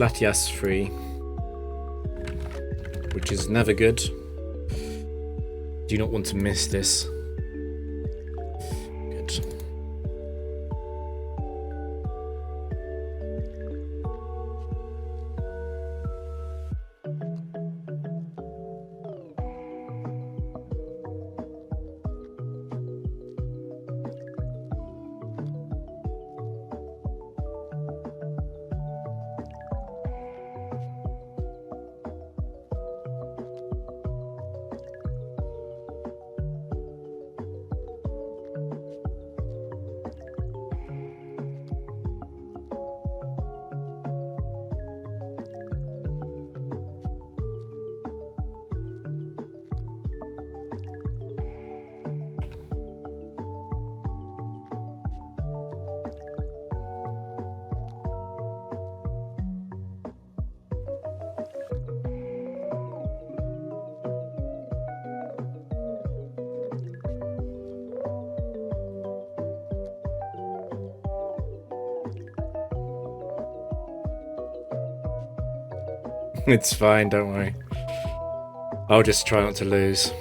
Latias free, which is never good. Do not want to miss this. Good. It's fine, don't worry. I'll just try not to lose.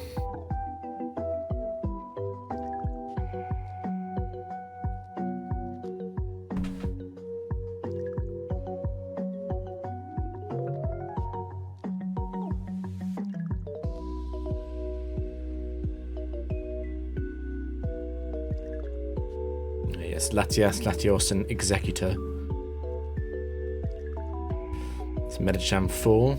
Yes, Latias, Latios, and Executor. It's Medicham 4.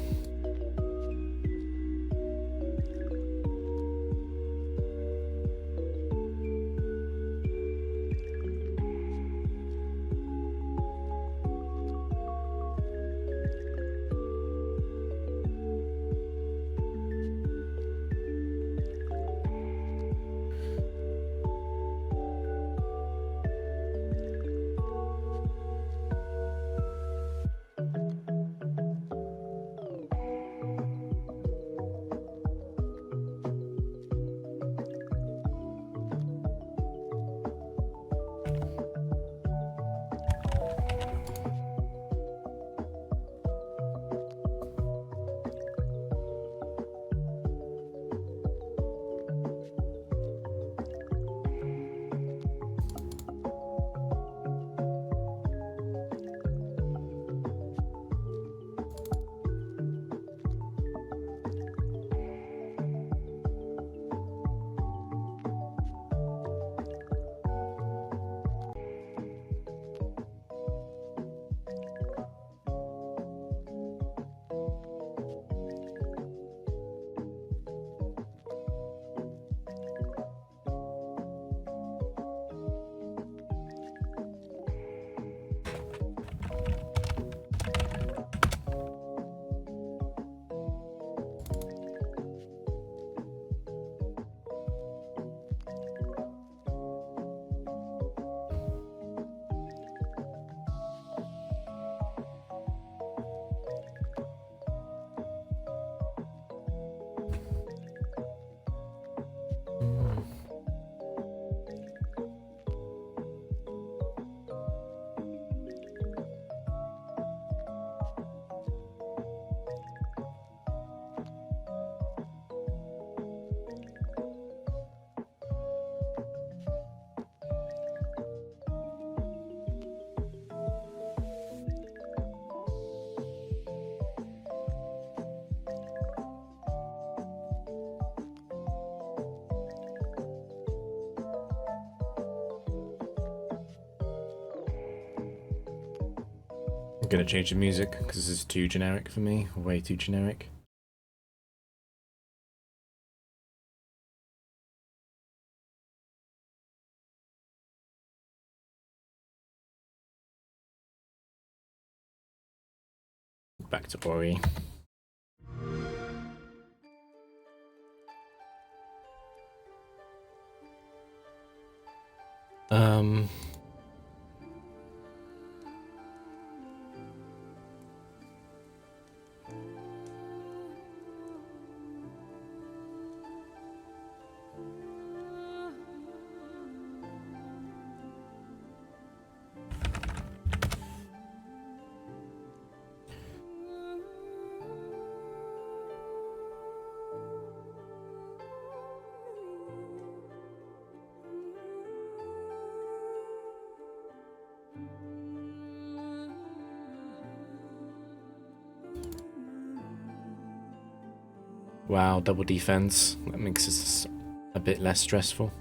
I'm gonna change the music because this is too generic for me, way too generic. Back to Ori. Wow, double defense. That makes this a bit less stressful.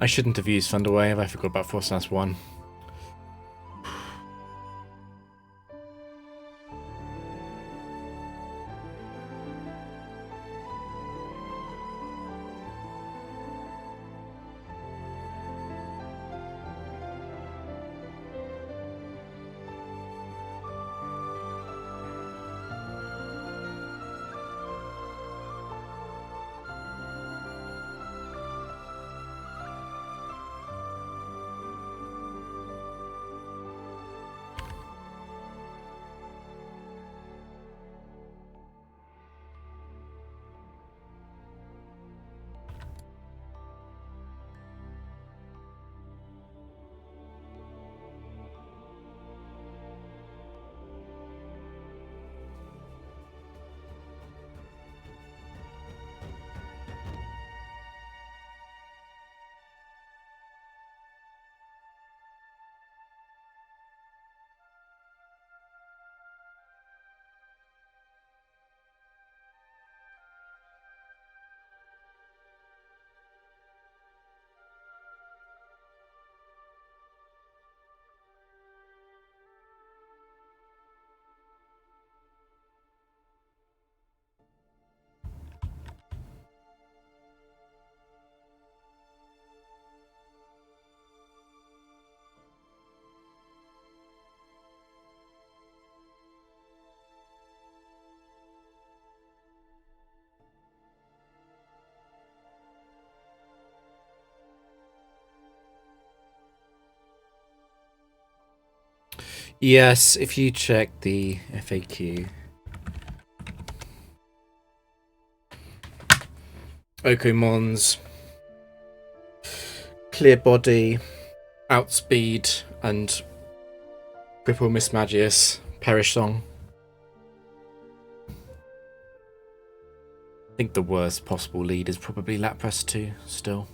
I shouldn't have used Thunderwave. I forgot about Force Last 1. Yes, if you check the FAQ. Okomons, clear body, outspeed, and cripple Mismagius, perish song. I think the worst possible lead is probably Lapras 2 still.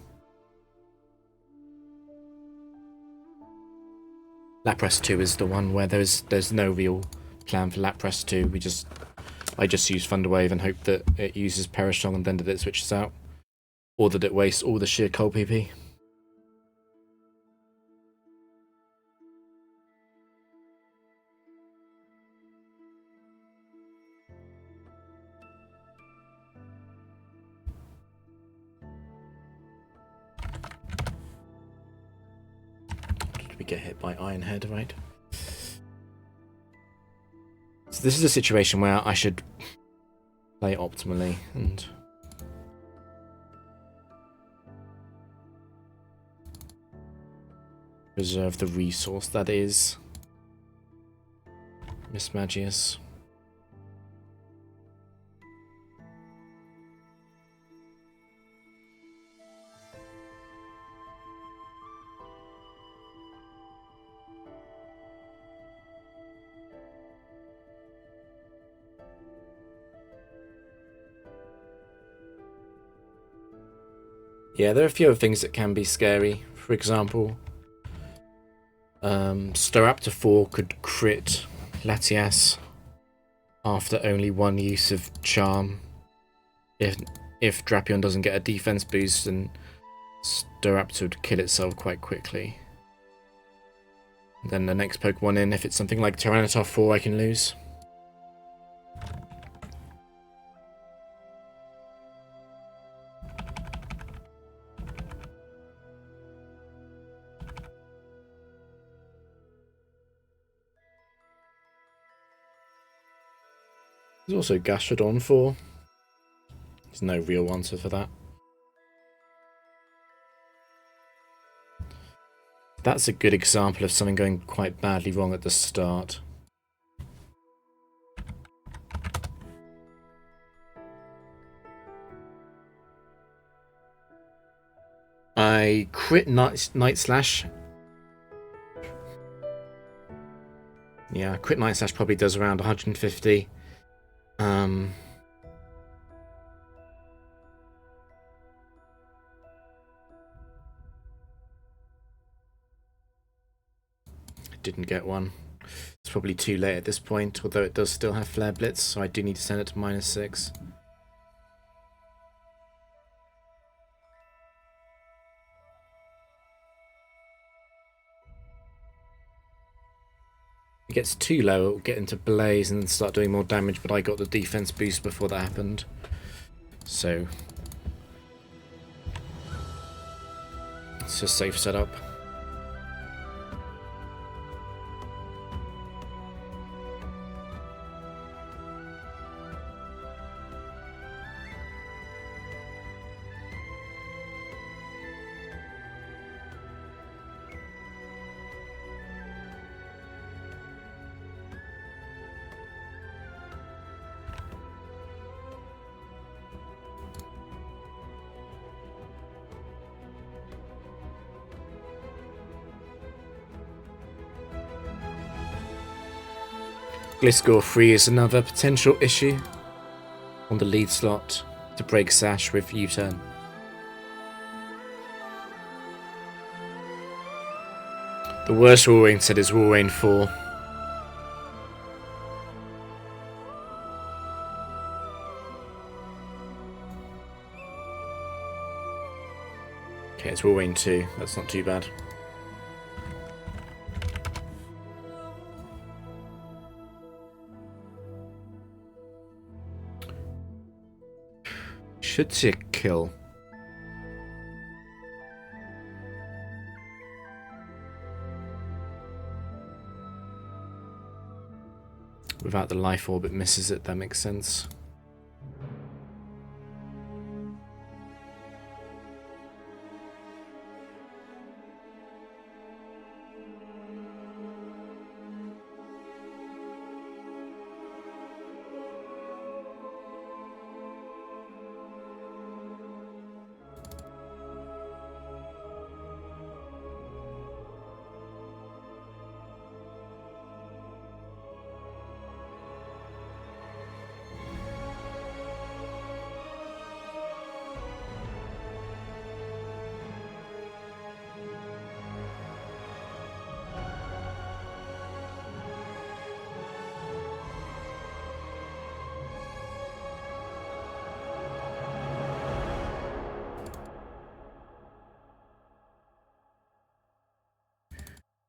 Lapras 2 is the one where there's no real plan for Lapras 2. I just use Thunderwave and hope that it uses Perish Song and then that it switches out. Or that it wastes all the sheer cold PP. Did we get hit by Iron Head, right? So this is a situation where I should play optimally and preserve the resource that is Mismagius. Yeah, there are a few other things that can be scary. For example, Staraptor 4 could crit Latias after only one use of Charm. If Drapion doesn't get a defense boost, then Staraptor would kill itself quite quickly. Then the next Pokemon in, if it's something like Tyranitar 4, I can lose. There's also Gastrodon 4. There's no real answer for that. That's a good example of something going quite badly wrong at the start. I crit Night Slash. Yeah, crit Night Slash probably does around 150. Didn't get one. It's probably too late at this point, although it does still have Flare Blitz, so I do need to send it to -6. If it gets too low, it will get into Blaze and start doing more damage, but I got the defense boost before that happened. So it's just safe setup. Gliscor 3 is another potential issue on the lead slot to break Sash with U-turn. The worst Walrein set is Walrein 4. Okay, it's Walrein 2. That's not too bad. Should see a kill. Without the life orb, it misses it. That makes sense.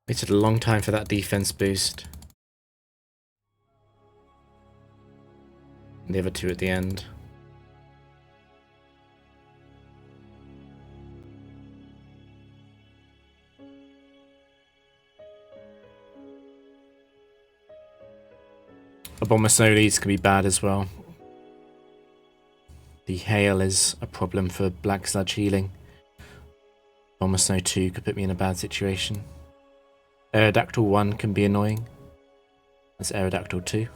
Waited a long time for that defense boost. And the other two at the end. Abomasnow can be bad as well. The hail is a problem for Black Sludge healing. Abomasnow 2 could put me in a bad situation. Aerodactyl 1 can be annoying. That's Aerodactyl 2.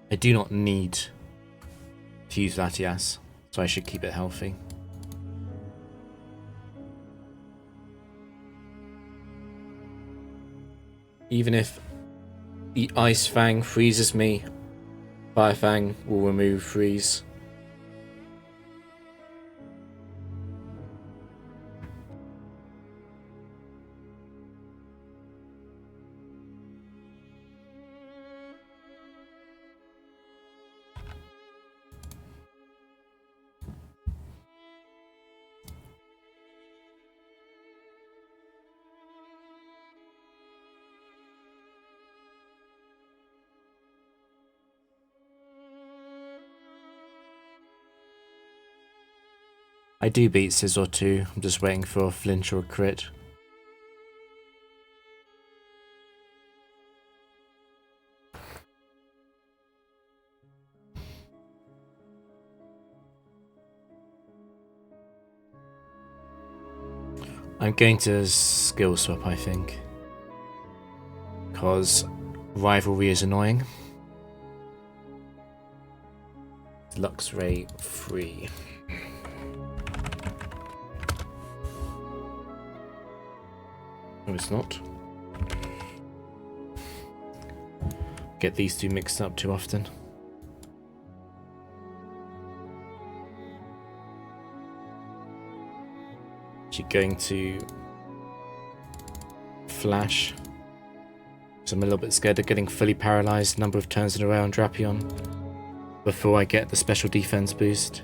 I do not need to use Latias, so I should keep it healthy. Even if the Ice Fang freezes me, Fire Fang will remove freeze. I do beat Scizor 2, I'm just waiting for a flinch or a crit. I'm going to skill swap, I think. Because rivalry is annoying. Luxray 3. No, it's not. Get these two mixed up too often. She's going to flash. So I'm a little bit scared of getting fully paralyzed a number of turns in a row on Drapion before I get the special defense boost.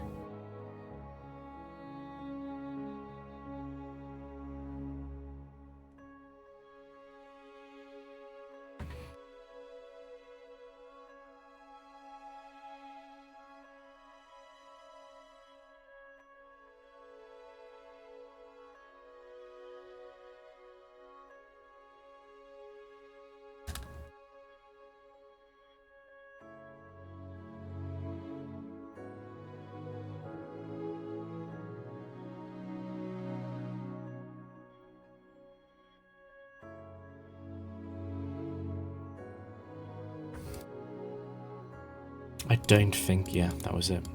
I don't think, yeah, that was it.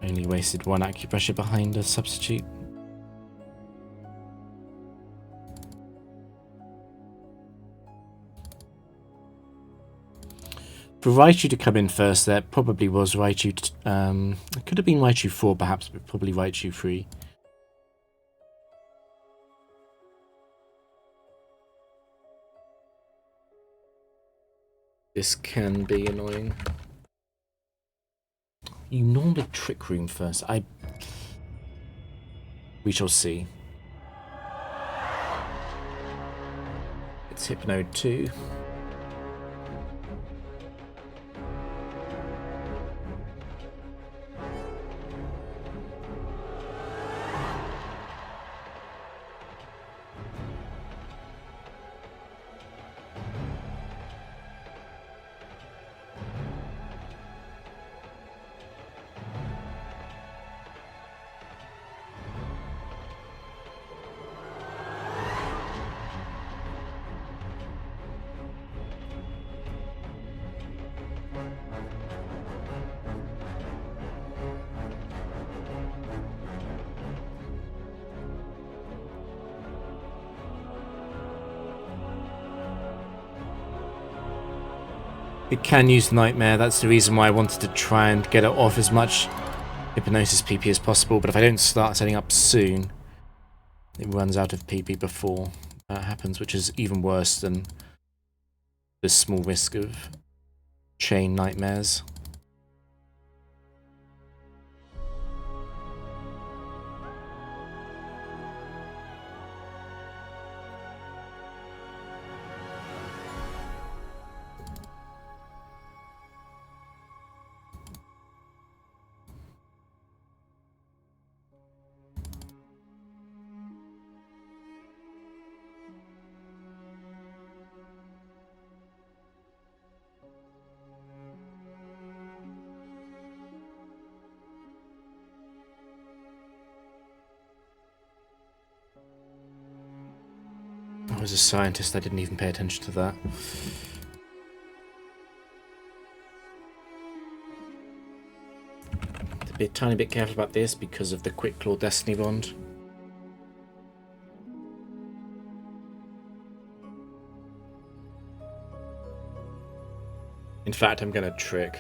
Only wasted one acupressure behind a substitute. For Raichu to come in first there, probably was Raichu, it could have been Raichu 4 perhaps, but probably Raichu 3. This can be annoying. You normally Trick Room first. We shall see. It's Hypno 2. It can use Nightmare, that's the reason why I wanted to try and get it off as much Hypnosis PP as possible, but if I don't start setting up soon, it runs out of PP before that happens, which is even worse than the small risk of chain nightmares. I was a scientist, I didn't even pay attention to that. To be a tiny bit careful about this because of the Quick Claw Destiny Bond. In fact, I'm gonna trick.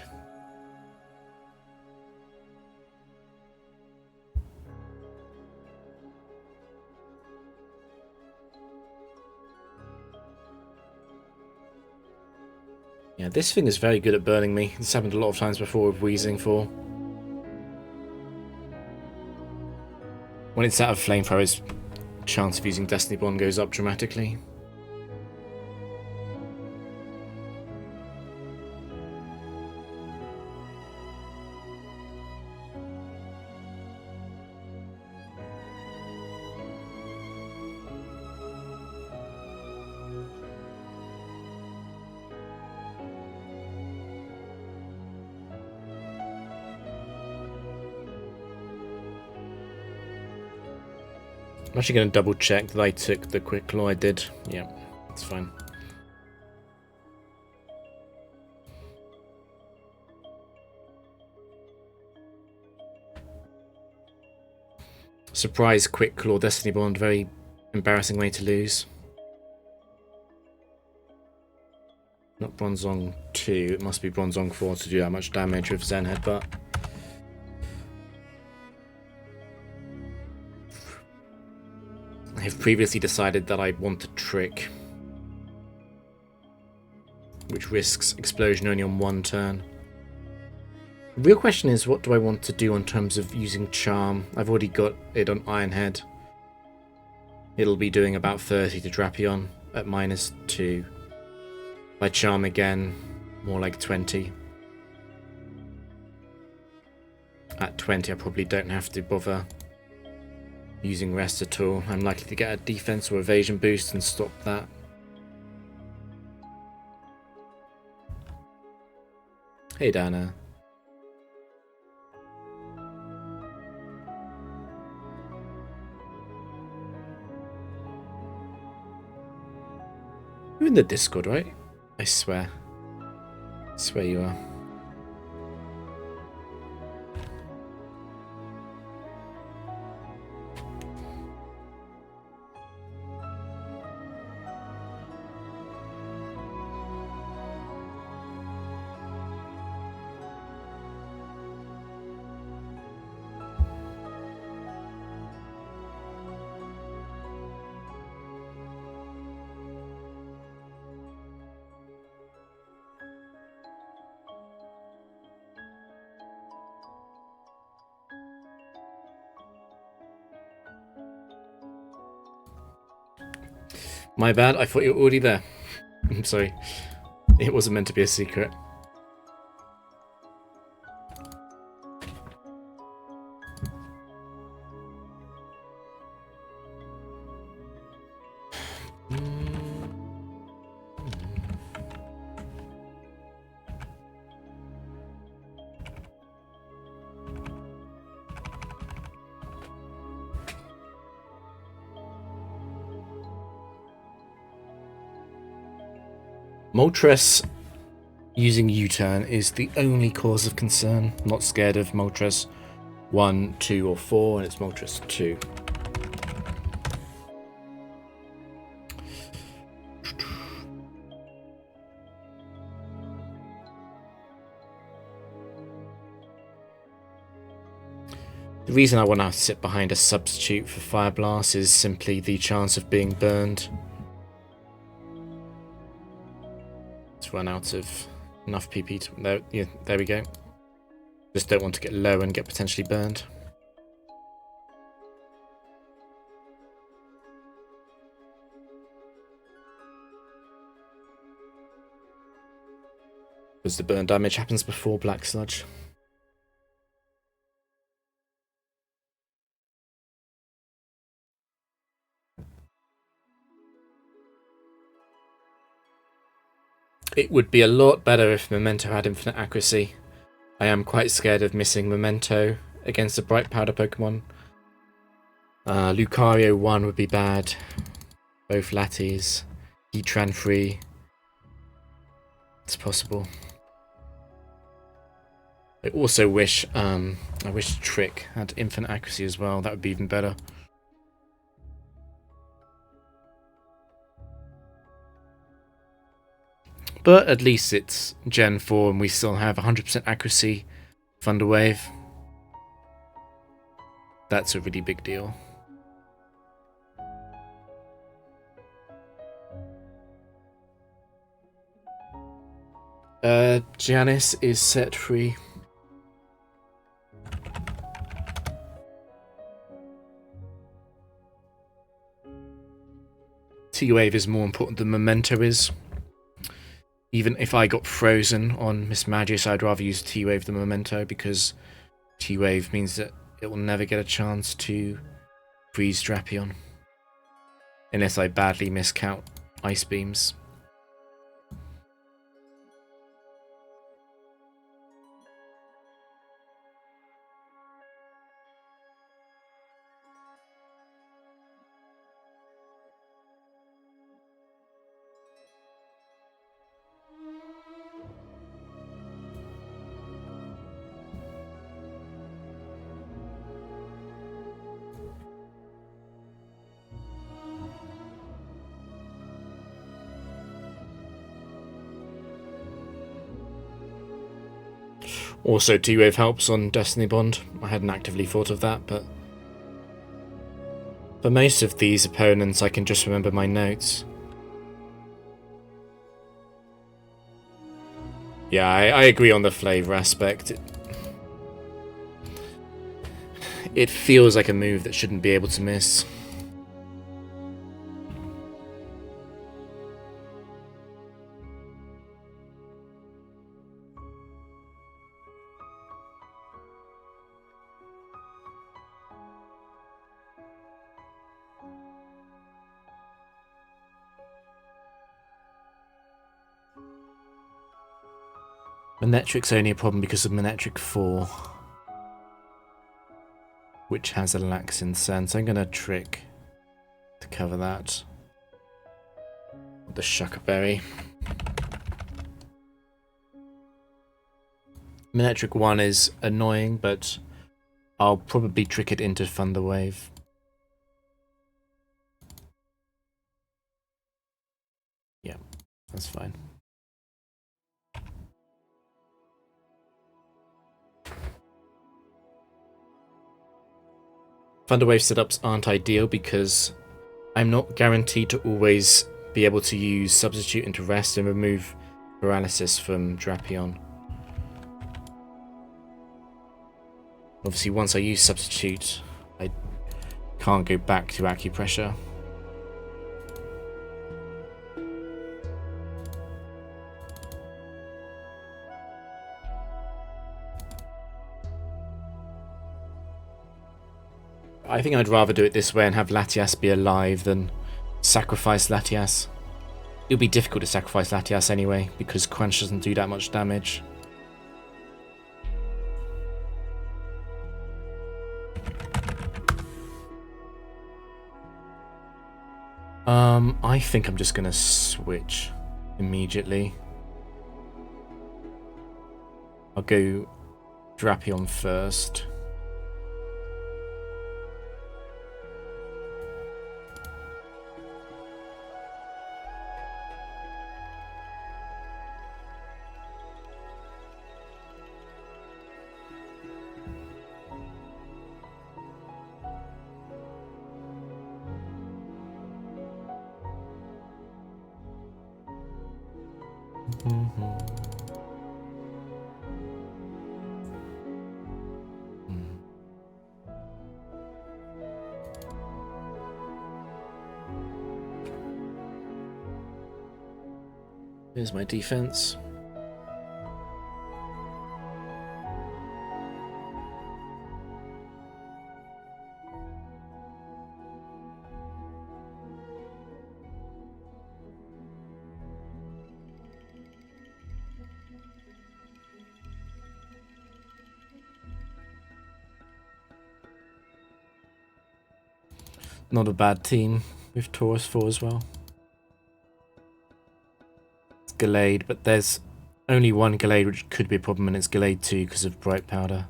Yeah, this thing is very good at burning me. This happened a lot of times before with Wheezing 4. When it's out of Flamethrower's chance of using Destiny Bond goes up dramatically. I'm actually going to double check that I took the Quick Claw. I did. Yeah, that's fine. Surprise Quick Claw Destiny Bond. Very embarrassing way to lose. Not Bronzong 2. It must be Bronzong 4 to do that much damage with Zen Headbutt. I have previously decided that I want to trick, which risks explosion only on one turn. The real question is, what do I want to do in terms of using Charm? I've already got it on Ironhead. It'll be doing about 30 to Drapion at -2. By Charm again, more like 20. At 20 I probably don't have to bother using Rest at all. I'm likely to get a defense or evasion boost and stop that. Hey Dana. You're in the Discord, right? I swear. I swear you are. My bad, I thought you were already there. I'm sorry. It wasn't meant to be a secret. Moltres using U-turn is the only cause of concern. I'm not scared of Moltres 1, 2 or 4, and it's Moltres 2. The reason I want to sit behind a substitute for Fire Blast is simply the chance of being burned. just run out of enough PP to... There, yeah, there we go. Just don't want to get low and get potentially burned. Because the burn damage happens before Black Sludge. It would be a lot better if Memento had infinite accuracy. I am quite scared of missing Memento against a Bright Powder Pokemon. Lucario 1 would be bad. Both Latias. Heatran free. It's possible. I also wish Trick had infinite accuracy as well. That would be even better. But at least it's Gen 4 and we still have 100% accuracy. Thunder Wave. That's a really big deal. Janice is set free. T-Wave is more important than Memento is. Even if I got frozen on Mismagius, I'd rather use T-Wave than Memento, because T-Wave means that it will never get a chance to freeze Drapion. Unless I badly miscount Ice Beams. Also, T-Wave helps on Destiny Bond. I hadn't actively thought of that, but for most of these opponents, I can just remember my notes. Yeah, I agree on the flavor aspect. It feels like a move that shouldn't be able to miss. Manetric's only a problem because of Manectric 4, which has a lax Incern, so I'm going to Trick to cover that. The Shucker Berry. Manectric 1 is annoying, but I'll probably trick it into Thunder Wave. Yeah, that's fine. Thunder Wave setups aren't ideal because I'm not guaranteed to always be able to use Substitute into Rest and remove Paralysis from Drapion. Obviously, once I use Substitute, I can't go back to Acupressure. I think I'd rather do it this way and have Latias be alive than sacrifice Latias. It would be difficult to sacrifice Latias anyway, because Crunch doesn't do that much damage. I think I'm just gonna switch immediately. I'll go Drapion first. Here's my defense. Not a bad team with Taurus 4 as well. It's Gallade, but there's only one Gallade which could be a problem, and it's Gallade 2 because of Bright Powder.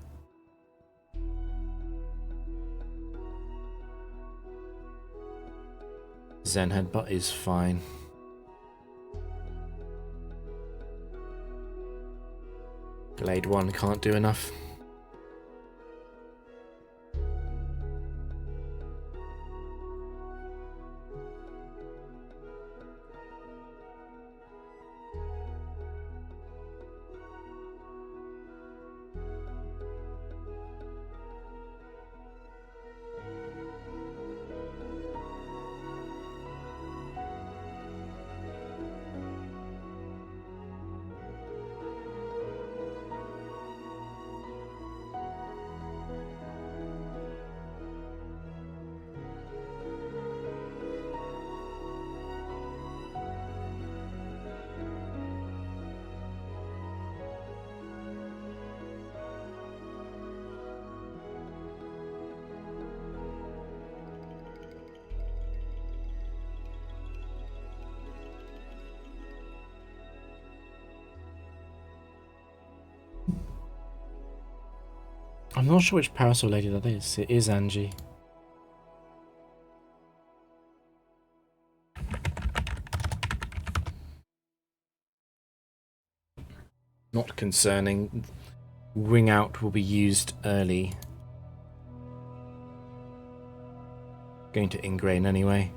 Zen Headbutt is fine. Gallade 1 can't do enough. I'm not sure which Parasol Lady that is. It is Angie. Not concerning. Ring Out will be used early. Going to Ingrain anyway.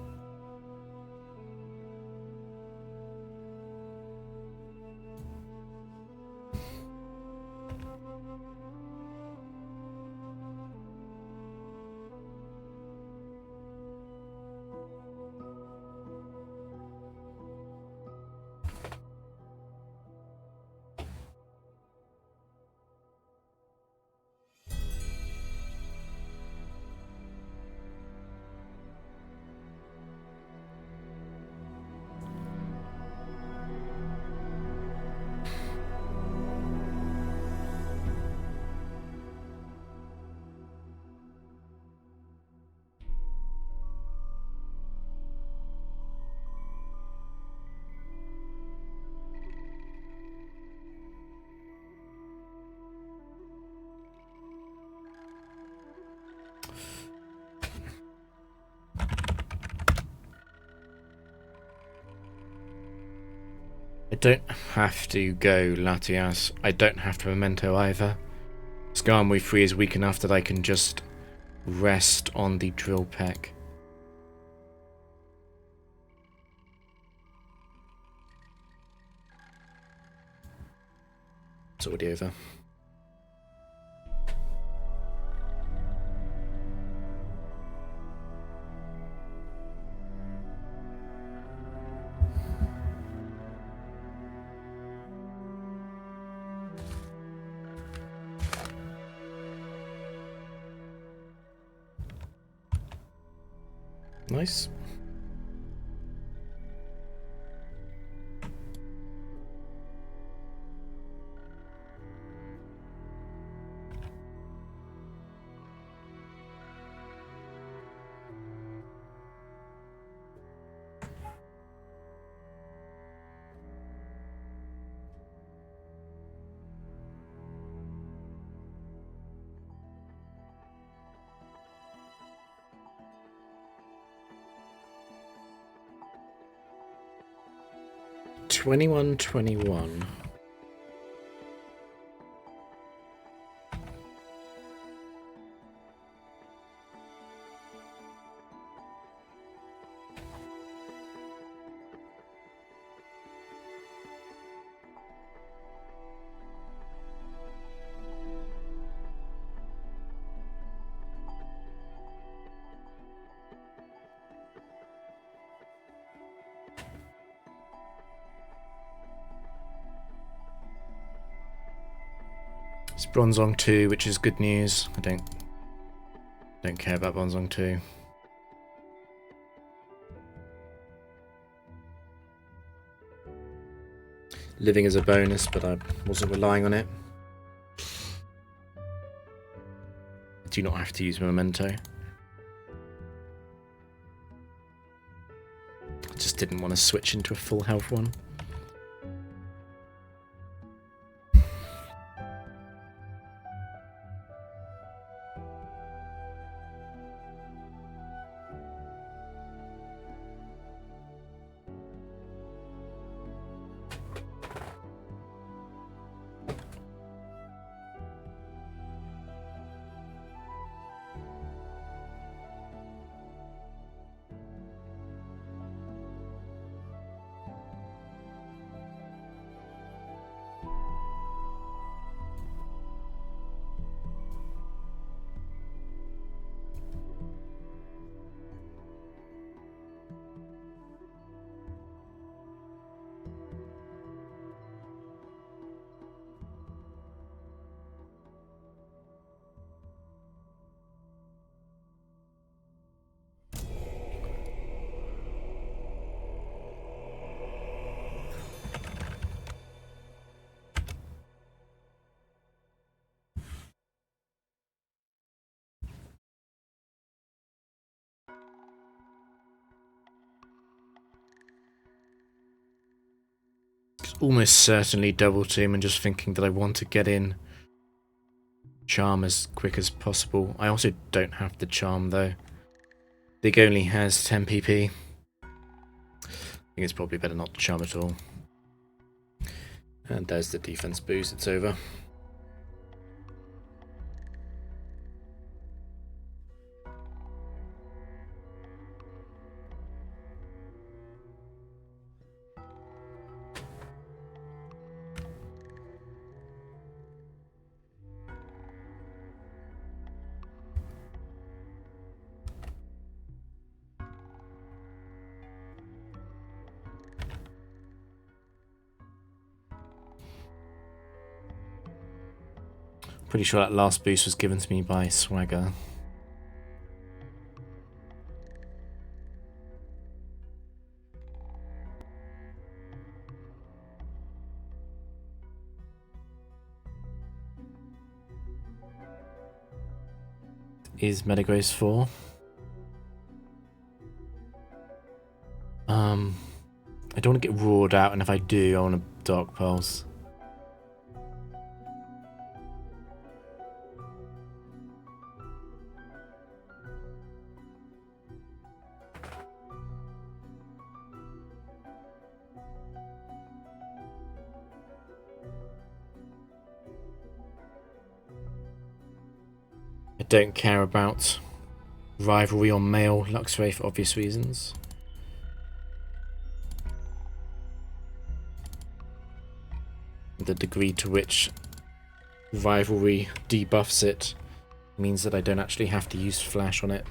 I don't have to go Latias. I don't have to Memento either. Skarmory 3 is weak enough that I can just rest on the Drill Peck. It's already over. Nice. $21.21. It's Bronzong 2, which is good news. I don't care about Bronzong 2. Living is a bonus, but I wasn't relying on it. I do not have to use Memento. I just didn't want to switch into a full health one. Almost certainly double team and just thinking that I want to get in charm as quick as possible. I also don't have the charm though. Dig only has 10 PP. I think it's probably better not to charm at all. And there's the defense boost, it's over. Pretty sure that last boost was given to me by Swagger. Is Metagross 4? I don't want to get roared out, and if I do, I want a Dark Pulse. I don't care about rivalry on male Luxray for obvious reasons. The degree to which rivalry debuffs it means that I don't actually have to use flash on it.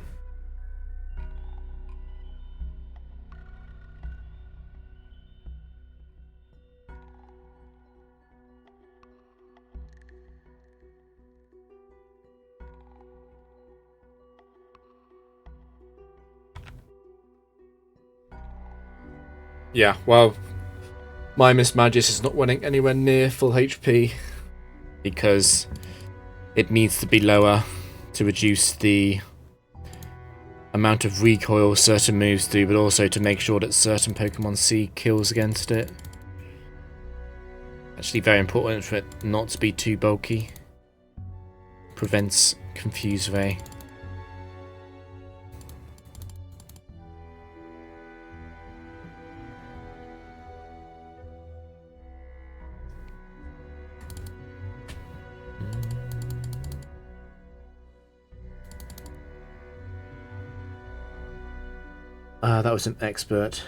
Yeah, well, my Mismagius is not running anywhere near full HP because it needs to be lower to reduce the amount of recoil certain moves do, but also to make sure that certain Pokemon see kills against it. Actually very important for it not to be too bulky. Prevents Confuse Ray. That was an expert.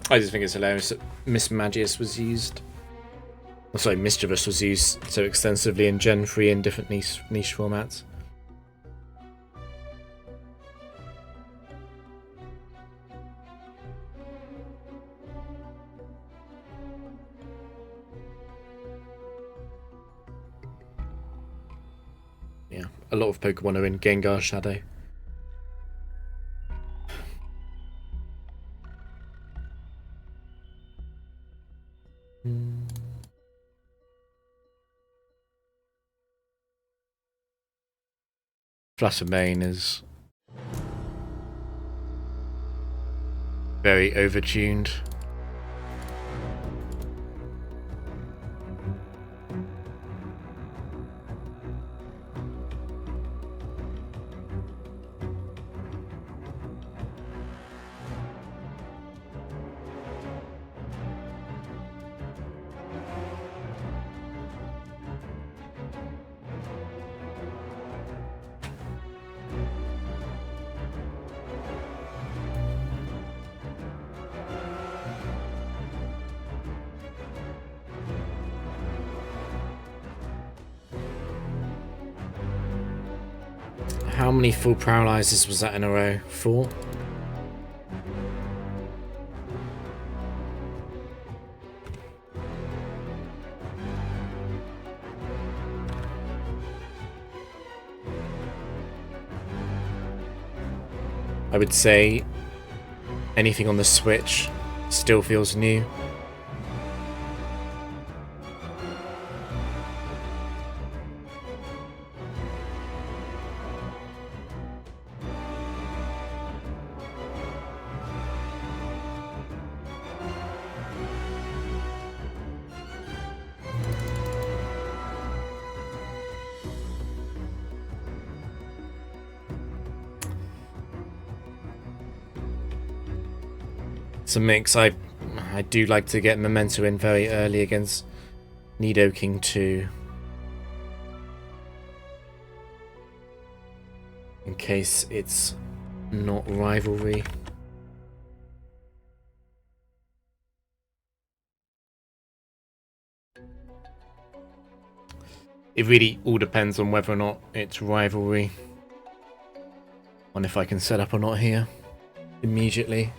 I just think it's hilarious that Miss Magius was used. Oh, sorry, Mischievous was used so extensively in Gen 3 in different niche formats. Yeah, a lot of Pokemon are in Gengar Shadow. Fluttermane is very overtuned. How many full paralyzes was that in a row? 4? I would say anything on the Switch still feels new. It's a mix. I do like to get Memento in very early against Nidoking 2. In case it's not rivalry. It really all depends on whether or not it's rivalry. On if I can set up or not here immediately.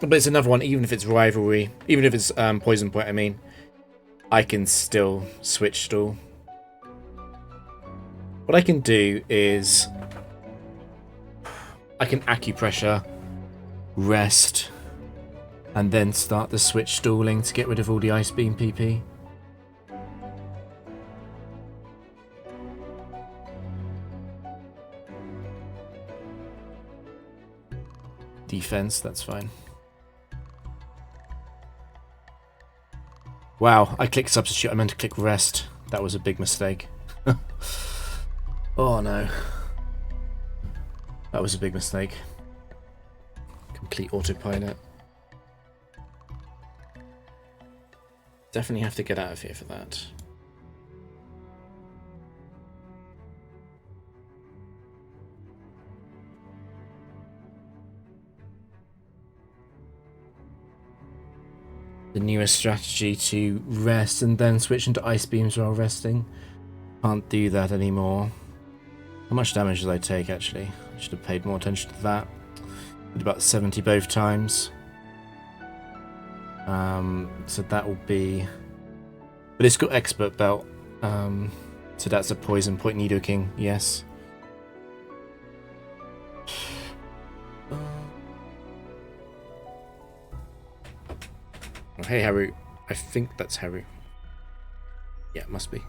But it's another one, even if it's rivalry, even if it's Poison Point, I mean, I can still switch stall. What I can do is I can acupressure, rest, and then start the switch stalling to get rid of all the Ice Beam PP. Defense, that's fine. Wow, I clicked substitute. I meant to click rest. That was a big mistake. Oh no. That was a big mistake. Complete autopilot. Definitely have to get out of here for that. The newest strategy to rest and then switch into Ice Beams while resting. Can't do that anymore. How much damage did I take actually? I should have paid more attention to that. Did about 70 both times. So that will be... But it's got Expert Belt. So that's a Poison Point Nidoking, yes. Oh, hey Haru. I think that's Haru. Yeah, it must be.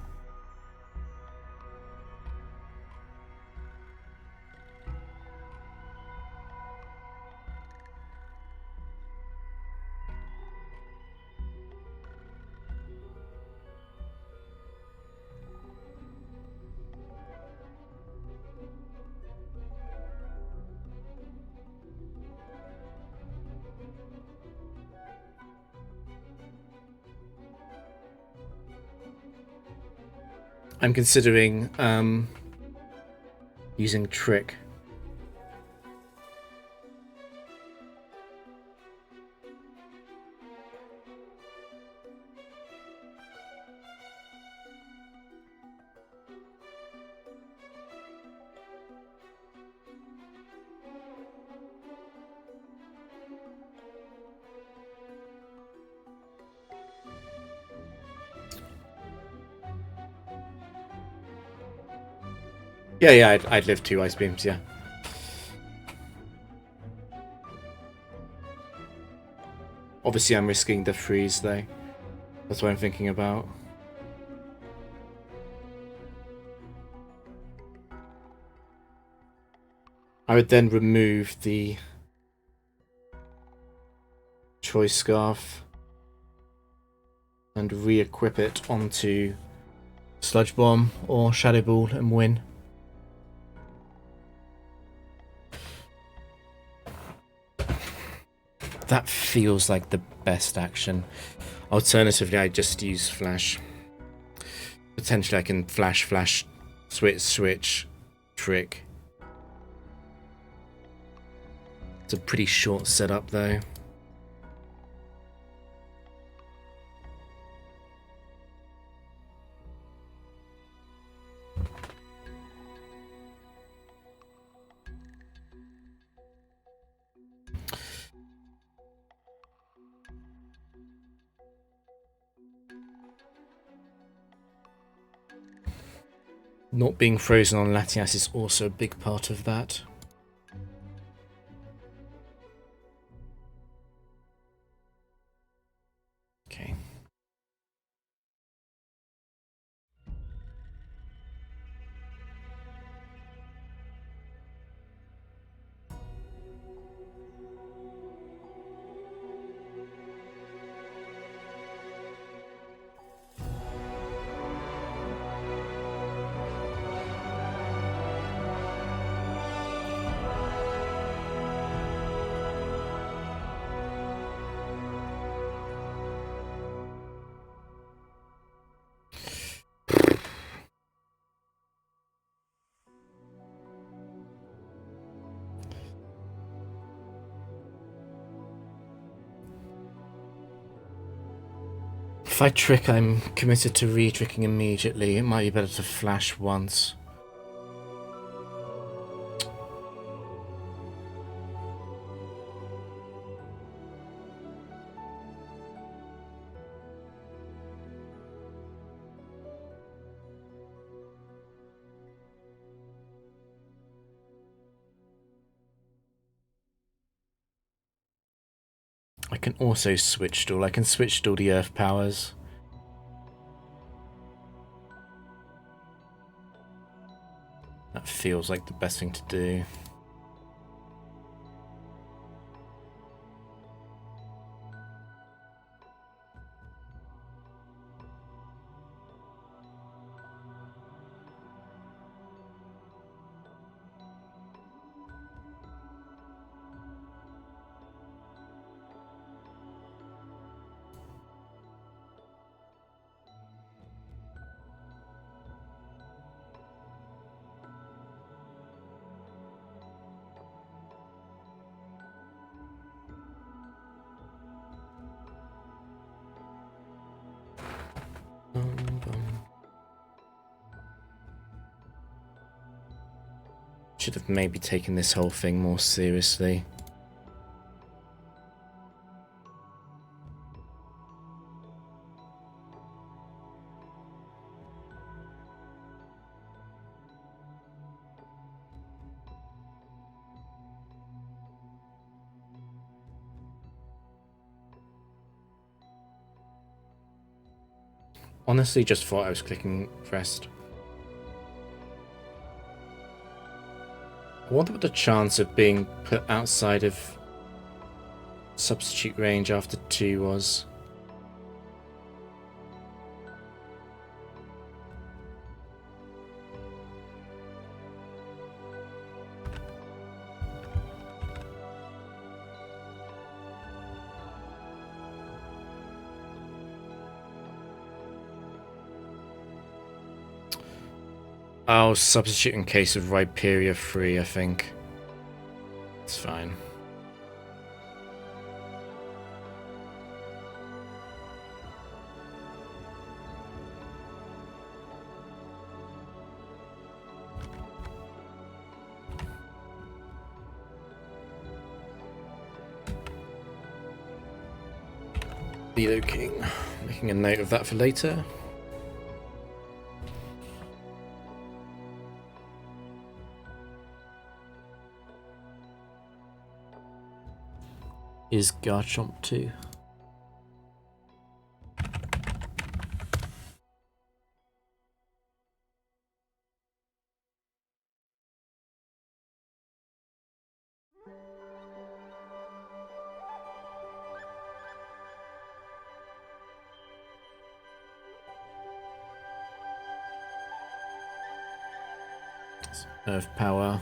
I'm considering using Trick. Yeah, I'd live 2 ice beams, yeah. Obviously, I'm risking the freeze, though. That's what I'm thinking about. I would then remove the Choice Scarf and re-equip it onto Sludge Bomb or Shadow Ball and win. That feels like the best action. Alternatively, I just use Flash. Potentially I can flash, switch, trick. It's a pretty short setup though. Not being frozen on Latias is also a big part of that. Okay. If I trick, I'm committed to re-tricking immediately. It might be better to flash once. I can also switch stall. I can switch stall the earth powers. That feels like the best thing to do. Should have maybe taken this whole thing more seriously. Honestly, just thought I was clicking rest. I wonder what the chance of being put outside of substitute range after 2 was. I'll substitute in case of Rhyperia 3, I think. It's fine. Below King. Making a note of that for later. is Garchomp 2. Earth Power.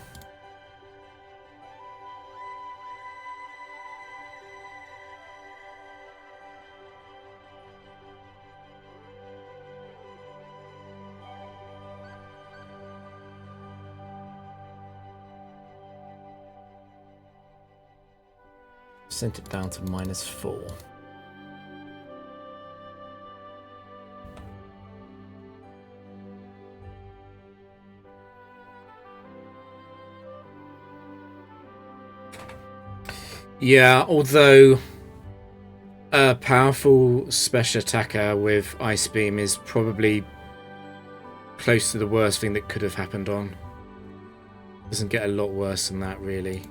Sent it down to -4. Yeah, although a powerful special attacker with Ice Beam is probably close to the worst thing that could have happened on. Doesn't get a lot worse than that, really.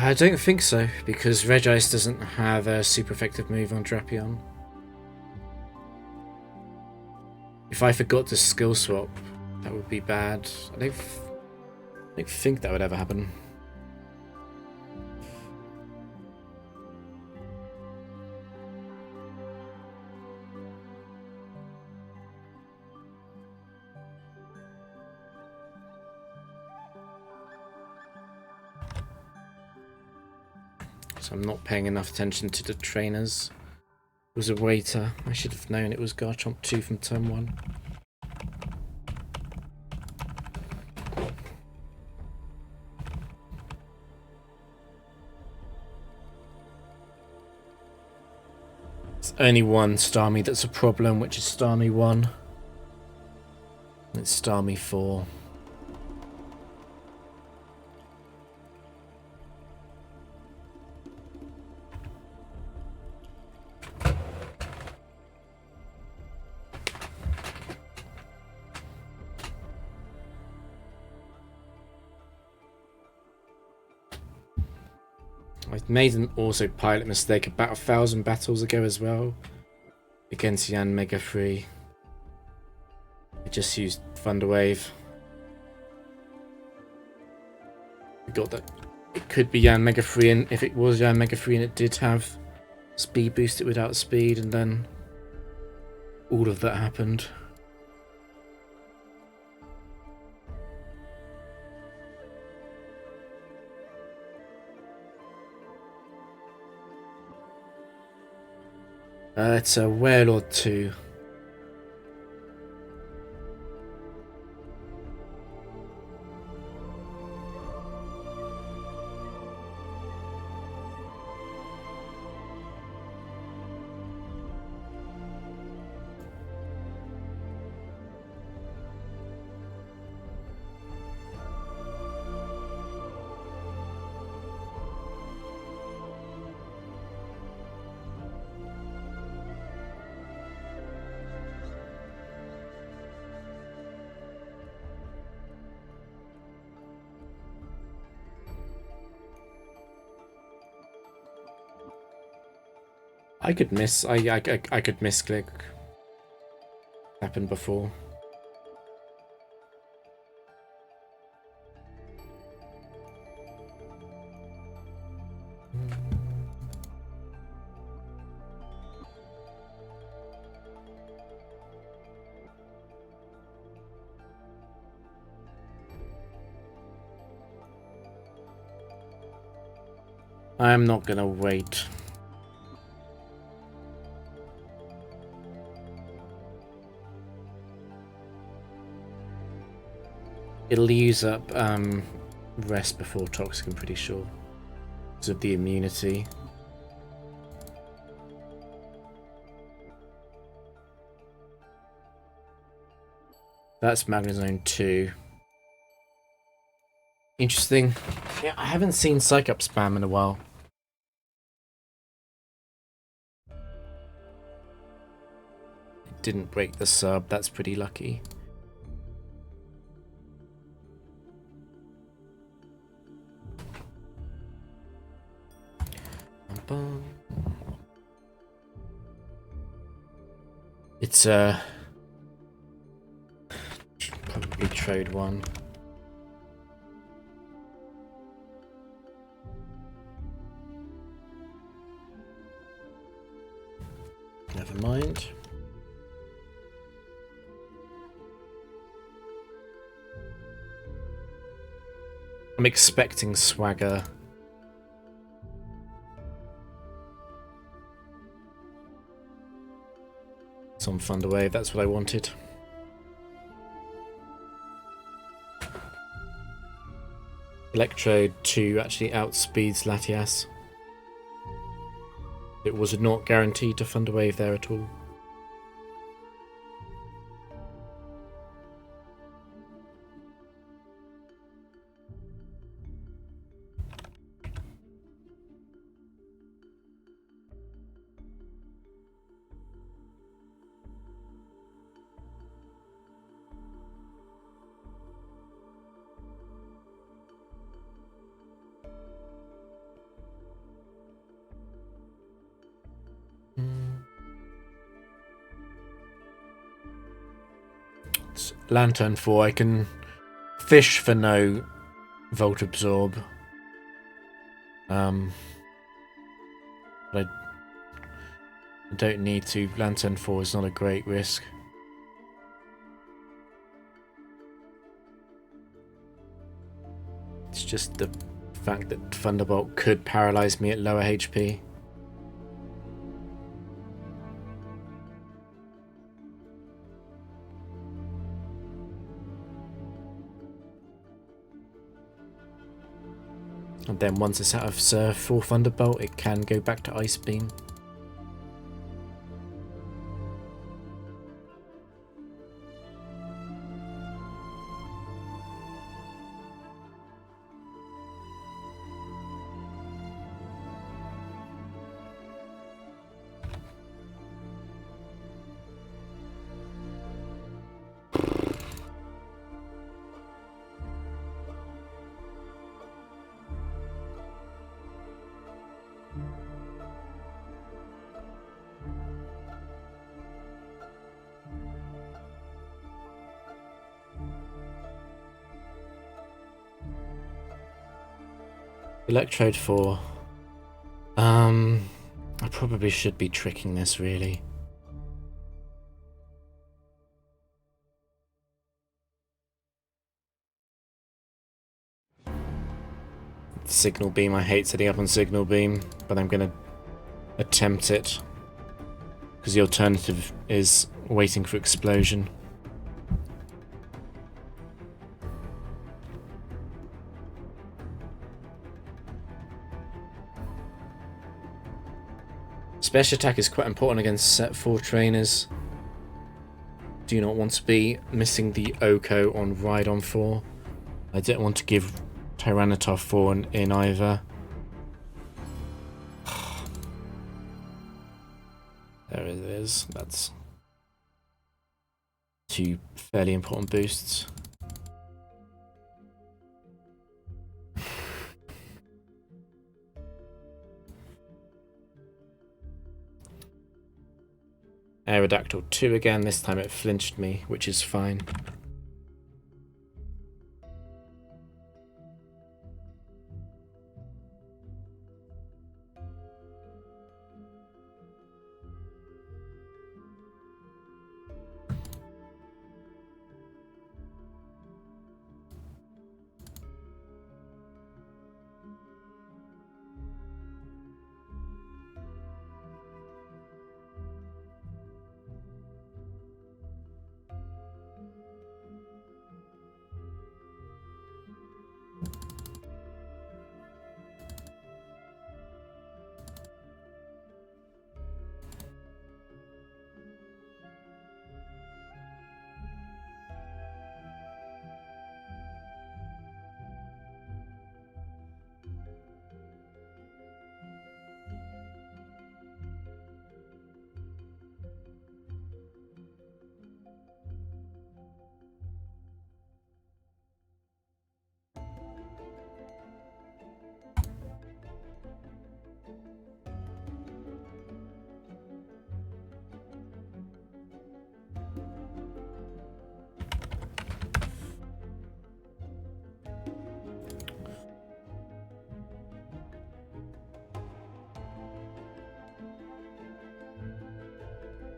I don't think so, because Regice doesn't have a super effective move on Drapion. If I forgot to skill swap, that would be bad. I don't think that would ever happen. So I'm not paying enough attention to the trainers. It was a waiter. I should have known it was Garchomp 2 from turn 1. It's only one Starmie that's a problem, which is Starmie 1. It's Starmie 4. I made an autopilot mistake about 1,000 battles ago as well against Yanmega 3. I just used Thunder Wave. Forgot that it could be Yanmega 3, and if it was Yanmega 3 and it did have speed boosted without speed, and then all of that happened. It's a Warlord 2. I could miss. I could misclick. Happened before. I'm not gonna wait. It'll use up rest before toxic, I'm pretty sure, because of the immunity. That's Magnezone 2. Interesting. Yeah, I haven't seen Psych Up spam in a while. It didn't break the sub, that's pretty lucky. It's probably trade one. Never mind. I'm expecting Swagger. It's on Thunderwave, that's what I wanted. Electrode 2 actually outspeeds Latias. It was not guaranteed to Thunderwave there at all. Lantern 4, I can fish for no Volt Absorb. But I don't need to. Lantern 4 is not a great risk. It's just the fact that Thunderbolt could paralyze me at lower HP. And then once it's out of full Thunderbolt, it can go back to Ice Beam. Electrode 4. I probably should be tricking this, really. Signal Beam, I hate setting up on Signal Beam, but I'm gonna attempt it. Because the alternative is waiting for Explosion. Special attack is quite important against set 4 trainers. Do not want to be missing the Oko on Rhydon 4. I don't want to give Tyranitar 4 in either. There it is. That's 2 fairly important boosts. Aerodactyl 2 again, this time it flinched me, which is fine.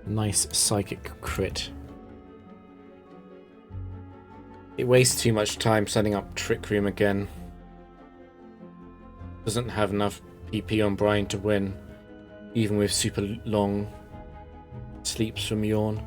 Nice psychic crit. It wastes too much time setting up Trick Room again. Doesn't have enough PP on Brian to win, even with super long sleeps from Yawn.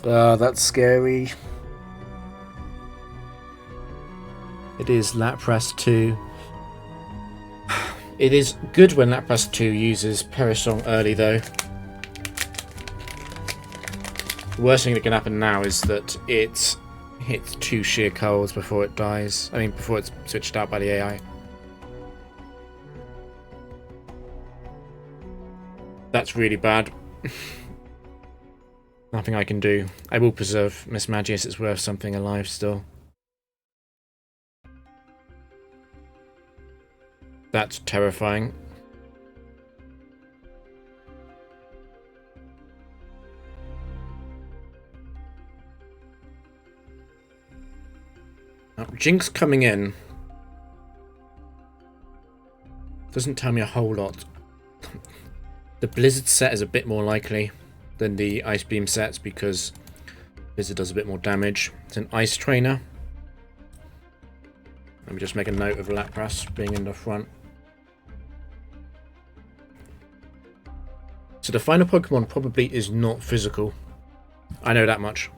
That's scary. It is Lapras 2. It is good when Lapras 2 uses Perisong early, though. The worst thing that can happen now is that it hits 2 sheer culls before it dies. I mean, before it's switched out by the AI. That's really bad. Nothing I can do. I will preserve Mismagius, it's worth something alive still. That's terrifying. Jinx coming in doesn't tell me a whole lot. The Blizzard set is a bit more likely than the Ice Beam sets because Blizzard does a bit more damage. It's an Ice Trainer. Let me just make a note of Lapras being in the front. So the final Pokemon probably is not physical. I know that much.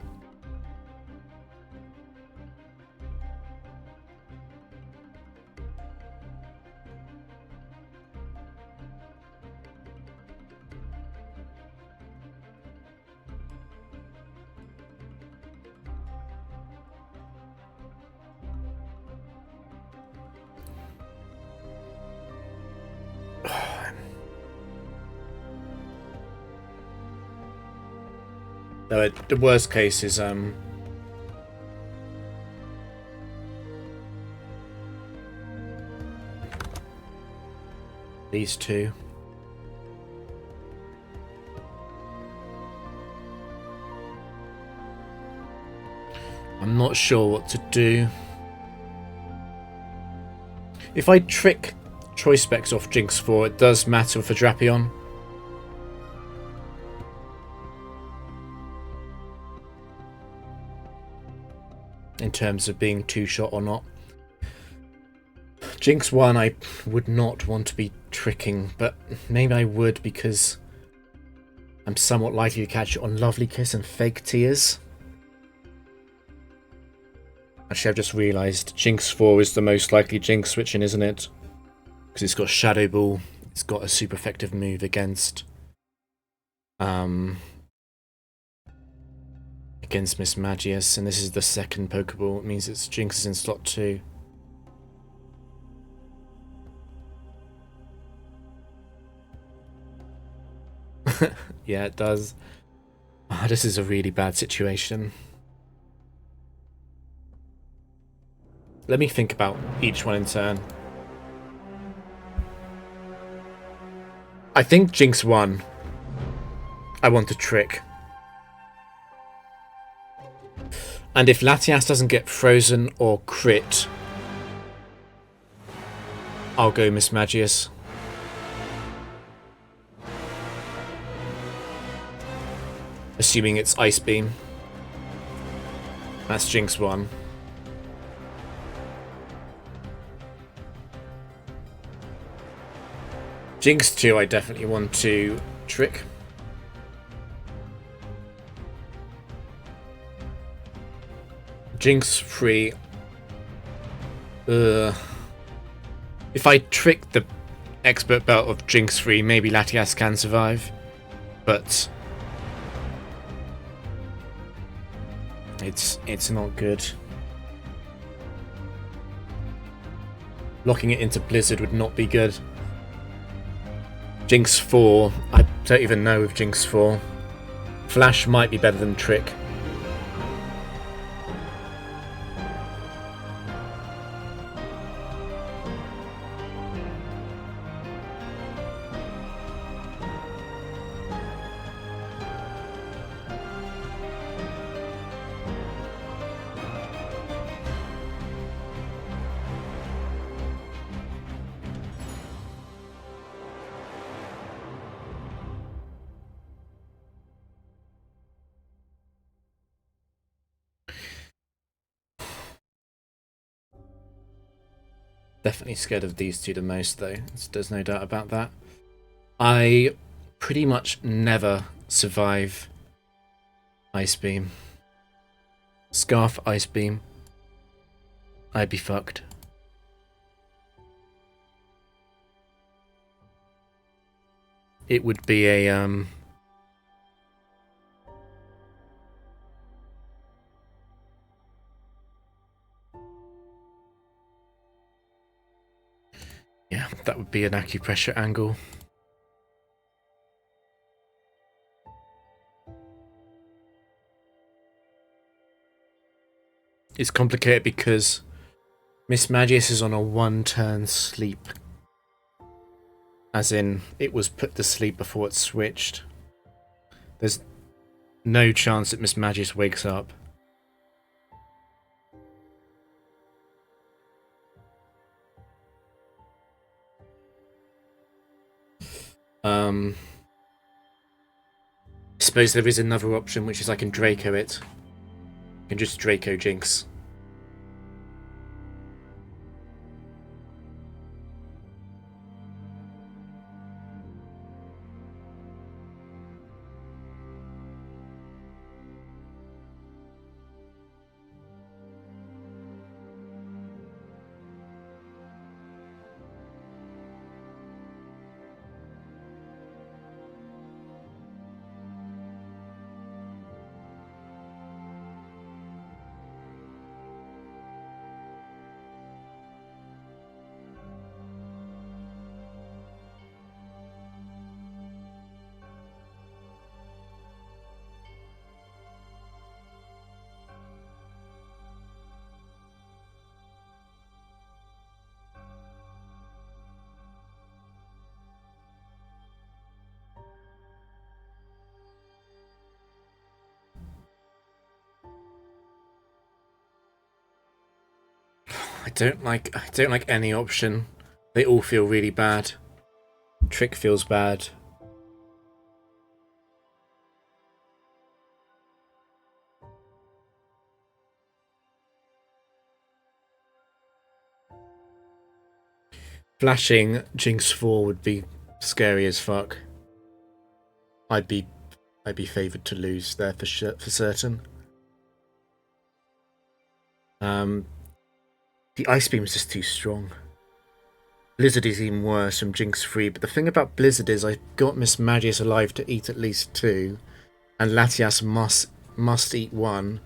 The worst case is these two. I'm not sure what to do. If I trick Choice Specs off Jinx 4, it does matter for Drapion. In terms of being two-shot or not. Jinx 1 I would not want to be tricking, but maybe I would because I'm somewhat likely to catch it on Lovely Kiss and Fake Tears. Actually, I've just realised Jinx 4 is the most likely Jinx switching, isn't it? Because it's got Shadow Ball, it's got a super effective move against Mismagius, and this is the second Pokeball. It means it's Jinx is in slot 2. Yeah, it does. Oh, this is a really bad situation. Let me think about each one in turn. I think Jinx 1 I want to trick. And if Latias doesn't get frozen or crit, I'll go Mismagius. Assuming it's Ice Beam. That's Jinx 1. Jinx 2 I definitely want to trick. Jinx 3... If I trick the expert belt of Jinx 3, maybe Latias can survive. But... It's not good. Locking it into Blizzard would not be good. Jinx 4, I don't even know if Jinx 4. Flash might be better than Trick. Definitely scared of these two the most, though. There's no doubt about that. I pretty much never survive Ice Beam. Scarf Ice Beam. I'd be fucked. It would be a yeah, that would be an acupressure angle. It's complicated because Mismagius is on a 1-turn sleep. As in, it was put to sleep before it switched. There's no chance that Mismagius wakes up. I suppose there is another option, which is I can Draco it. I can just Draco Jinx. I don't like any option. They all feel really bad. Trick feels bad. Flashing Jinx 4 would be scary as fuck. I'd be favoured to lose there for certain. The Ice Beam is just too strong. Blizzard is even worse from Jinx 3, but the thing about Blizzard is I got Mismagius alive to eat at least 2, and Latias must eat 1.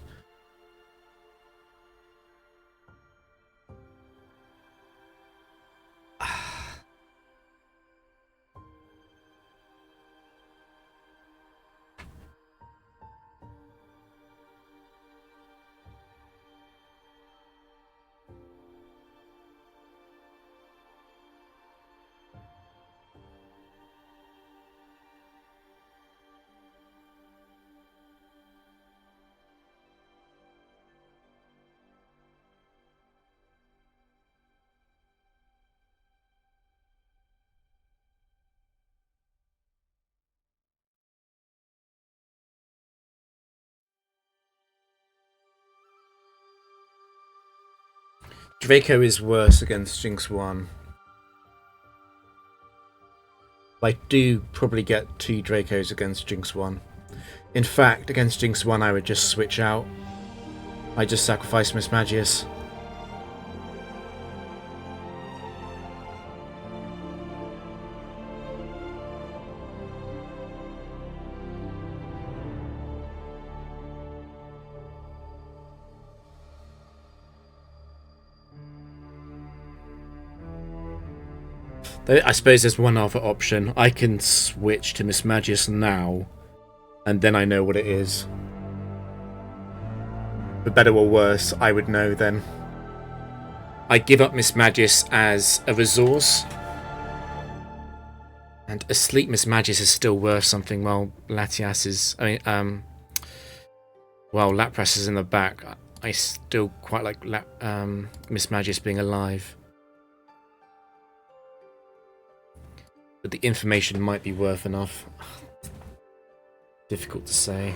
Draco is worse against Jinx 1. I do probably get 2 Dracos against Jinx 1. In fact, against Jinx 1 I would just switch out. I just sacrifice Mismagius. I suppose there's one other option. I can switch to Mismagius now, and then I know what it is. For better or worse, I would know then. I give up Mismagius as a resource, and Asleep Mismagius is still worth something while Latias is... while Lapras is in the back. I still quite like Mismagius being alive. But the information might be worth enough. Difficult to say.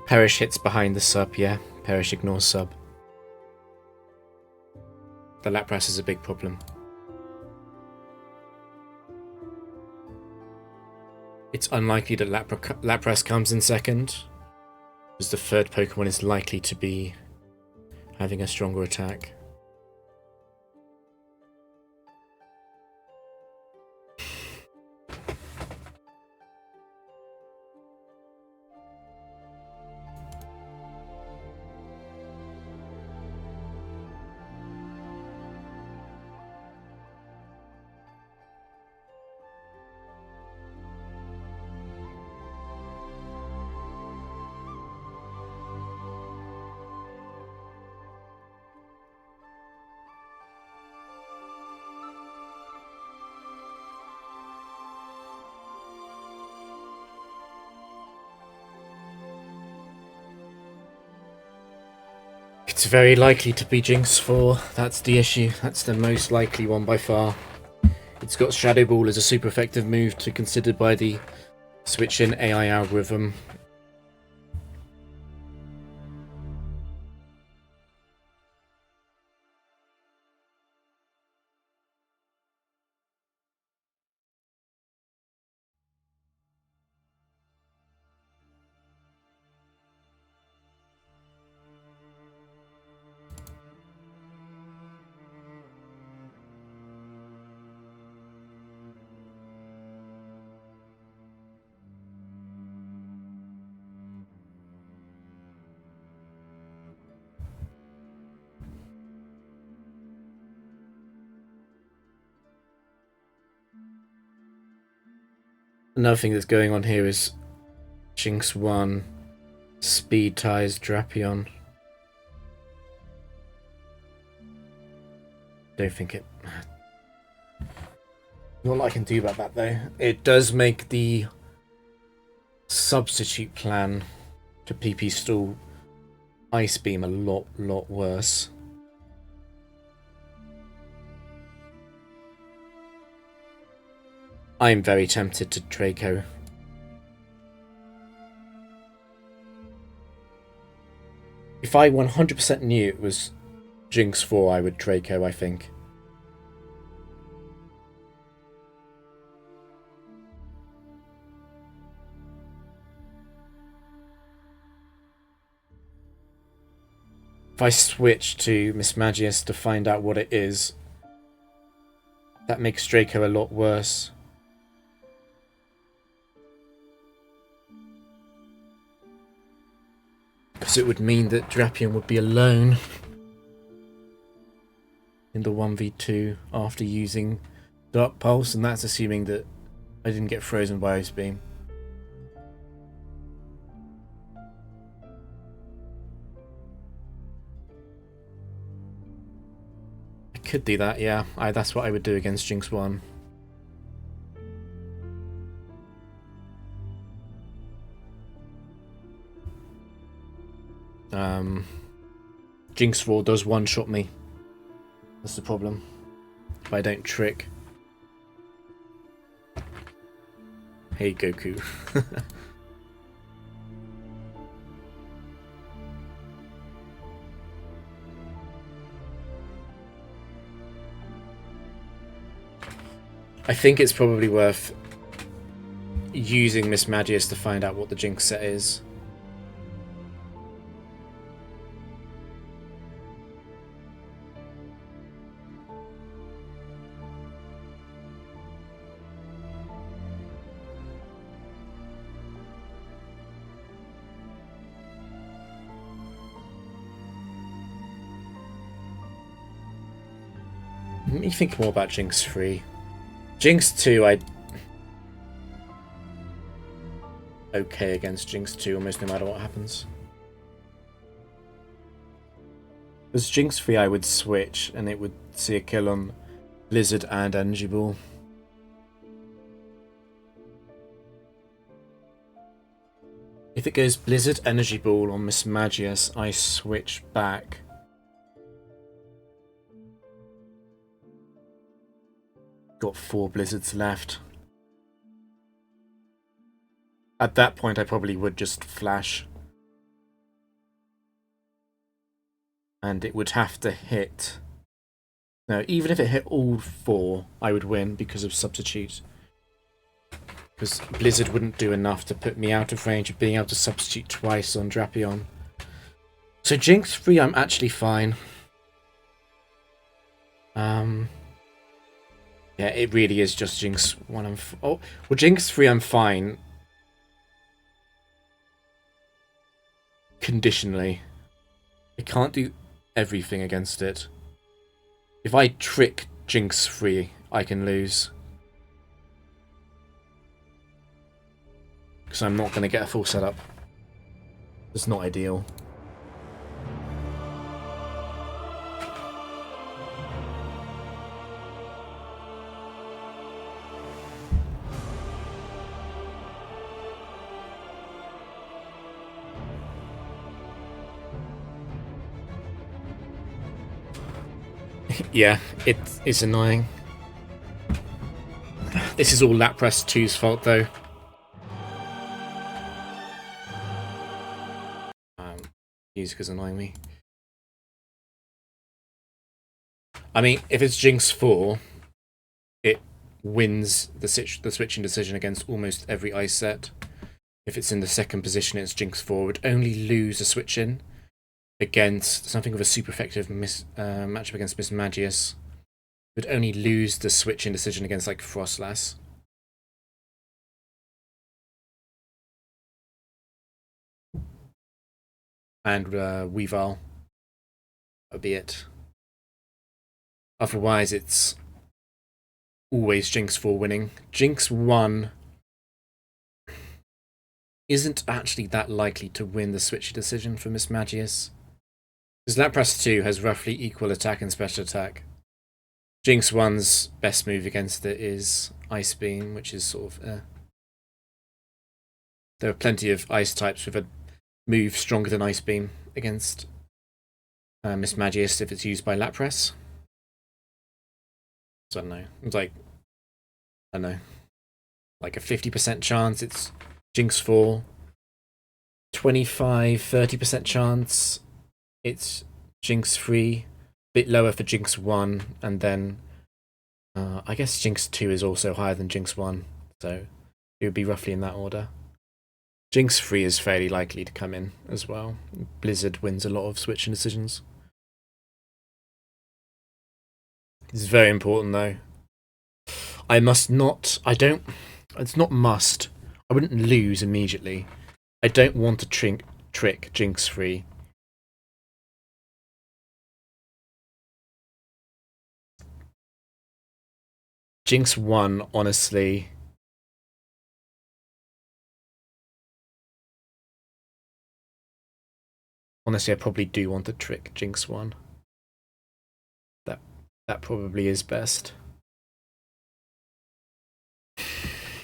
Perish hits behind the sub, yeah. Perish ignores sub. The Lapras is a big problem. It's unlikely that Lapras comes in second, because the third Pokemon is likely to be having a stronger attack. It's very likely to be Jinx 4. That's the issue. That's the most likely one by far. It's got Shadow Ball as a super effective move to consider by the switch in AI algorithm. Another thing that's going on here is Jinx 1 speed ties Drapion. Don't think it... Not a lot I can do about that though. It does make the substitute plan to PP stall Ice Beam a lot worse. I'm very tempted to Draco. If I 100% knew it was Jinx 4, I would Draco, I think. If I switch to Mismagius to find out what it is, that makes Draco a lot worse. Because it would mean that Drapion would be alone in the 1v2 after using Dark Pulse, and that's assuming that I didn't get frozen by Ice Beam. I could do that, yeah. That's what I would do against Jinx 1. Jinx 4 does one-shot me. That's the problem. If I don't trick. Hey, Goku. I think it's probably worth using Miss Magius to find out what the Jinx set is. Let me think more about Jinx 3. Jinx 2, okay against Jinx 2 almost no matter what happens. As Jinx 3 I would switch and it would see a kill on Blizzard and Energy Ball. If it goes Blizzard Energy Ball on Miss Magius, I switch back. Got 4 Blizzards left. At that point, I probably would just flash. And it would have to hit... No, even if it hit all 4, I would win because of substitute. Because Blizzard wouldn't do enough to put me out of range of being able to substitute twice on Drapion. So Jinx 3, I'm actually fine. Yeah, it really is just Jinx 1. Well, Jinx 3, I'm fine. Conditionally. I can't do everything against it. If I trick Jinx 3, I can lose. Because I'm not going to get a full setup. It's not ideal. Yeah, it's annoying. This is all Lapras 2's fault, though. Music's annoying me. I mean, if it's Jinx 4, it wins the switching decision against almost every ice set. If it's in the second position, it's Jinx 4. It would only lose a switch-in against something of a super effective matchup against Miss Magius. Would only lose the switch-in decision against like Frostlass. And Weavile. That would be it. Otherwise, it's always Jinx 4 winning. Jinx 1 isn't actually that likely to win the switch decision for Miss Magius. Because Lapras 2 has roughly equal attack and special attack. Jinx 1's best move against it is Ice Beam, which is sort of... There are plenty of ice types with a move stronger than Ice Beam against Miss Magius if it's used by Lapras. So I don't know. It's like... I don't know. Like a 50% chance it's Jinx 4. 25-30% chance it's Jinx 3. Bit lower for Jinx 1, and then I guess Jinx 2 is also higher than Jinx 1, so it would be roughly in that order. Jinx 3 is fairly likely to come in as well. Blizzard wins a lot of switching decisions. It's very important though. I must not, it's not must. I wouldn't lose immediately. I don't want to trick Jinx 3. Jinx 1, honestly... Honestly, I probably do want to trick Jinx 1. That probably is best.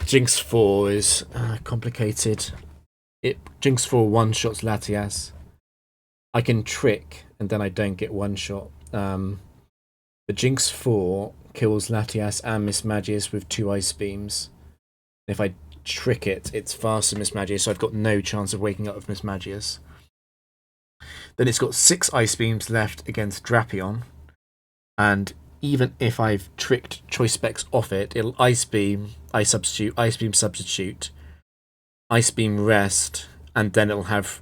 Jinx 4 is complicated. Jinx 4 one-shots Latias. I can trick, and then I don't get one shot. The Jinx 4 kills Latias and Miss Magius with 2 ice beams. If I trick it, it's faster Miss Magius, so I've got no chance of waking up with Miss Magius. Then it's got 6 ice beams left against Drapion, and even if I've tricked Choice Specs off it, it'll ice beam, ice beam substitute, ice beam rest, and then it'll have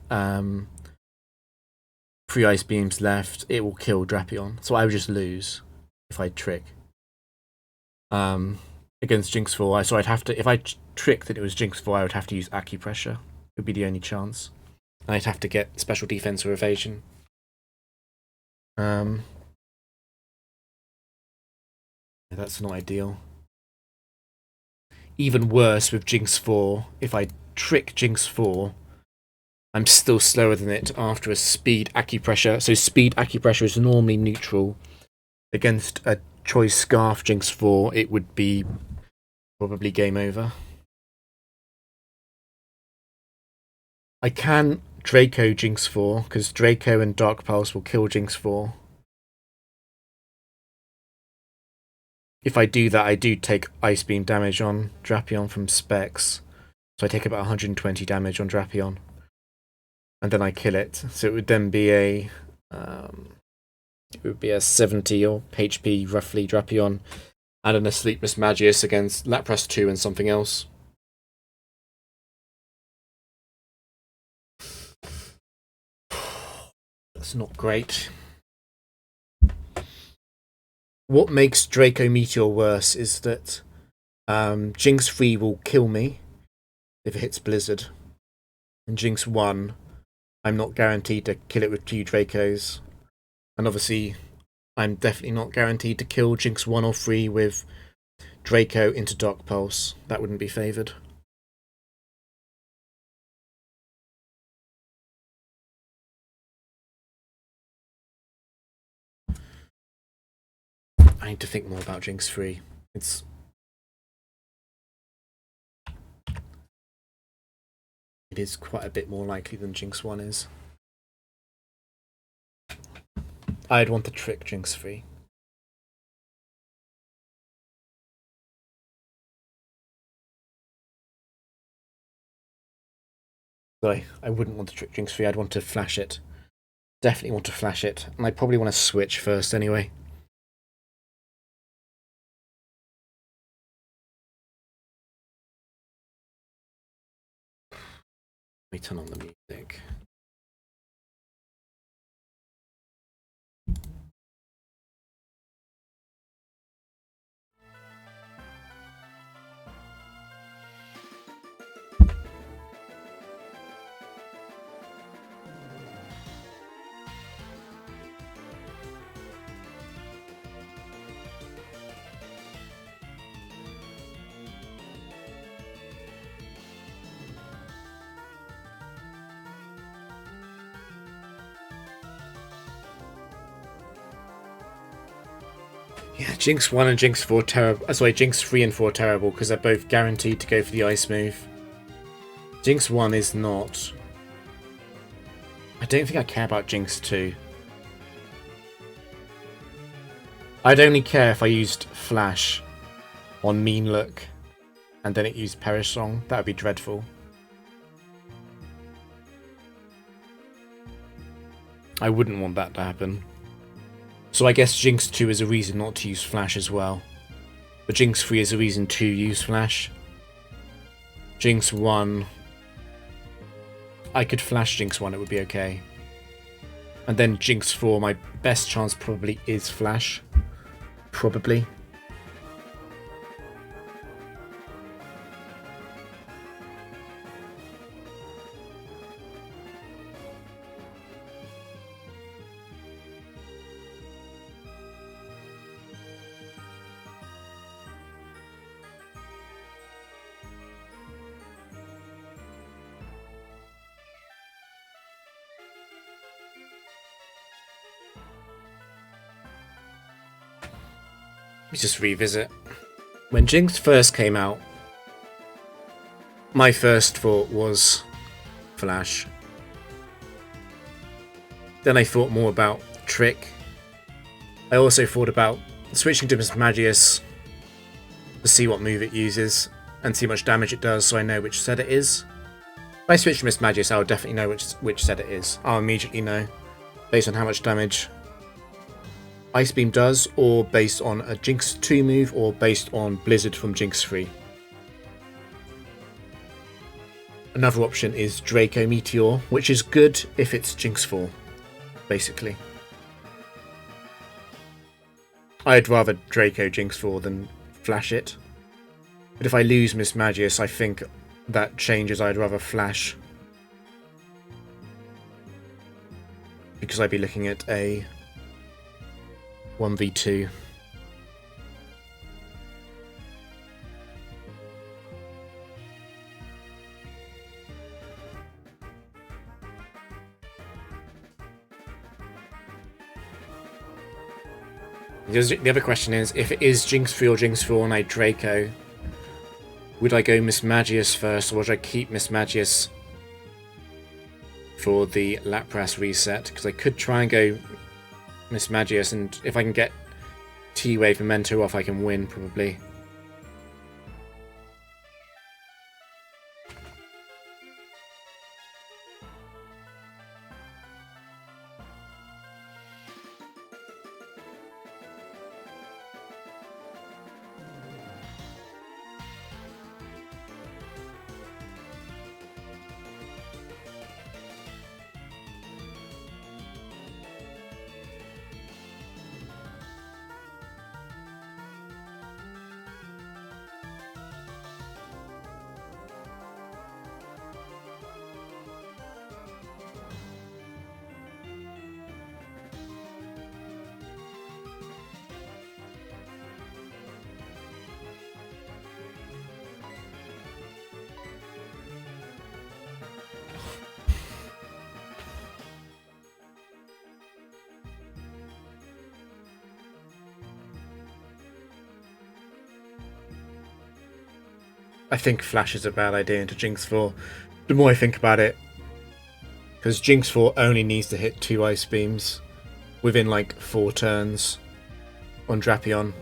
3 ice beams left. It will kill Drapion, so I would just lose if I trick. Against Jinx 4, so I'd have to, if I tricked that it was Jinx 4, I would have to use Acupressure. It would be the only chance. And I'd have to get special defense or evasion. That's not ideal. Even worse with Jinx 4, if I trick Jinx 4, I'm still slower than it after a speed Acupressure. So speed Acupressure is normally neutral. Against a Choice Scarf Jinx 4, it would be probably game over. I can Draco Jinx 4, because Draco and Dark Pulse will kill Jinx 4. If I do that, I do take Ice Beam damage on Drapion from Specs. So I take about 120 damage on Drapion. And then I kill it. So it would then be a 70 or HP roughly Drapion, and an Asleep Miss Magius against Lapras 2 and something else. That's not great. What makes Draco Meteor worse is that Jinx 3 will kill me if it hits Blizzard. And Jinx 1, I'm not guaranteed to kill it with 2 Dracos. And obviously, I'm definitely not guaranteed to kill Jinx 1 or 3 with Draco into Dark Pulse. That wouldn't be favoured. I need to think more about Jinx 3. It is quite a bit more likely than Jinx 1 is. I'd want to trick Jinx 3. Sorry, I wouldn't want to trick Jinx 3, I'd want to flash it. Definitely want to flash it, and I probably want to switch first anyway. Let me turn on the music. Yeah, Jinx 1 and Jinx 4 terrible. Sorry, Jinx 3 and 4 terrible because they're both guaranteed to go for the ice move. Jinx 1 is not. I don't think I care about Jinx 2. I'd only care if I used Flash on Mean Look and then it used Perish Song. That would be dreadful. I wouldn't want that to happen. So I guess Jinx 2 is a reason not to use Flash as well. But Jinx 3 is a reason to use Flash. Jinx 1... I could Flash Jinx 1, it would be okay. And then Jinx 4, my best chance probably is Flash. Probably. Let me just revisit. When Jinx first came out, my first thought was Flash. Then I thought more about Trick. I also thought about switching to Mismagius to see what move it uses and see how much damage it does, so I know which set it is. If I switch to Mismagius, I'll definitely know which set it is. I'll immediately know based on how much damage Ice Beam does, or based on a Jinx 2 move, or based on Blizzard from Jinx 3. Another option is Draco Meteor, which is good if it's Jinx 4, basically. I'd rather Draco Jinx 4 than Flash it. But if I lose Mismagius, I think that changes. I'd rather Flash. Because I'd be looking at a 1v2. The other question is, if it is Jinx 3 or Jinx 4 and I Draco, would I go Mismagius first, or would I keep Mismagius for the Lapras reset? Because I could try and go Mismagius, and if I can get T-Wave Memento off, I can win, probably. I think Flash is a bad idea into Jinx 4. The more I think about it, because Jinx 4 only needs to hit 2 Ice Beams within like 4 turns on Drapion.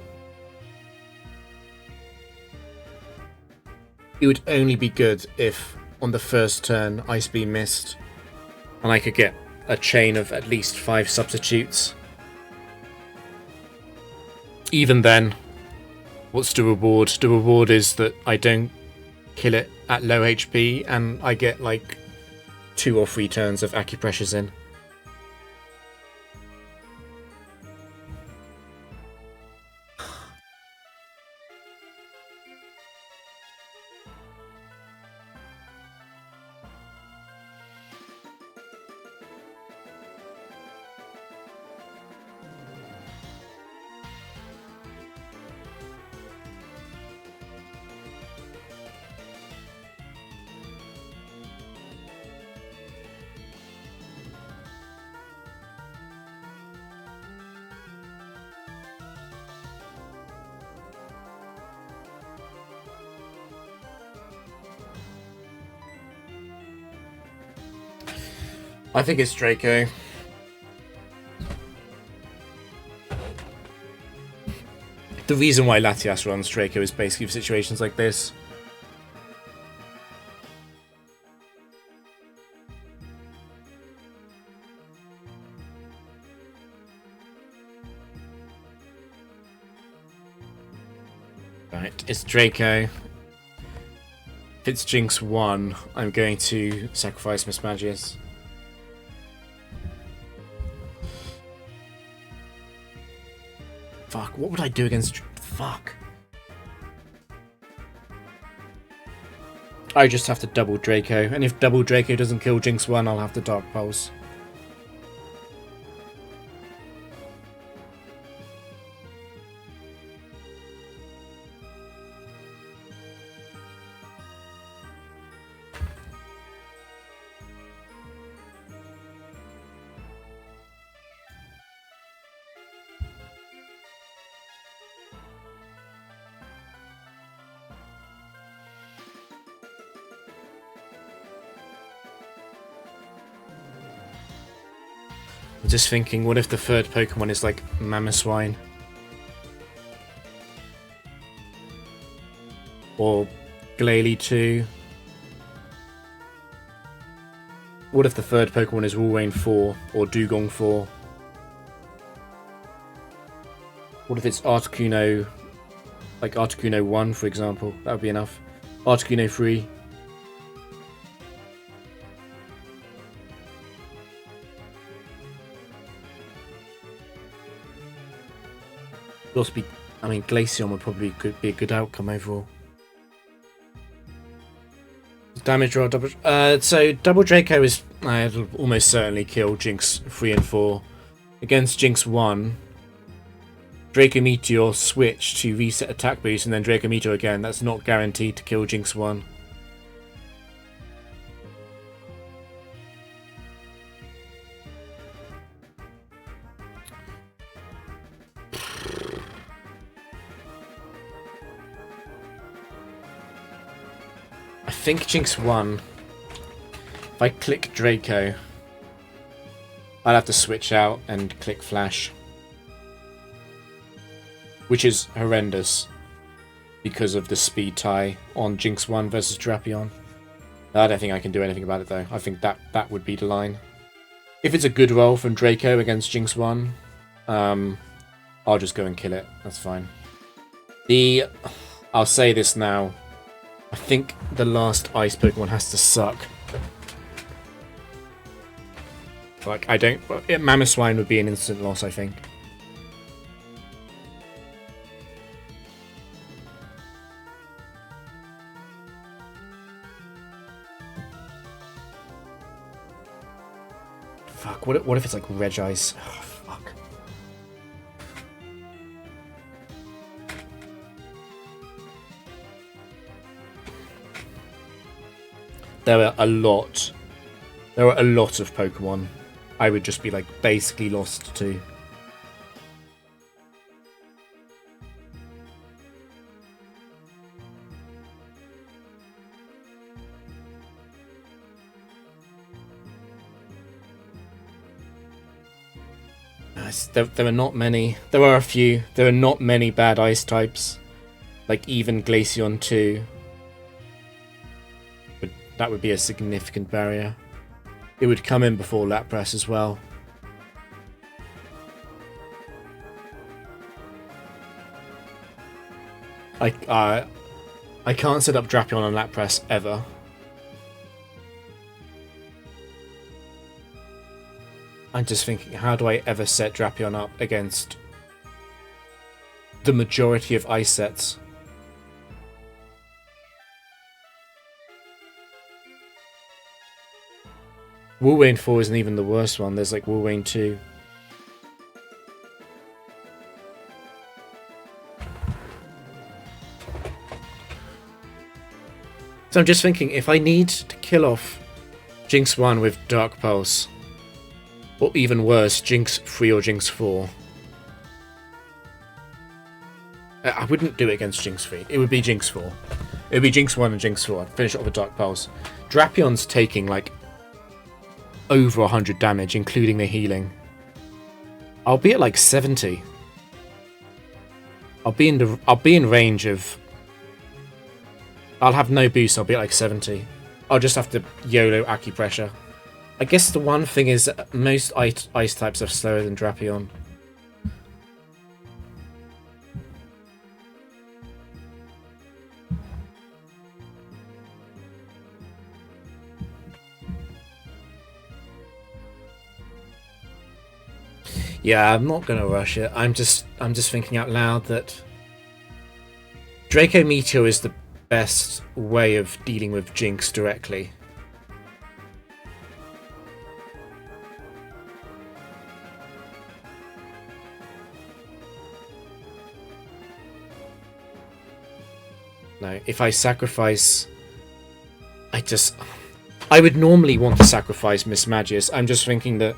It would only be good if on the first turn Ice Beam missed and I could get a chain of at least 5 substitutes. Even then, what's the reward? The reward is that I don't kill it at low HP and I get like 2 or 3 turns of acupressures in. I think it's Draco. The reason why Latias runs Draco is basically for situations like this. Right, it's Draco. If it's Jinx 1, I'm going to sacrifice Mismagius. Fuck, what would I do against... Fuck. I just have to double Draco, and if double Draco doesn't kill Jinx 1, I'll have to Dark Pulse. I'm just thinking, what if the third Pokemon is like Mamoswine? Or Glalie 2? What if the third Pokemon is Walrein 4 or Dugong 4? What if it's Articuno, like Articuno 1, for example? That would be enough. Articuno 3. Would also be, I mean, Glaceon would probably could be a good outcome overall. Damage roll, double. So double Draco is it'll almost certainly kill Jinx 3 and 4. Against Jinx 1, Draco Meteor switch to reset attack boost, and then Draco Meteor again. That's not guaranteed to kill Jinx 1. I think Jinx 1, if I click Draco, I'll have to switch out and click Flash. Which is horrendous because of the speed tie on Jinx 1 versus Drapion. I don't think I can do anything about it though. I think that would be the line. If it's a good roll from Draco against Jinx 1, I'll just go and kill it. That's fine. I'll say this now. I think the last Ice Pokemon has to suck. Like, I don't... Mamoswine would be an instant loss, I think. Fuck, what if it's like Regice? Oh, fuck. There are a lot of Pokemon I would just be like basically lost to. There are not many. There are a few. There are not many bad ice types. Like even Glaceon 2. But that would be a significant barrier. It would come in before Lapras as well. I can't set up Drapion on Lapras ever. I'm just thinking, how do I ever set Drapion up against the majority of ice sets? Walrein 4 isn't even the worst one. There's like Walrein 2. So I'm just thinking, if I need to kill off Jinx 1 with Dark Pulse, or even worse, Jinx 3 or Jinx 4, I wouldn't do it against Jinx 3. It would be Jinx 4. It would be Jinx 1 and Jinx 4. I'd finish it off with Dark Pulse. Drapion's taking like over 100 damage, including the healing. I'll be at like 70. I'll be in range of... I'll have no boost, I'll be at like 70. I'll just have to YOLO Acupressure. I guess the one thing is that most ice types are slower than Drapion. Yeah, I'm not gonna rush it. I'm just thinking out loud that Draco Meteor is the best way of dealing with Jinx directly. No, if I sacrifice... I would normally want to sacrifice Mismagius. I'm just thinking that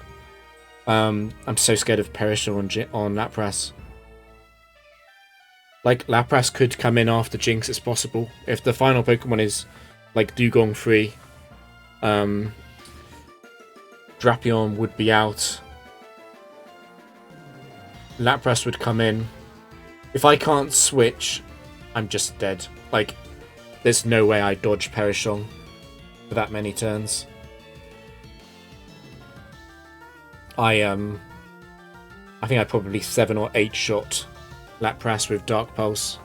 I'm so scared of Perishable on Lapras. Like, Lapras could come in after Jinx, it's possible. If the final Pokemon is, like, Dugong 3, Drapion would be out Lapras would come in. If I can't switch, I'm just dead. Like, there's no way I dodge Perichon for that many turns. I think I probably 7 or 8 shot Lapras with Dark Pulse.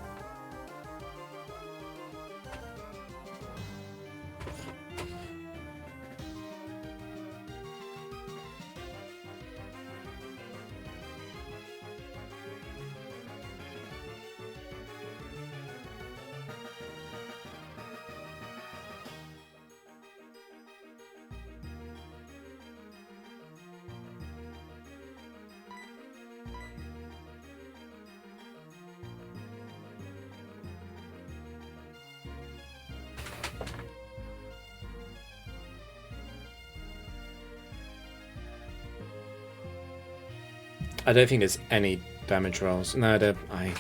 I don't think there's any damage rolls. No, I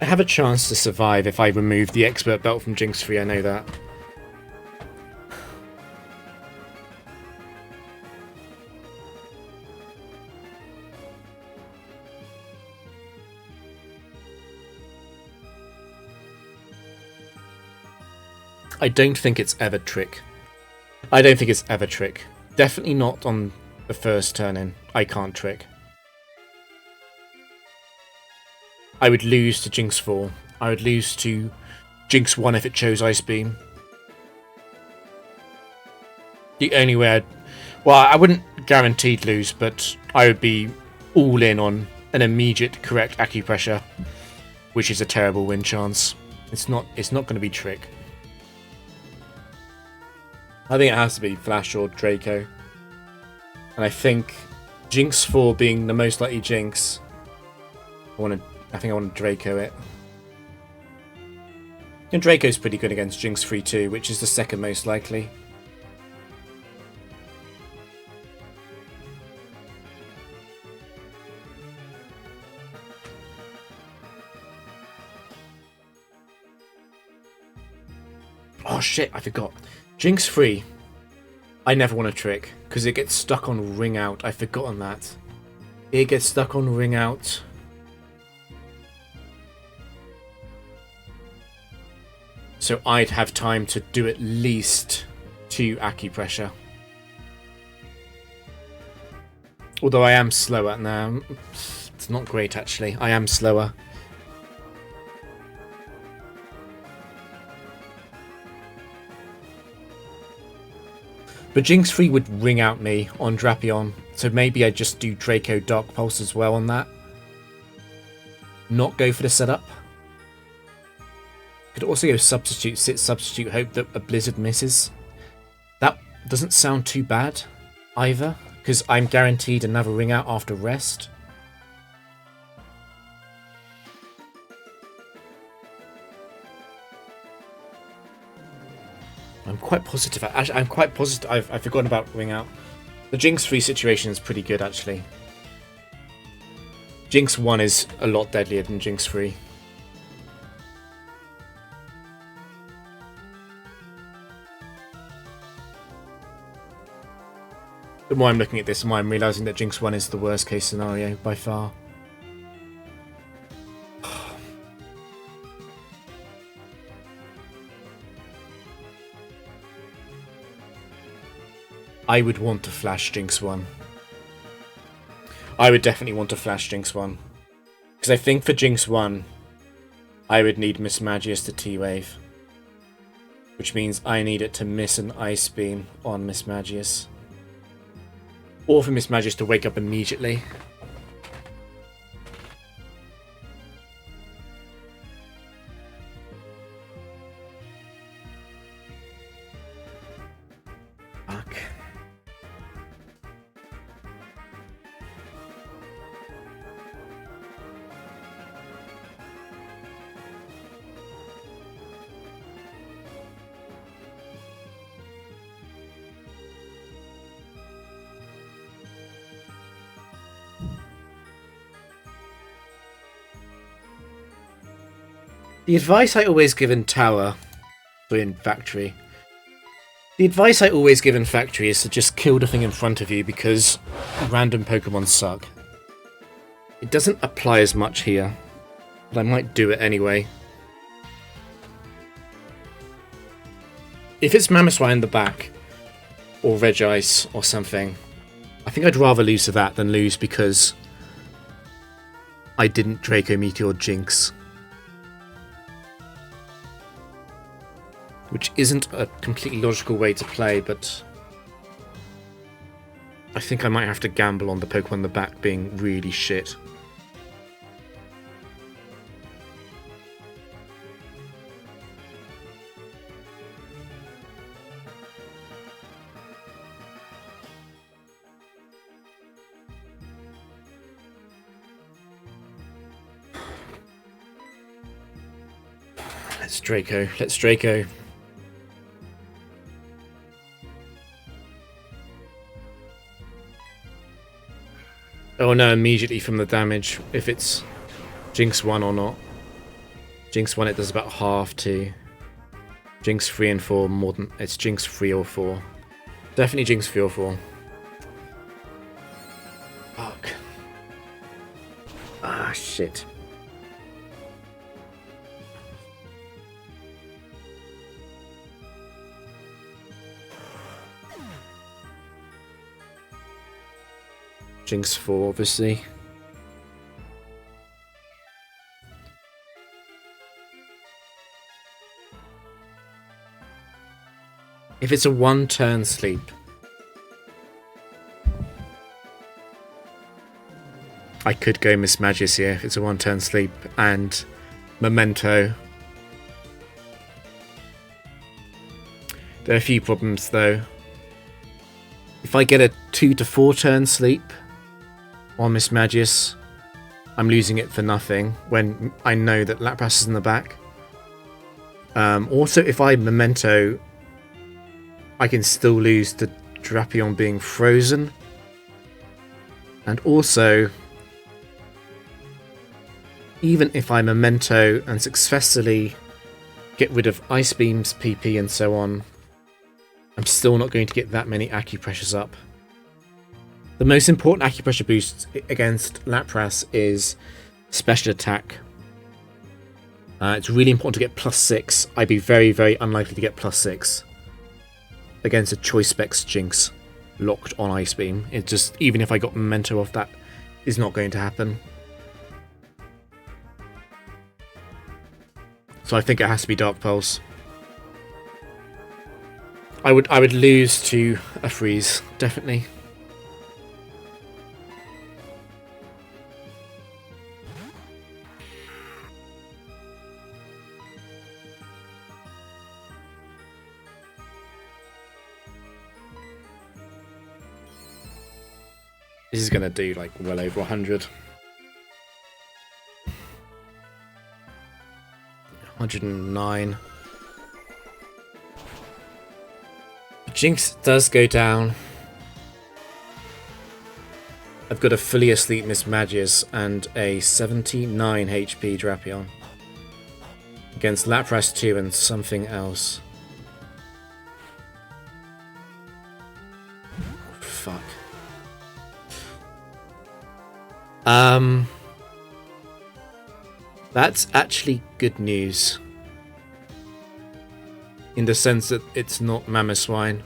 have a chance to survive if I remove the expert belt from Jinx Free, I know that. I don't think it's ever trick. I don't think it's ever trick. Definitely not on the first turn in. I can't trick. I would lose to Jinx 4. I would lose to Jinx 1 if it chose Ice Beam. The only way well, I wouldn't guaranteed lose, but I would be all in on an immediate correct acupressure, which is a terrible win chance. It's not going to be trick. I think it has to be Flash or Draco. And I think Jinx 4 being the most likely Jinx, I think I want to Draco it. And Draco's pretty good against Jinx 3 too, which is the second most likely. Oh shit, I forgot. Jinx 3, I never want to trick, because it gets stuck on Ring Out. I've forgotten that. It gets stuck on Ring Out. So I'd have time to do at least 2 acupressure. Although I am slower now. It's not great actually. I am slower. But Jinx 3 would ring out me on Drapion. So maybe I just do Draco Dark Pulse as well on that. Not go for the setup. Could also go substitute, sit substitute, hope that a Blizzard misses. That doesn't sound too bad either, because I'm guaranteed another ring out after rest. I'm quite positive. Actually, I'm quite positive. I've forgotten about ring out. The Jinx 3 situation is pretty good actually. Jinx 1 is a lot deadlier than Jinx 3. The more I'm looking at this, the more I'm realising that Jinx 1 is the worst case scenario by far. I would want to flash Jinx 1. I would definitely want to flash Jinx 1. Because I think for Jinx 1, I would need Mismagius to T-Wave. Which means I need it to miss an Ice Beam on Mismagius. Or for Mismagius to wake up immediately. Fuck. The advice I always give in Tower, or in Factory, the advice I always give in Factory is to just kill the thing in front of you because random Pokemon suck. It doesn't apply as much here, but I might do it anyway. If it's Mamoswine in the back, or Regice or something, I think I'd rather lose to that than lose because I didn't Draco Meteor Jinx. Which isn't a completely logical way to play, but I think I might have to gamble on the Pokemon in the back being really shit. Let's Draco. Let's Draco. Oh no, immediately from the damage, if it's Jinx 1 or not. Jinx 1 it does about half to Jinx 3 and 4 more than... It's Jinx 3 or 4. Definitely Jinx 3 or 4. Fuck. Ah, shit. Jinx 4, obviously. If it's a one-turn sleep, I could go Mismagius here if it's a one-turn sleep, and Memento. There are a few problems though. If I get a 2 to 4 turn sleep on Mismagius, I'm losing it for nothing when I know that Lapras is in the back. Also, if I Memento, I can still lose to Drapion being frozen. And also, even if I Memento and successfully get rid of Ice Beams, PP and so on, I'm still not going to get that many acupressures up. The most important acupressure boost against Lapras is special attack. It's really important to get +6. I'd be very, very unlikely to get +6 against a Choice Specs Jinx locked on Ice Beam. It just, even if I got Memento off, that is not going to happen. So I think it has to be Dark Pulse. I would lose to a freeze, definitely. This is gonna do like well over 100. 109. Jinx does go down. I've got a fully asleep Mismagius and a 79 HP Drapion against Lapras 2 and something else. Fuck. That's actually good news. In the sense that it's not Mamoswine.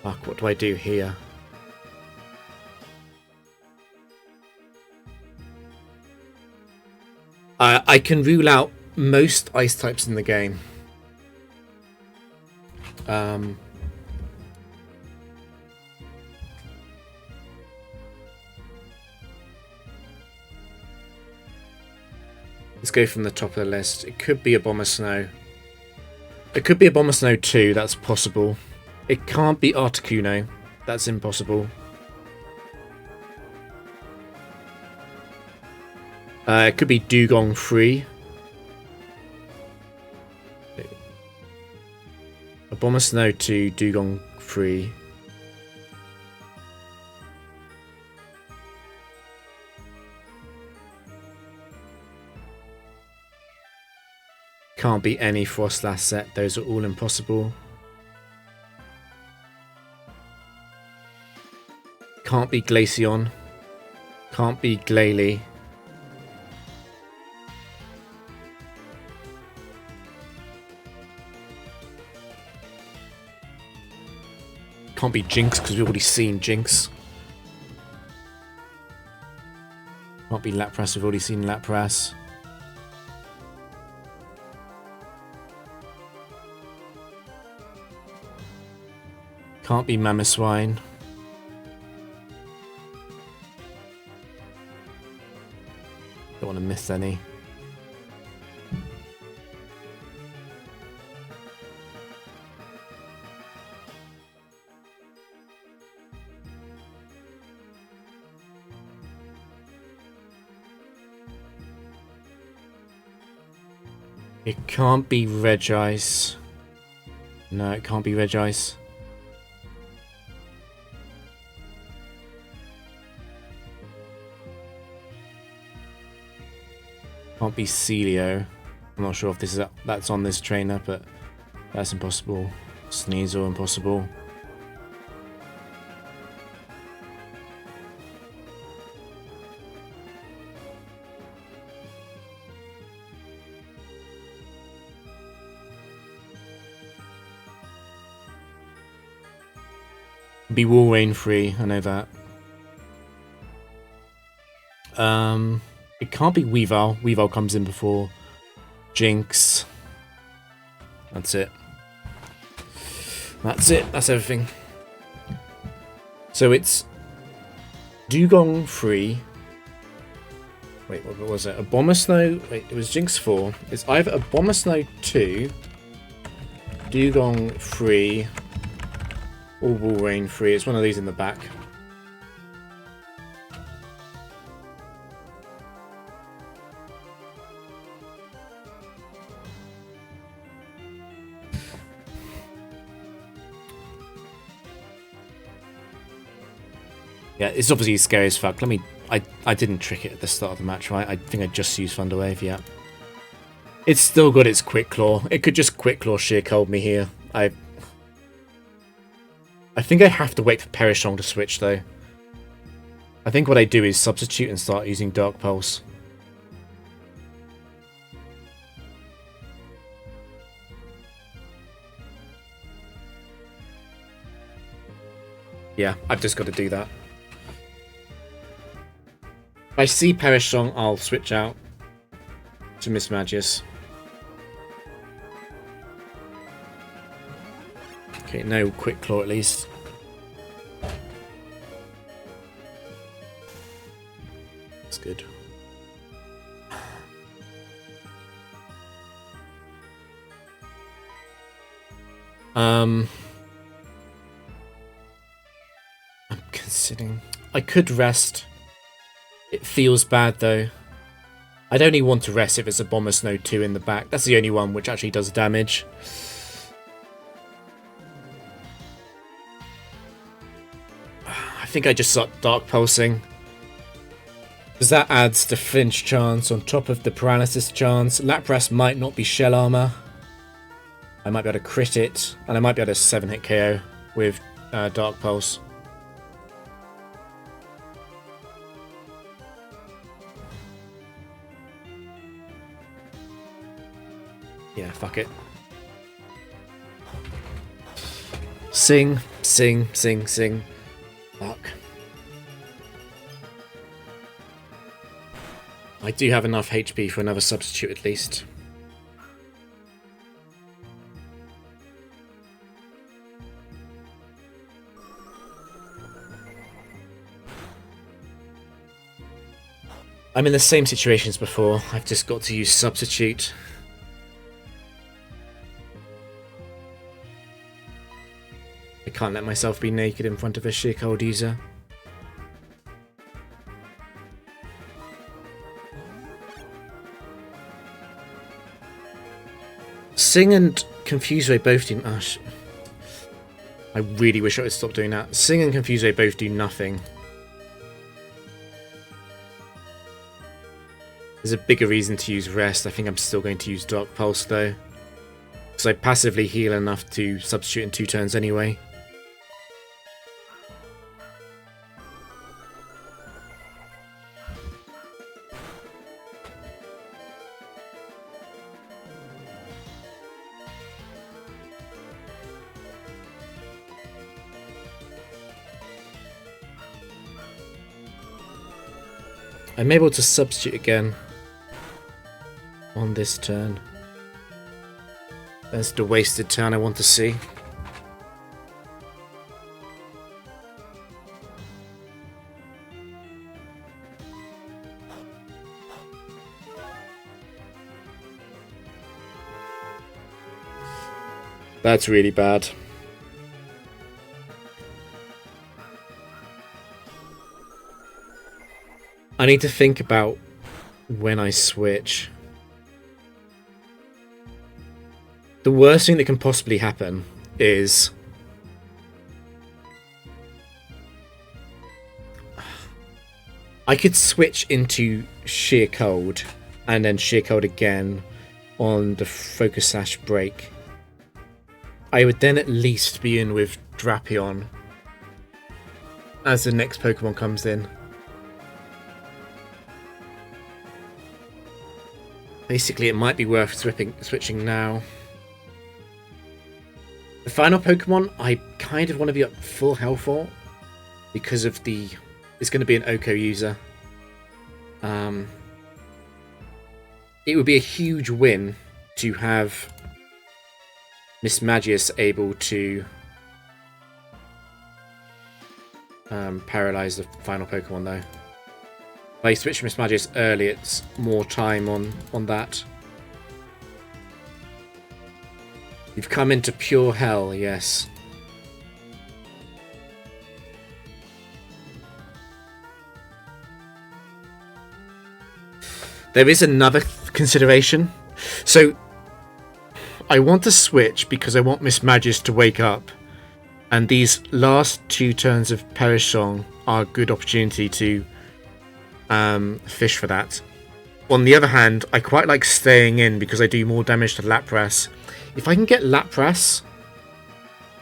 Fuck, what do I do here? I can rule out most ice types in the game. Let's go from the top of the list. It could be Abomasnow. It could be Abomasnow 2, that's possible. It can't be Articuno. That's impossible. It could be Dugong 3. Abomasnow 2, Dugong 3. Can't be any Froslass set. Those are all impossible. Can't be Glaceon. Can't be Glalie. Can't be Jinx because we've already seen Jinx. Can't be Lapras, we've already seen Lapras. Can't be Mamoswine. Don't want to miss any. It can't be Regice. No, it can't be Regice. Can't be Celio. I'm not sure if this is that's on this trainer, but that's impossible. Sneasel, impossible. Be Walrein free, I know that. It can't be Weavile. Weavile comes in before Jinx. That's it. That's it. That's everything. So it's Dugong free. Wait, what was it? Abomasnow. Wait, it was Jinx 4. It's either Abomasnow 2, Dugong free, or Walrein free. It's one of these in the back. Yeah, it's obviously scary as fuck. I didn't trick it at the start of the match, right? I think I just used Thunder Wave, yeah. It's still got its Quick Claw. It could just Quick Claw Sheer Cold me here. I think I have to wait for Perishong to switch, though. I think what I do is substitute and start using Dark Pulse. Yeah, I've just got to do that. If I see Perishong, I'll switch out to Mismagius. Okay, no Quick Claw at least. That's good. I'm considering. I could rest. It feels bad though. I'd only want to rest if it's a Abomasnow 2 in the back. That's the only one which actually does damage. I think I just start Dark Pulsing. Because that adds the flinch chance on top of the paralysis chance. Lapras might not be Shell Armor. I might be able to crit it. And I might be able to 7-hit KO with Dark Pulse. Yeah, fuck it. Sing, sing, sing, sing. Fuck. I do have enough HP for another substitute at least. I'm in the same situation as before. I've just got to use substitute. I can't let myself be naked in front of a Sheer Cold user. Sing and Confuse Ray both do... Oh, I really wish I would stop doing that. Sing and Confuse Ray both do nothing. There's a bigger reason to use Rest. I think I'm still going to use Dark Pulse though. Because I passively heal enough to substitute in 2 turns anyway. I'm able to substitute again on this turn. That's the wasted turn I want to see. That's really bad. I need to think about when I switch. The worst thing that can possibly happen is I could switch into Sheer Cold and then Sheer Cold again on the Focus Sash break. I would then at least be in with Drapion as the next Pokemon comes in. Basically, it might be worth switching now. The final Pokemon, I kind of want to be up full health for because of the... It's going to be an Oko user. It would be a huge win to have Mismagius able to paralyze the final Pokemon, though. If I switch Mismagius early, it's more time on that. You've come into pure hell, yes. There is another consideration. So, I want to switch because I want Mismagius to wake up. And these last 2 turns of Perish Song are a good opportunity to fish for that. On the other hand, I quite like staying in because I do more damage to Lapras. If I can get Lapras,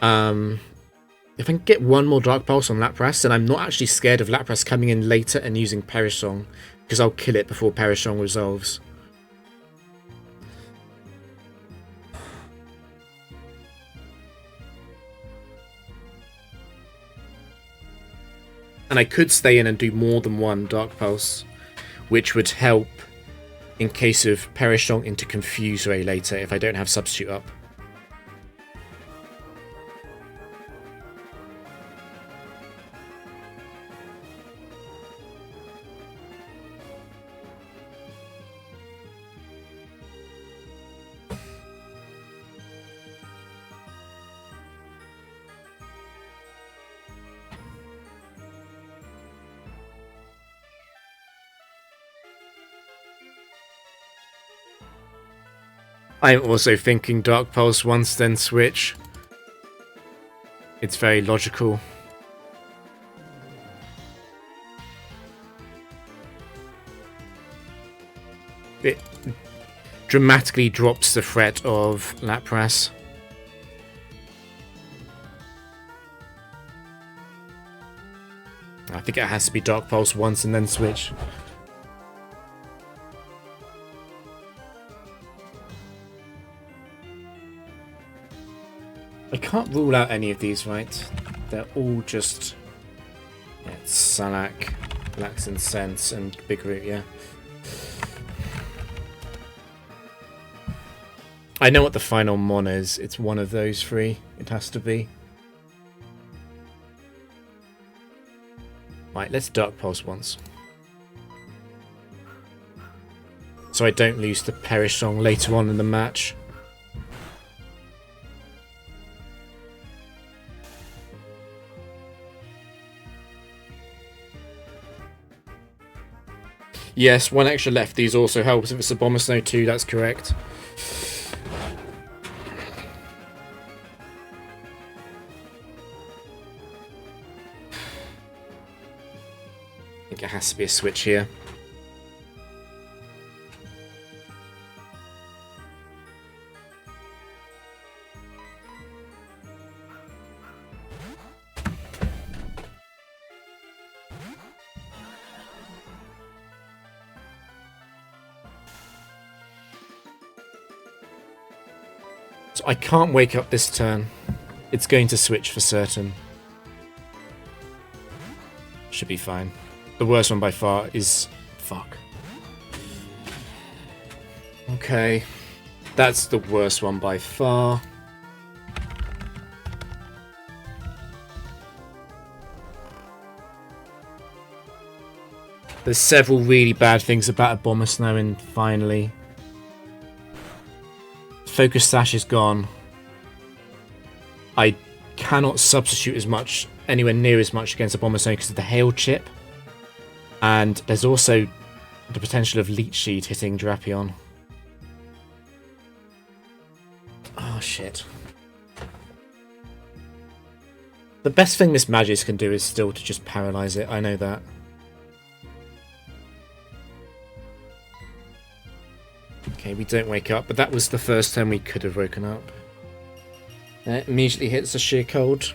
if I can get one more Dark Pulse on Lapras, then I'm not actually scared of Lapras coming in later and using Perish Song, because I'll kill it before Perish Song resolves. And I could stay in and do more than one Dark Pulse, which would help in case of Perish Song into Confuse Ray later if I don't have Substitute up. I'm also thinking Dark Pulse once, then switch. It's very logical. It dramatically drops the threat of Lapras. I think it has to be Dark Pulse once and then switch. I can't rule out any of these, right? They're all just... Yeah, it's Salak, Blackson Sense, and Big Root, yeah. I know what the final Mon is. It's one of those 3. It has to be. Right, let's Dark Pulse once. So I don't lose the Perish Song later on in the match. Yes, 1 extra lefties also helps if it's a Abomasnow too, that's correct. I think it has to be a switch here. So I can't wake up this turn. It's going to switch for certain. Should be fine. The worst one by far is fuck. Okay. That's the worst one by far. There's several really bad things about Abomasnow, and finally. Focus Sash is gone. I cannot substitute as much, anywhere near as much against Abomasnow because of the Hail Chip. And there's also the potential of Leech Seed hitting Drapion. Oh, shit. The best thing Miss Magisk can do is still to just paralyze it. I know that. Okay, we don't wake up, but that was the first time we could have woken up. It immediately hits a Sheer Cold.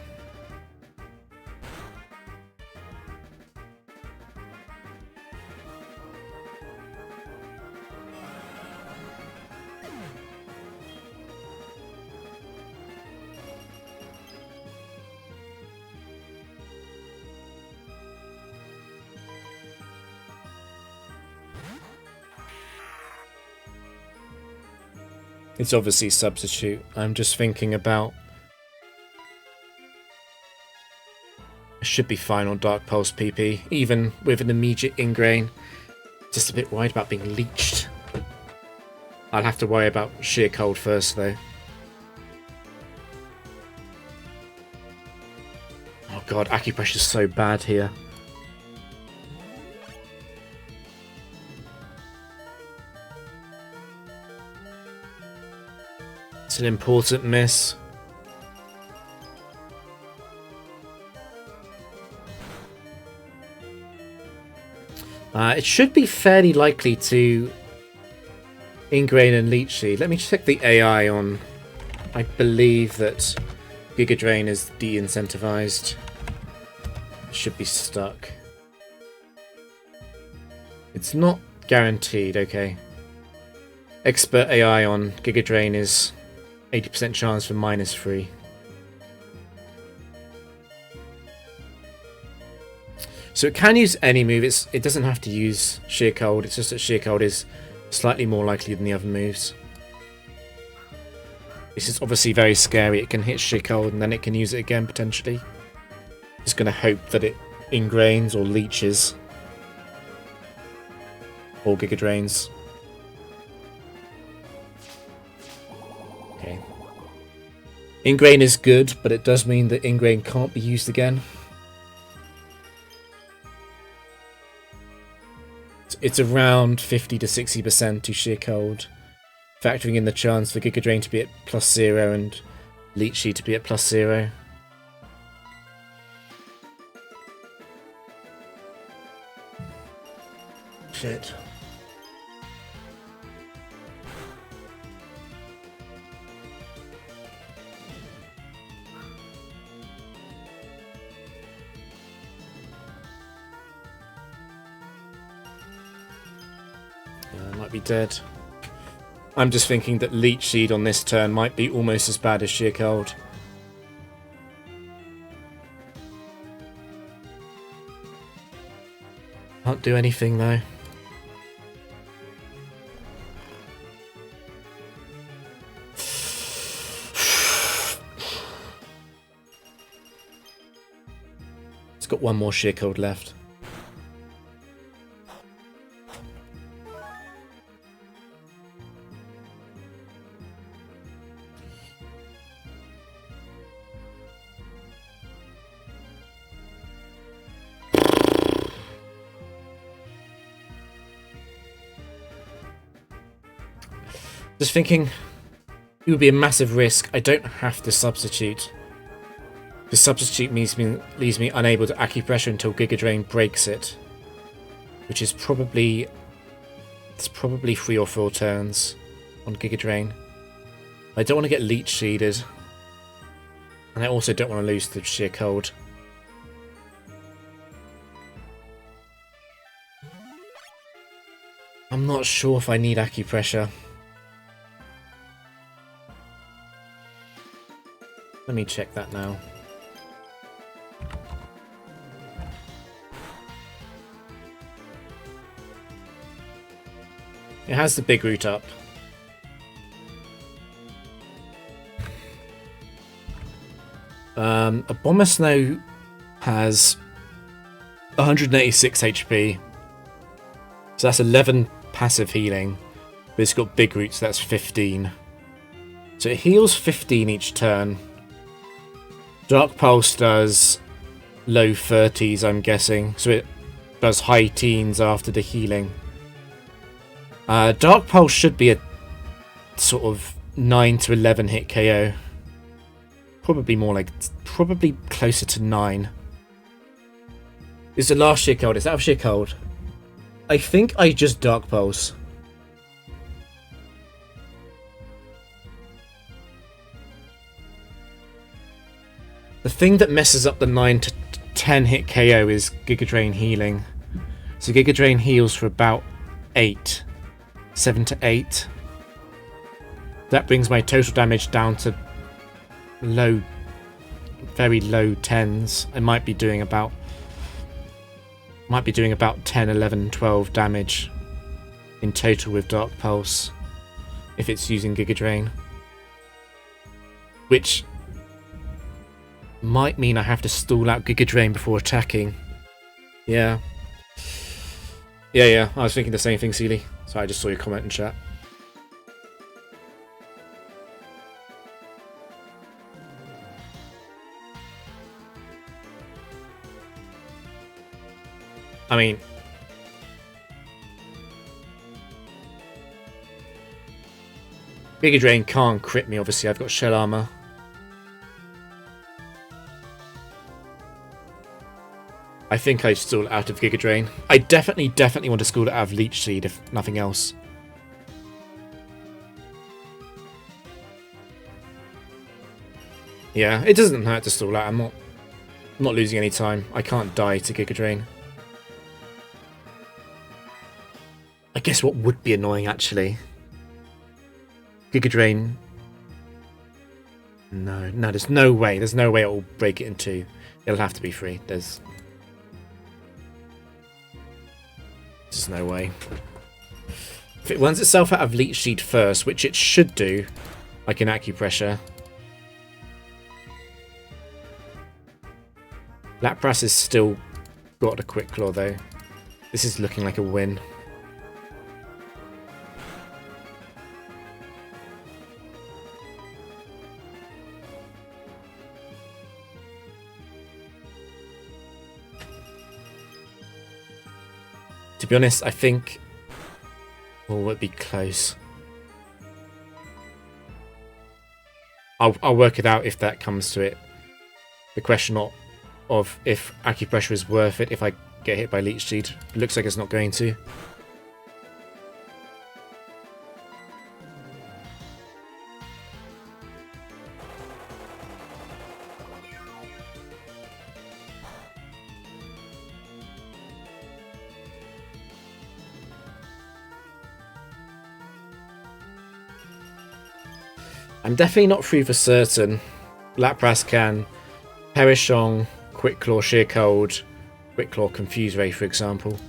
It's obviously Substitute. I'm just thinking about... I should be fine on Dark Pulse PP, even with an immediate Ingrain. Just a bit worried about being leeched. I'll have to worry about Sheer Cold first, though. Oh god, Acupressure's so bad here. It's an important miss. It should be fairly likely to Ingrain and Leech Seed. Let me check the AI on... I believe that Giga Drain is de-incentivized. Should be stuck. It's not guaranteed, okay. Expert AI on Giga Drain is 80% chance for -3. So it can use any move. It doesn't have to use Sheer Cold. It's just that Sheer Cold is slightly more likely than the other moves. This is obviously very scary. It can hit Sheer Cold and then it can use it again potentially. Just going to hope that it ingrains or leeches. Or Giga Drains. Okay. Ingrain is good, but it does mean that Ingrain can't be used again. It's around 50 to 60% to Sheer Cold, factoring in the chance for Giga Drain to be at +0 and Leech Seed to be at +0. Shit. Might be dead. I'm just thinking that Leech Seed on this turn might be almost as bad as Sheer Cold. Can't do anything though. It's got one more Sheer Cold left. Just thinking, it would be a massive risk. I don't have to substitute. The substitute leaves me unable to Acupressure until Giga Drain breaks it, which is probably 3 or 4 turns on Giga Drain. I don't want to get Leech Seeded, and I also don't want to lose to Sheer Cold. I'm not sure if I need Acupressure. Let me check that now. It has the big root up. Abomasnow has 186 HP. So that's 11 passive healing. But it's got big roots, so that's 15. So it heals 15 each turn. Dark Pulse does low 30s, I'm guessing. So it does high teens after the healing. Dark Pulse should be a sort of 9 to 11 hit KO. Probably more like, probably closer to 9. Is the last Sheer Cold? Is that Sheer Cold? I think I just Dark Pulse. The thing that messes up the 9 to 10 hit KO is Giga Drain healing. So Giga Drain heals for about 8. 7 to 8. That brings my total damage down to low, very low 10s. I might be doing about 10, 11, 12 damage in total with Dark Pulse if it's using Giga Drain, which might mean I have to stall out Giga Drain before attacking. Yeah. I was thinking the same thing, Sealy. So I just saw your comment in chat. I mean, Giga Drain can't crit me, obviously. I've got shell armor. I think I'd stall it out of Giga Drain. I definitely want to stall it out of Leech Seed, if nothing else. Yeah, it doesn't hurt to stall out. I'm not losing any time. I can't die to Giga Drain. I guess what would be annoying, actually. Giga Drain. No, there's no way. There's no way it will break it in two. It'll have to be free. There's no way. If it runs itself out of Leech Seed first, which it should do, like in Acupressure. Lapras has still got a Quick Claw, though. This is looking like a win. To be honest, I think... Oh, it'd be close. I'll work it out if that comes to it. The question of if Acupressure is worth it if I get hit by Leech Seed. It looks like it's not going to. I'm definitely not free for certain. Lapras can. Perishong, Quick Claw, Sheer Cold, Quick Claw, Confuse Ray, for example.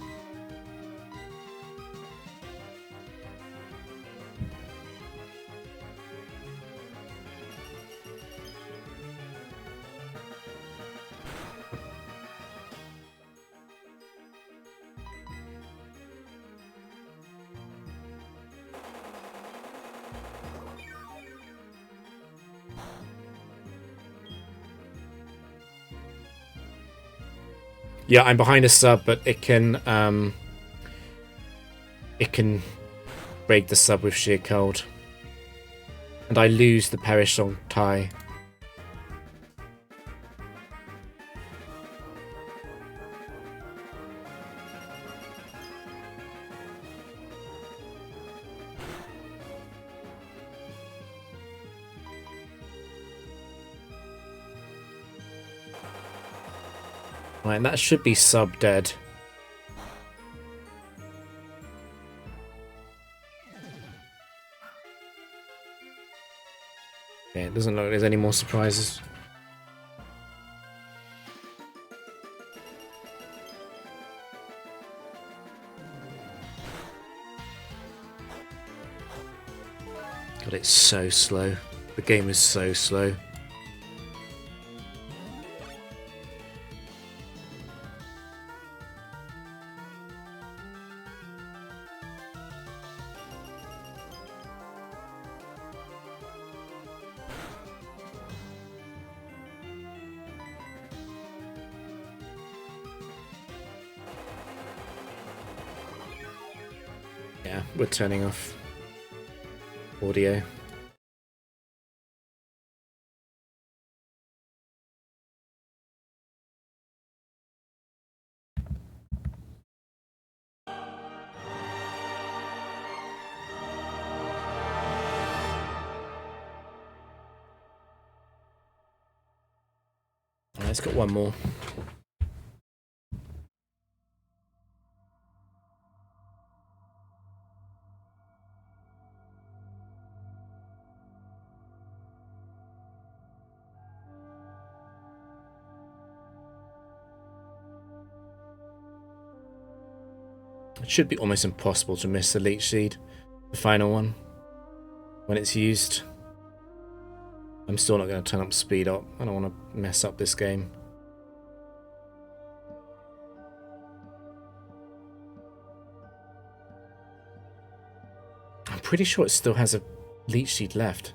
Yeah, I'm behind a sub, but it can break the sub with Sheer Cold. And I lose the Perishong tie. Right, and that should be sub dead. Yeah, it doesn't look like there's any more surprises. God, it's so slow. The game is so slow. Yeah, we're turning off audio. Let's got one more. It should be almost impossible to miss the Leech Seed, the final one, when it's used. I'm still not going to turn up speed up. I don't want to mess up this game. I'm pretty sure it still has a Leech Seed left.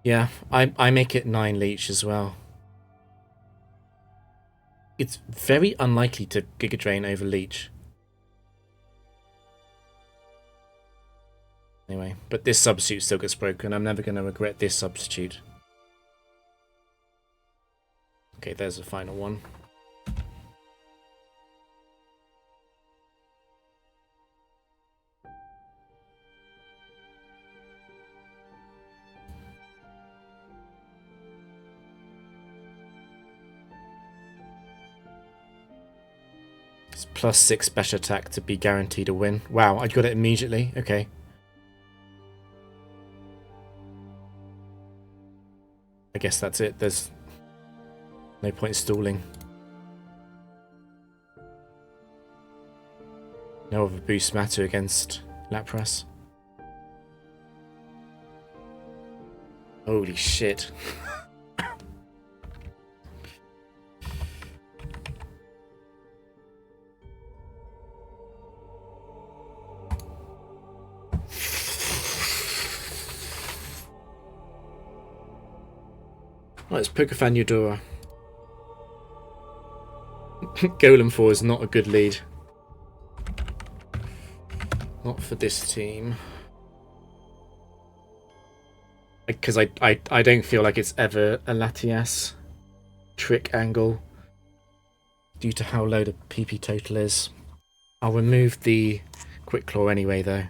Yeah, I make it 9 Leech as well. It's very unlikely to Giga Drain over Leech. Anyway, but this substitute still gets broken. I'm never going to regret this substitute. Okay, there's the final one. It's +6 special attack to be guaranteed a win. Wow, I got it immediately. Okay. I guess that's it. There's no point stalling. No other boost matter against Lapras. Holy shit. Right, it's Pokefan Eudora. Golem 4 is not a good lead. Not for this team. Because I don't feel like it's ever a Latias trick angle due to how low the PP total is. I'll remove the Quick Claw anyway though.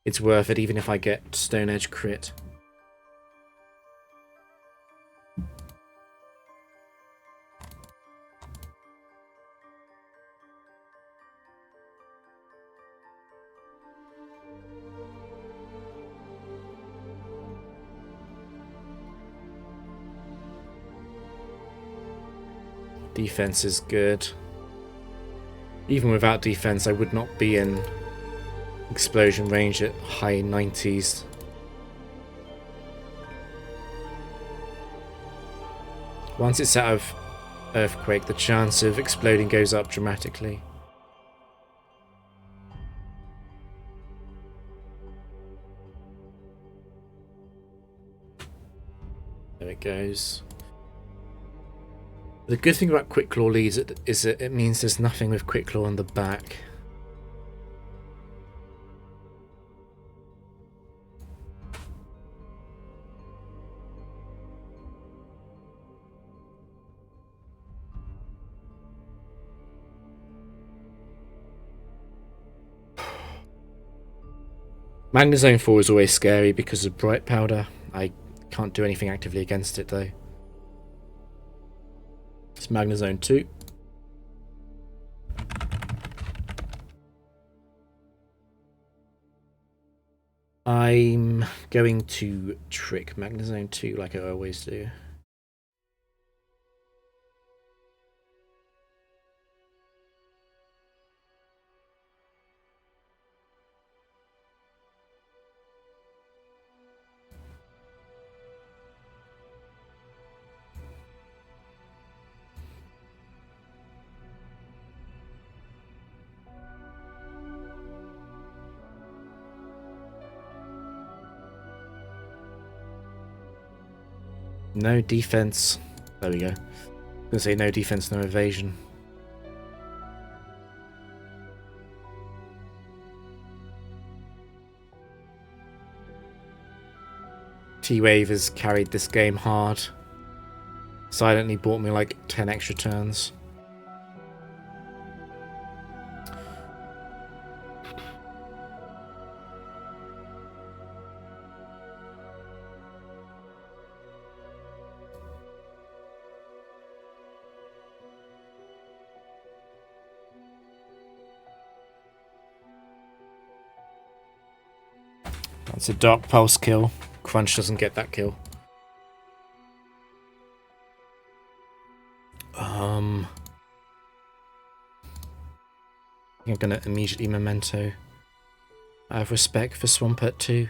It's worth it even if I get Stone Edge crit. Defense is good. Even without defense, I would not be in explosion range at high 90s. Once it's out of Earthquake, the chance of exploding goes up dramatically. There it goes. The good thing about Quick Claw leads is that it means there's nothing with Quick Claw on the back. Magnezone 4 is always scary because of Bright Powder. I can't do anything actively against it though. It's Magnezone 2. I'm going to trick Magnezone 2 like I always do. No defense. There we go. I was gonna say no defense, no evasion. T-Wave has carried this game hard. Silently bought me like 10 extra turns. That's a Dark Pulse kill. Crunch doesn't get that kill. I'm gonna immediately Memento. I have respect for Swampert 2.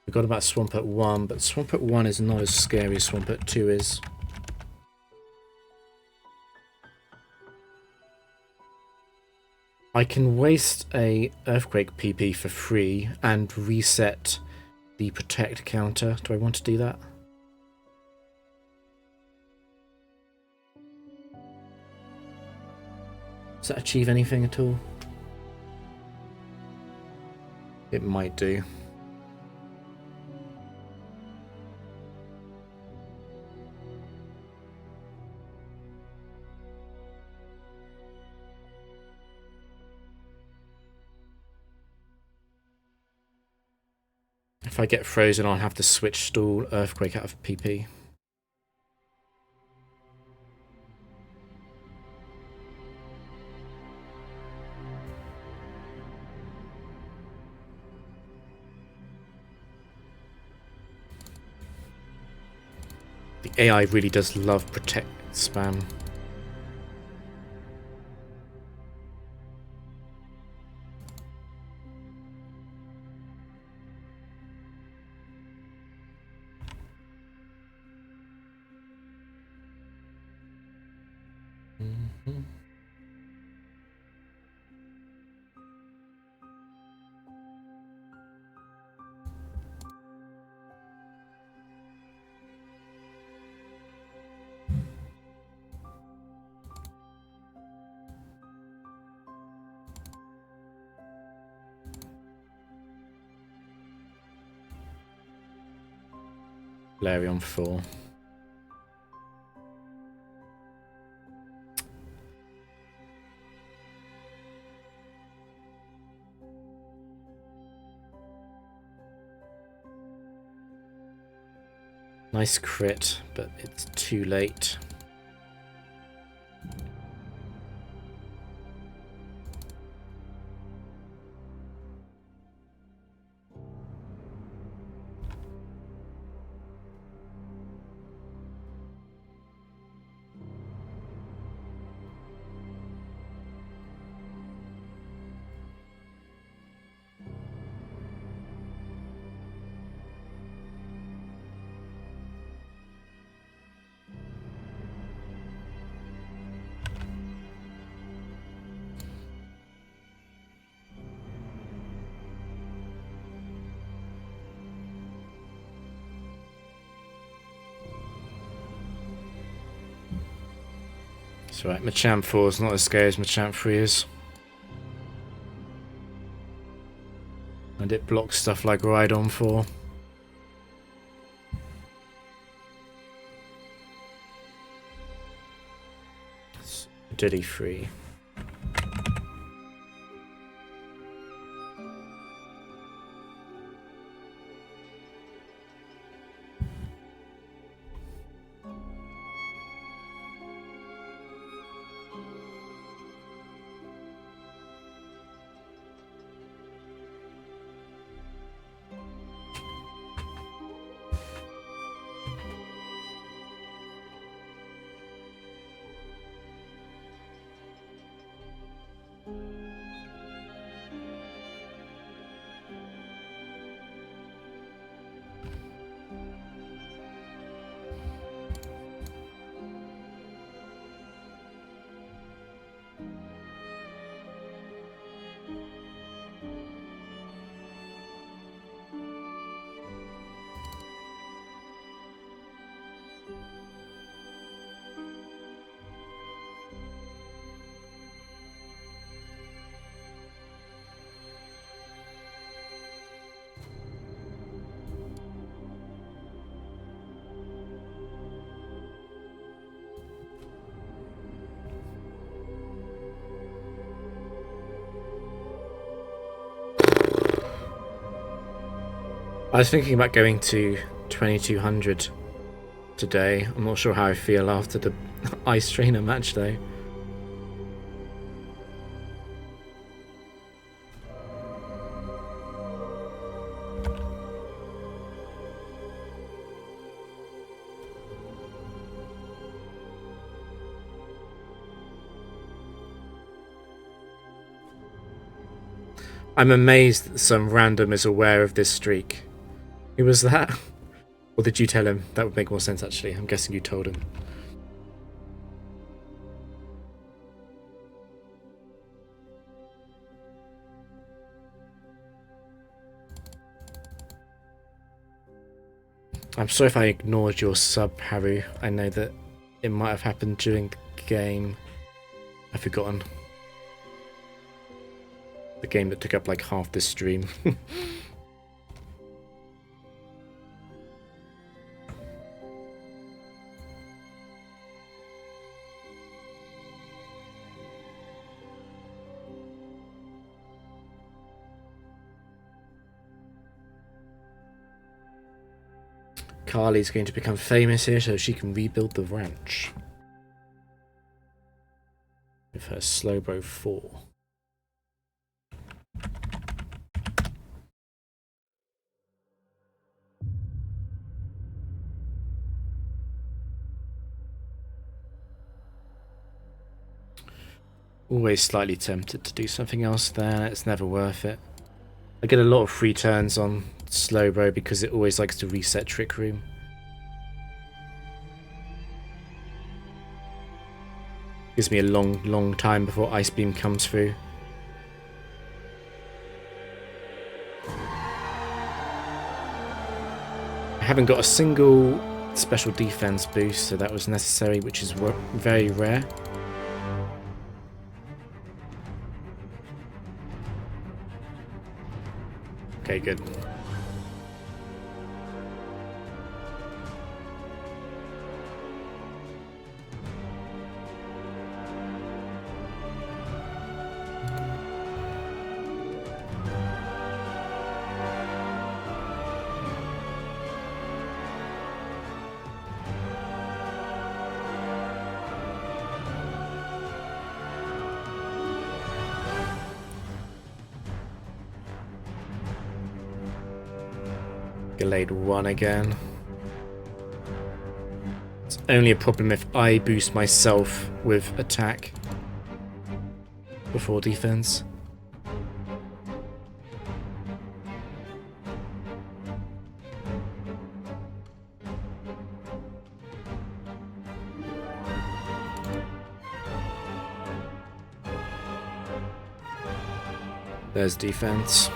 Forgot about Swampert 1, but Swampert 1 is not as scary as Swampert 2 is. I can waste a Earthquake PP for free and reset the Protect counter. Do I want to do that? Does that achieve anything at all? It might do. If I get frozen, I'll have to switch stall Earthquake out of PP. The AI really does love Protect spam. Flareon 4. Nice crit, but it's too late. That's right, Machamp 4 is not as scary as Machamp 3 is. And it blocks stuff like Rhydon 4. Diddy 3. I was thinking about going to 2200 today. I'm not sure how I feel after the Ice Trainer match though. I'm amazed that some random is aware of this streak. Who was that? Or did you tell him? That would make more sense actually. I'm guessing you told him. I'm sorry if I ignored your sub, Haru. I know that it might have happened during the game. I've forgotten. The game that took up like half this stream. Carly's going to become famous here so she can rebuild the ranch. With her Slowbro 4. Always slightly tempted to do something else there. It's never worth it. I get a lot of free turns on Slowbro because it always likes to reset Trick Room. Gives me a long time before Ice Beam comes through. I haven't got a single special defense boost, so that was necessary, which is very rare. Okay, good. Gallade 1 again. It's only a problem if I boost myself with attack before defense. There's defense.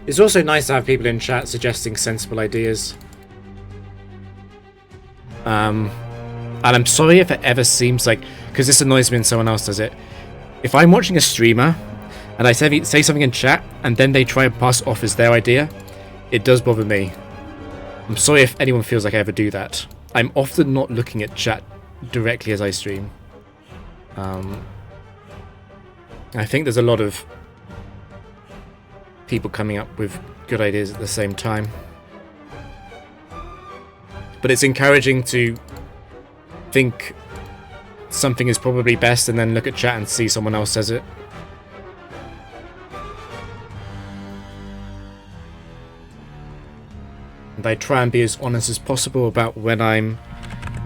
It's also nice to have people in chat suggesting sensible ideas. And I'm sorry if it ever seems like... because this annoys me when someone else does it. If I'm watching a streamer and I say something in chat and then they try and pass it off as their idea, it does bother me. I'm sorry if anyone feels like I ever do that. I'm often not looking at chat directly as I stream. I think there's a lot of people coming up with good ideas at the same time. But it's encouraging to think something is probably best and then look at chat and see someone else says it. And I try and be as honest as possible about when I'm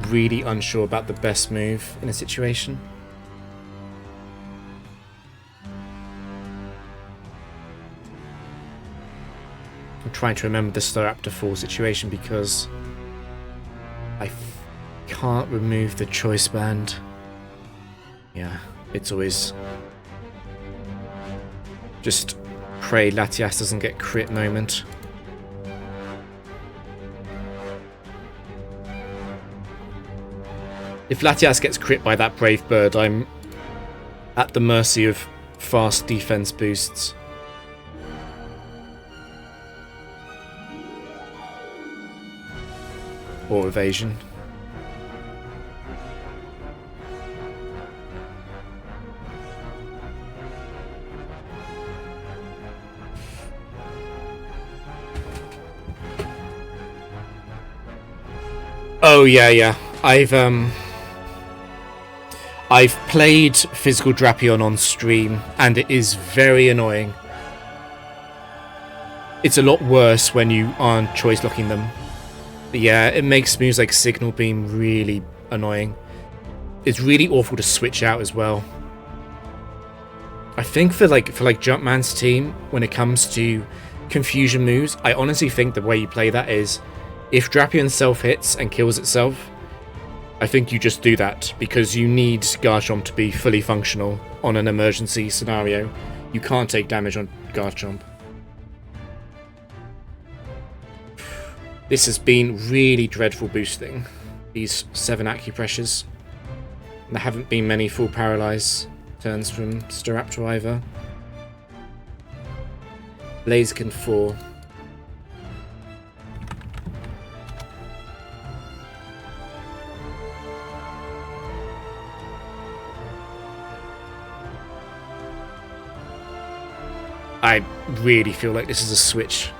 really unsure about the best move in a situation. I'm trying to remember the Staraptor 4 situation because I can't remove the choice band. Yeah, it's always just pray Latias doesn't get crit moment. If Latias gets crit by that Brave Bird, I'm at the mercy of fast defense boosts. or evasion. Oh yeah. I've played Physical Drapion on stream, and it is very annoying. It's a lot worse when you aren't choice locking them. But yeah, it makes moves like Signal Beam really annoying. It's really awful to switch out as well. I think for Jumpman's team, when it comes to confusion moves, I honestly think the way you play that is, if Drapion self-hits and kills itself, I think you just do that, because you need Garchomp to be fully functional on an emergency scenario. You can't take damage on Garchomp. This has been really dreadful boosting, these 7 acupressures. There haven't been many full paralyze turns from Staraptor either. Blaziken 4. I really feel like this is a switch.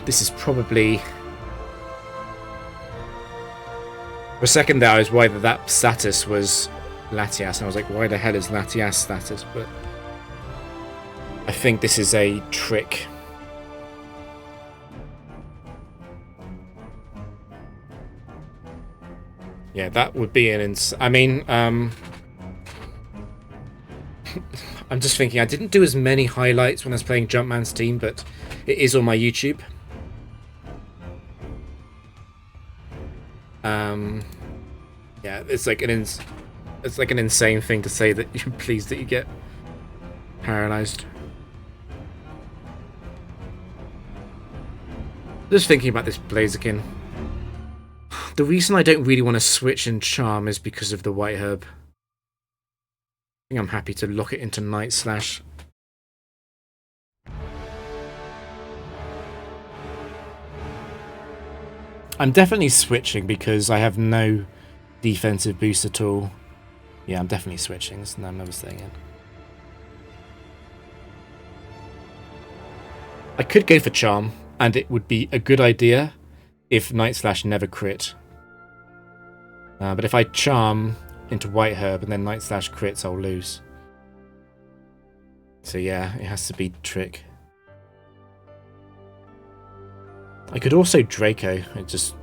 This is probably... For a second there I was worried that status was Latias, and I was like, why the hell is Latias status? But I think this is a trick. Yeah, that would be an I mean, I'm just thinking, I didn't do as many highlights when I was playing Jumpman's team, but it is on my YouTube. Yeah, it's like an insane thing to say that you're pleased that you get paralyzed. Just thinking about this Blaziken. The reason I don't really want to switch in Charm is because of the White Herb. I think I'm happy to lock it into Night Slash. I'm definitely switching because I have no defensive boost at all. Yeah, I'm definitely switching, so I'm never staying in. I could go for Charm, and it would be a good idea if Night Slash never crit. But if I Charm into White Herb and then Night Slash crits, I'll lose. So yeah, it has to be Trick. I could also Draco. It just...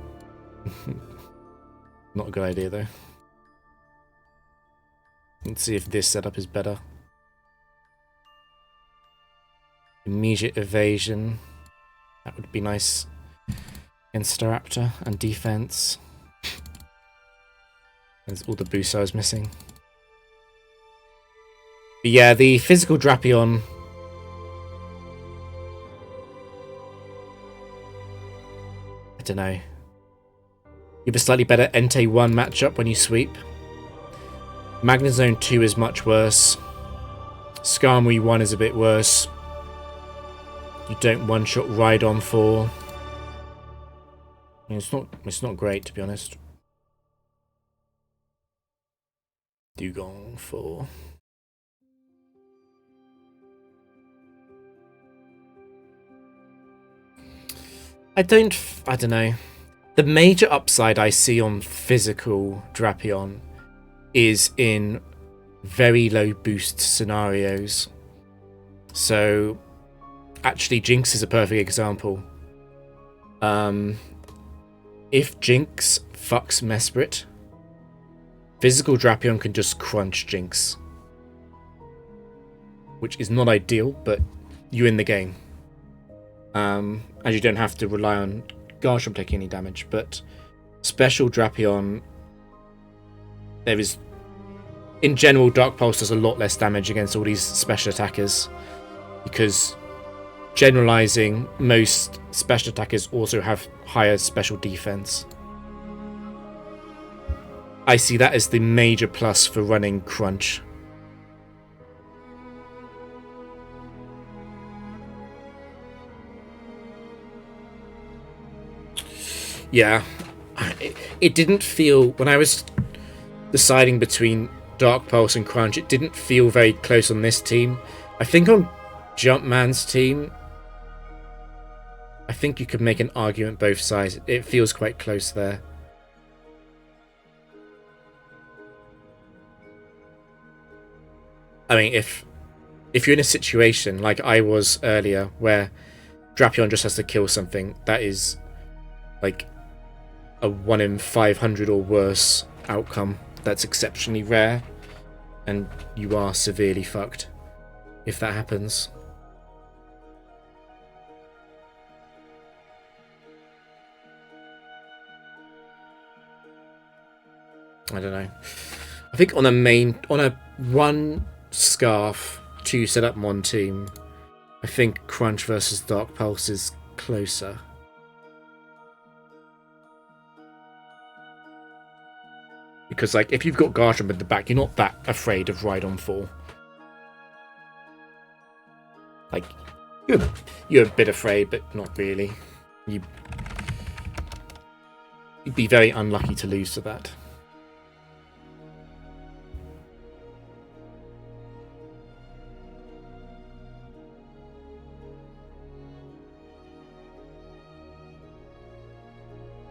not a good idea, though. Let's see if this setup is better. Immediate evasion. That would be nice against Staraptor. And defense. There's all the boosts I was missing. But yeah, the physical Drapion... I don't know. You have a slightly better Entei 1 matchup when you sweep. Magnezone 2 is much worse. Skarmory 1 is a bit worse. You don't one-shot Rhydon 4. I mean, it's not great, to be honest. Dugong 4. I don't know. The major upside I see on physical Drapion is in very low boost scenarios. So, actually, Jinx is a perfect example. If Jinx fucks Mesprit, physical Drapion can just crunch Jinx. Which is not ideal, but you win the game. And you don't have to rely on Garchomp taking any damage, but special Drapion, there is, in general, Dark Pulse does a lot less damage against all these special attackers, because generalizing, most special attackers also have higher special defense. I see that as the major plus for running Crunch. Yeah. It didn't feel... When I was deciding between Dark Pulse and Crunch, it didn't feel very close on this team. I think on Jumpman's team, I think you could make an argument both sides. It feels quite close there. I mean, if you're in a situation like I was earlier, where Drapion just has to kill something, that is like a 1 in 500 or worse outcome. That's exceptionally rare, and you are severely fucked if that happens. I don't know. I think on a 1 Scarf, 2 setup Mon team, I think Crunch versus Dark Pulse is closer. Because, like, if you've got Garchomp in the back, you're not that afraid of Rhydon 4. Like, you're a bit afraid, but not really. You'd be very unlucky to lose to that.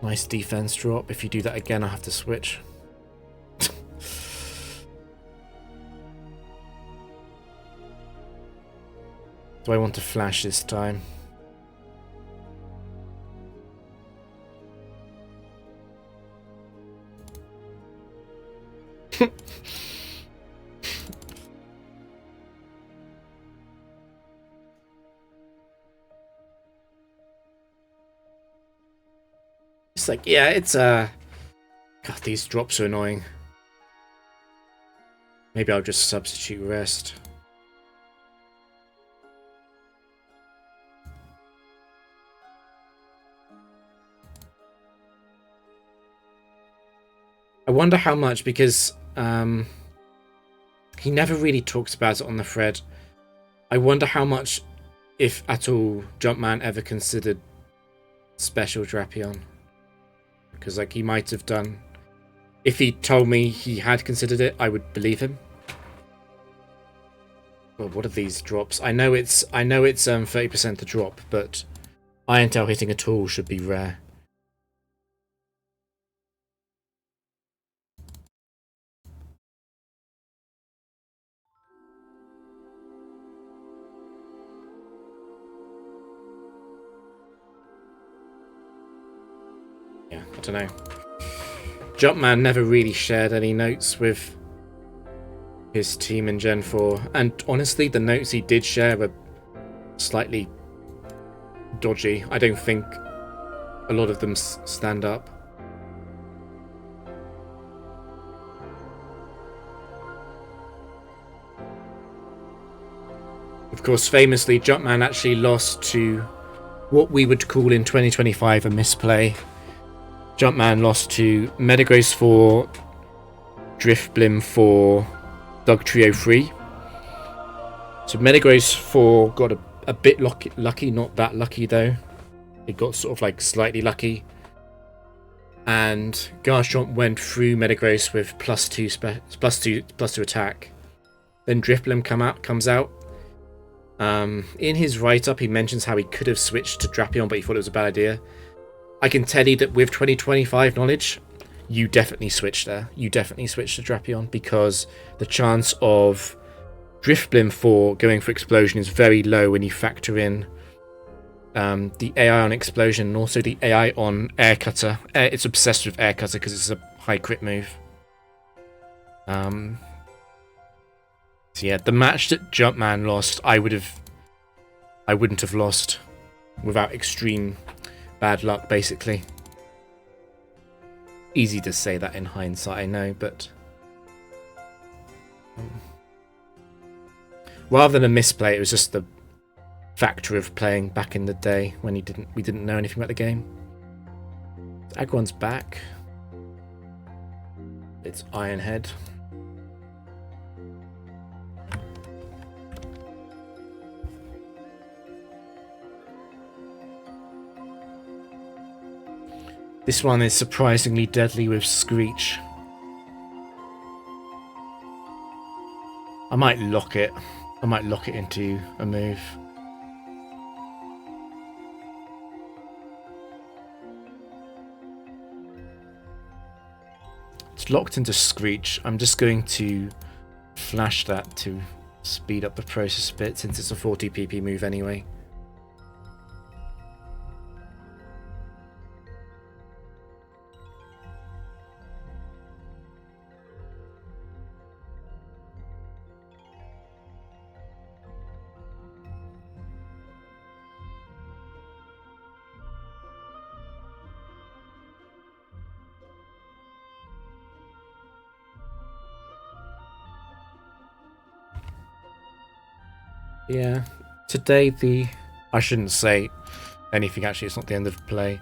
Nice defense drop. If you do that again, I'll have to switch. Do I want to flash this time? It's like, yeah, it's God, these drops are annoying. Maybe I'll just substitute rest. I wonder how much, because he never really talks about it on the thread. I wonder how much, if at all, Jumpman ever considered special Drapion. Because, like, he might have done. If he told me he had considered it, I would believe him. Well, what are these drops? I know it's 30% to drop, but Iron Tail hitting at all should be rare. Yeah, I don't know. Jumpman never really shared any notes with his team in Gen 4, and honestly, the notes he did share were slightly dodgy. I don't think a lot of them stand up. Of course, famously, Jumpman actually lost to what we would call in 2025 a misplay. Jumpman lost to Metagross 4, Drifblim 4, Dugtrio 3. So Metagross 4 got a bit lucky, not that lucky though. It got sort of like slightly lucky. And Garchomp went through Metagross with plus two attack. Then Drifblim comes out. In his write-up, he mentions how he could have switched to Drapion, but he thought it was a bad idea. I can tell you that with 2025 knowledge, you definitely switched there. You definitely switched to Drapion, because the chance of Drifblim 4 going for Explosion is very low when you factor in the AI on Explosion and also the AI on Air Cutter. It's obsessed with Air Cutter because it's a high crit move. So yeah, the match that Jumpman lost, I wouldn't have lost without extreme bad luck, basically. Easy to say that in hindsight, I know, but rather than a misplay, it was just the factor of playing back in the day when we didn't know anything about the game. Aggron's back. It's Ironhead. This one is surprisingly deadly with Screech. I might lock it. I might lock it into a move. It's locked into Screech. I'm just going to flash that to speed up the process a bit since it's a 40 PP move anyway. Yeah, today I shouldn't say anything actually, it's not the end of play.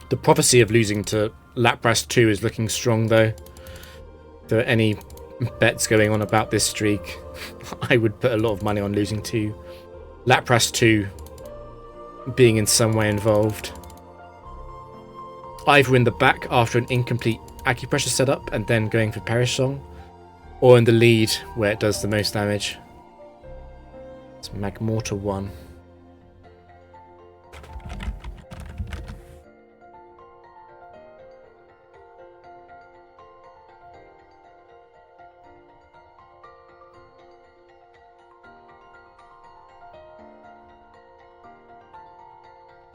The prophecy of losing to Lapras 2 is looking strong though. If there are any bets going on about this streak, I would put a lot of money on losing to Lapras 2 being in some way involved. Either in the back after an incomplete acupressure setup and then going for Perish Song, or in the lead, where it does the most damage. It's Magmortar 1.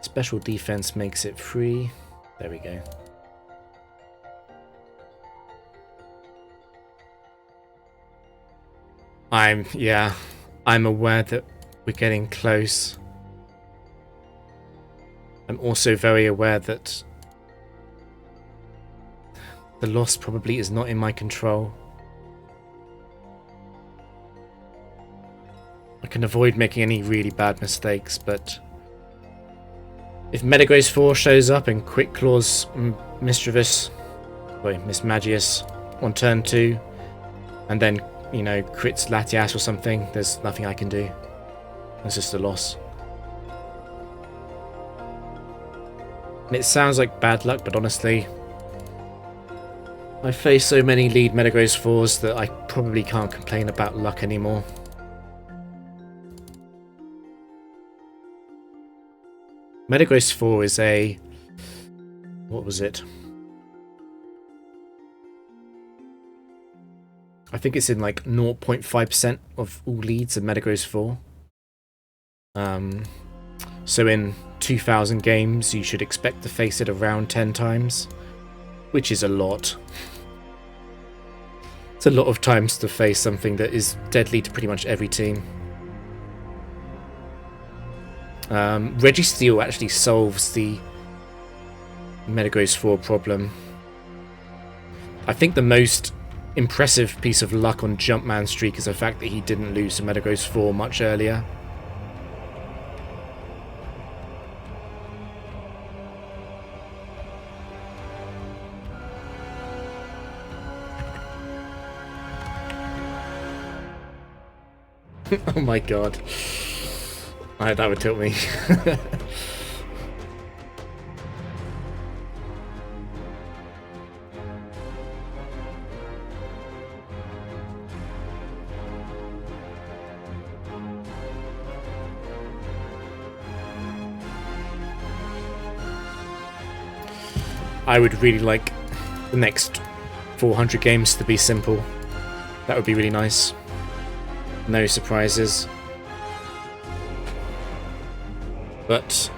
Special defense makes it free. There we go. I'm aware that we're getting close. I'm also very aware that the loss probably is not in my control. I can avoid making any really bad mistakes, but if Metagross 4 shows up and Quick Claws Mischievous, Mismagius on turn 2, and then crits Latias or something, there's nothing I can do. It's just a loss. And it sounds like bad luck, but honestly, I face so many lead Metagross 4s that I probably can't complain about luck anymore. Metagross 4 is a... what was it? I think it's in like 0.5% of all leads in Metagross 4. So in 2,000 games, you should expect to face it around 10 times, which is a lot. It's a lot of times to face something that is deadly to pretty much every team. Registeel actually solves the Metagross 4 problem. I think the most impressive piece of luck on Jumpman streak is the fact that he didn't lose to Metagross 4 much earlier. Oh my god. That would tilt me. I would really like the next 400 games to be simple. That would be really nice. No surprises. But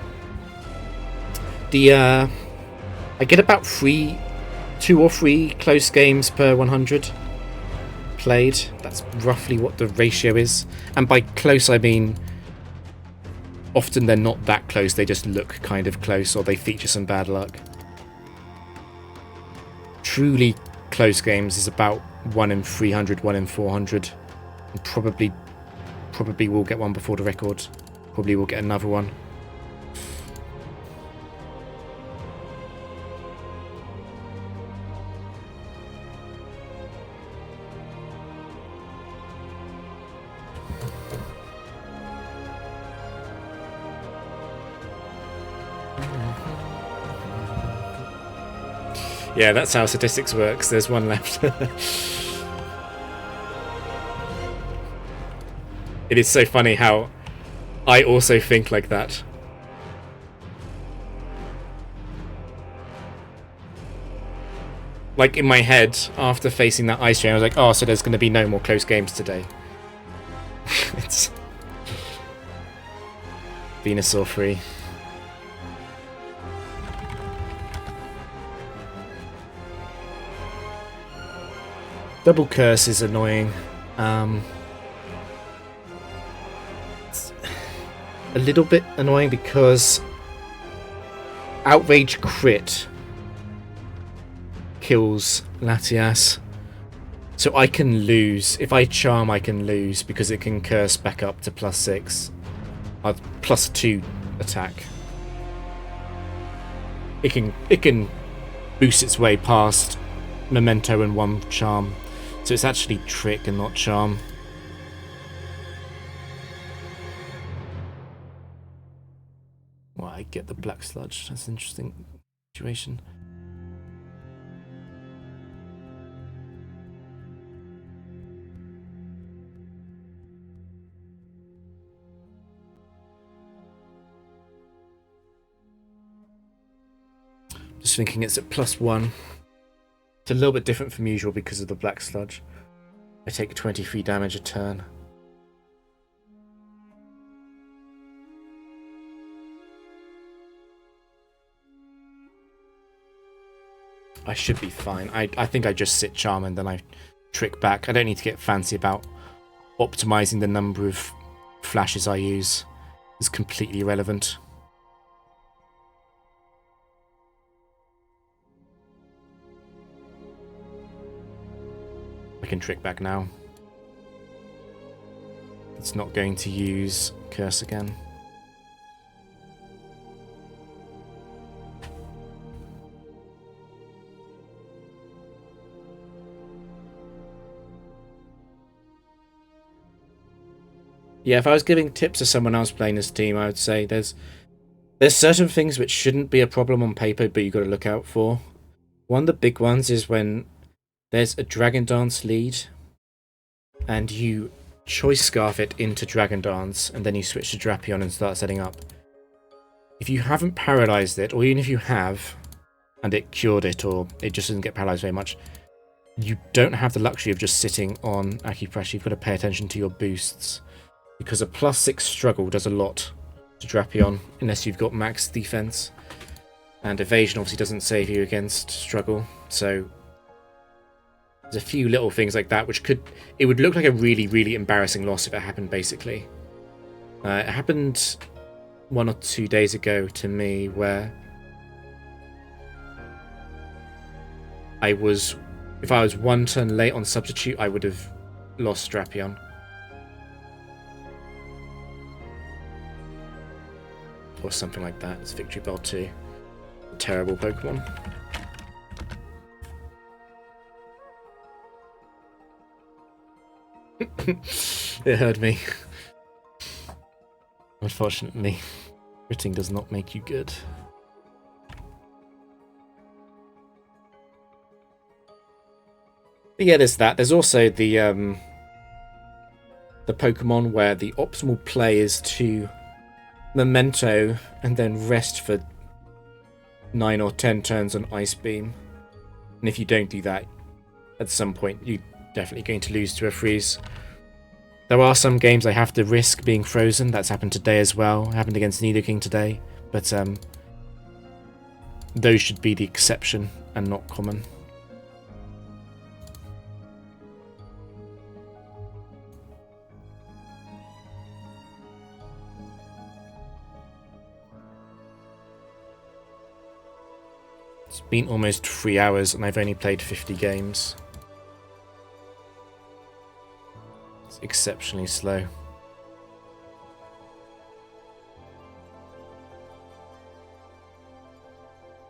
I get about 2 or 3 close games per 100 played. That's roughly what the ratio is. And by close I mean often they're not that close, they just look kind of close or they feature some bad luck. Truly close games is about 1 in 300, 1 in 400. And probably will get one before the record. Probably will get another one. Yeah, that's how statistics works. There's one left. It is so funny how I also think like that. Like in my head, after facing that ice chain, I was like, oh, so there's going to be no more close games today. It's Venusaur free. Double curse is annoying. It's a little bit annoying because Outrage crit kills Latias. So I can lose. If I charm, I can lose because it can curse back up to +6. +2 attack. It can boost its way past Memento and 1 charm. So it's actually trick and not charm. Well, I get the black sludge. That's an interesting situation. Just thinking it's at +1. It's a little bit different from usual because of the black sludge. I take 23 damage a turn. I should be fine. I think I just sit charm and then I trick back. I don't need to get fancy about optimizing the number of flashes I use. It's completely irrelevant. I can trick back now. It's not going to use curse again. Yeah, if I was giving tips to someone else playing this team, I would say there's certain things which shouldn't be a problem on paper, but you've got to look out for. One of the big ones is when there's a Dragon Dance lead and you Choice Scarf it into Dragon Dance and then you switch to Drapion and start setting up. If you haven't paralyzed it, or even if you have and it cured it, or it just doesn't get paralyzed very much, you don't have the luxury of just sitting on Acupressure. You've got to pay attention to your boosts, because a +6 struggle does a lot to Drapion unless you've got max defense, and evasion obviously doesn't save you against struggle. So there's a few little things like that which it would look like a really, really embarrassing loss if it happened, basically. It happened 1 or 2 days ago to me where if I was 1 turn late on Substitute, I would have lost Drapion. Or something like that. It's Victory Bell 2. A terrible Pokemon. It hurt me. Unfortunately, critting does not make you good. But yeah, there's that. There's also the Pokemon where the optimal play is to Memento and then rest for 9 or 10 turns on Ice Beam. And if you don't do that, at some point you're definitely going to lose to a freeze. There are some games I have to risk being frozen. That's happened today as well. It happened against Nidoking today. But those should be the exception and not common. It's been almost 3 hours and I've only played 50 games. It's exceptionally slow.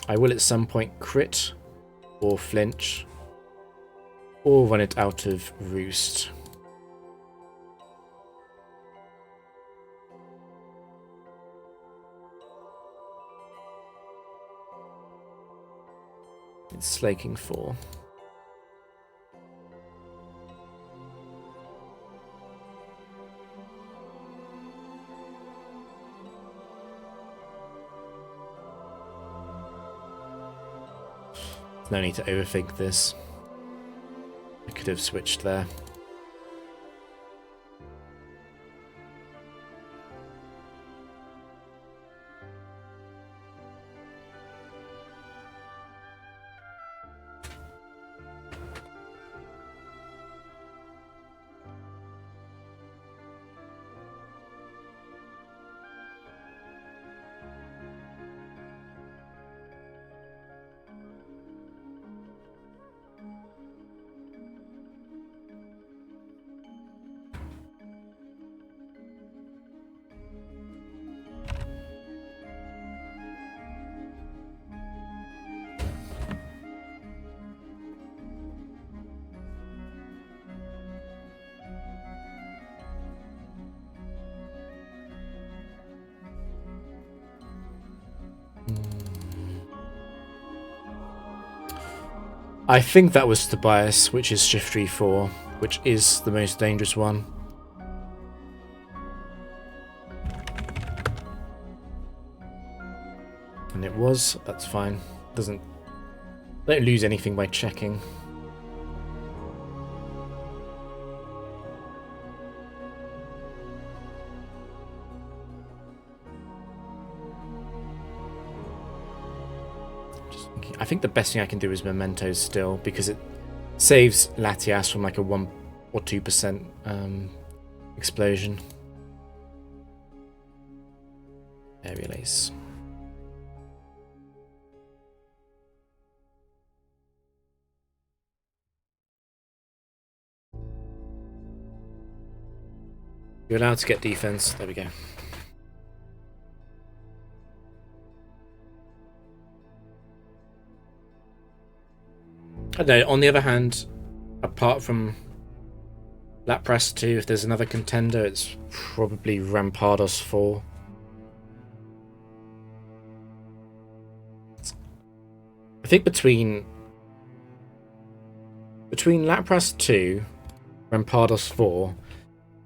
I will at some point crit, or flinch, or run it out of Roost. It's slaking 4. No need to overthink this. I could have switched there. I think that was Tobias, which is shift 3-4, which is the most dangerous one. And it was, that's fine. Don't lose anything by checking. I think the best thing I can do is Mementos still, because it saves Latias from like a 1 or 2% explosion. Aerial Ace. You're allowed to get defense. There we go. I don't know, on the other hand, apart from Lapras 2, if there's another contender, it's probably Rampardos 4. I think between Lapras 2, Rampardos 4,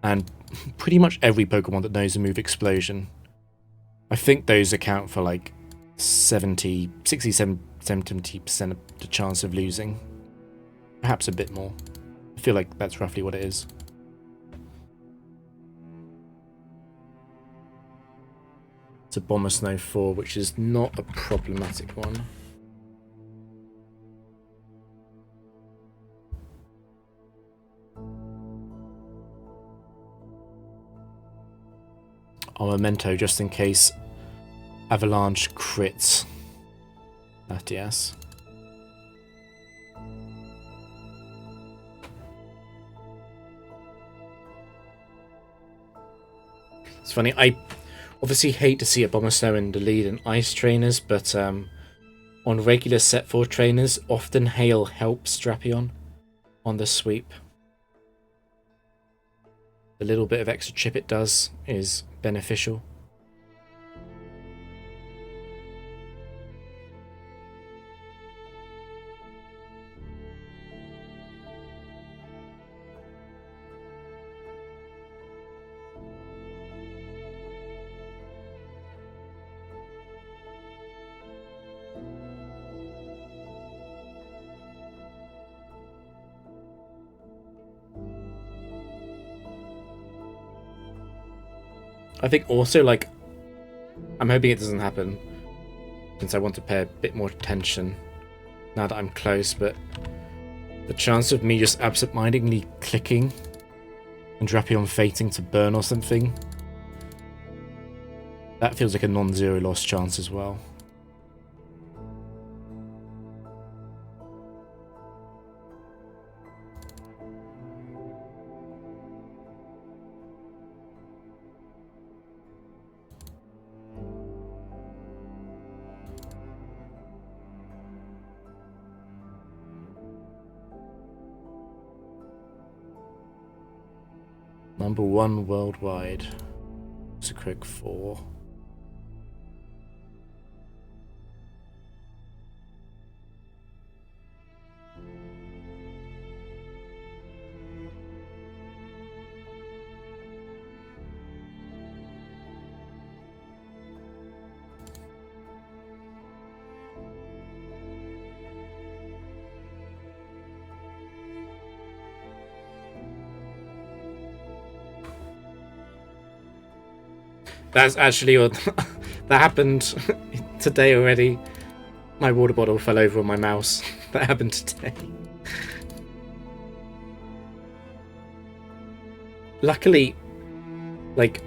and pretty much every Pokemon that knows the move Explosion, I think those account for like 70% of the chance of losing. Perhaps a bit more. I feel like that's roughly what it is. It's a Abomasnow 4, which is not a problematic one. I'll Memento just in case Avalanche crits Latias. It's funny, I obviously hate to see Abomasnow in the lead in Ice trainers, but on regular set 4 trainers, often Hail helps Drapion on the sweep. The little bit of extra chip it does is beneficial. I think also, like, I'm hoping it doesn't happen, since I want to pay a bit more attention now that I'm close, but the chance of me just absent-mindedly clicking and Drapion fating to burn or something, that feels like a non-zero loss chance as well. Number 1 worldwide. It's a quick 4. That's actually that happened today already. My water bottle fell over on my mouse. That happened today. Luckily, like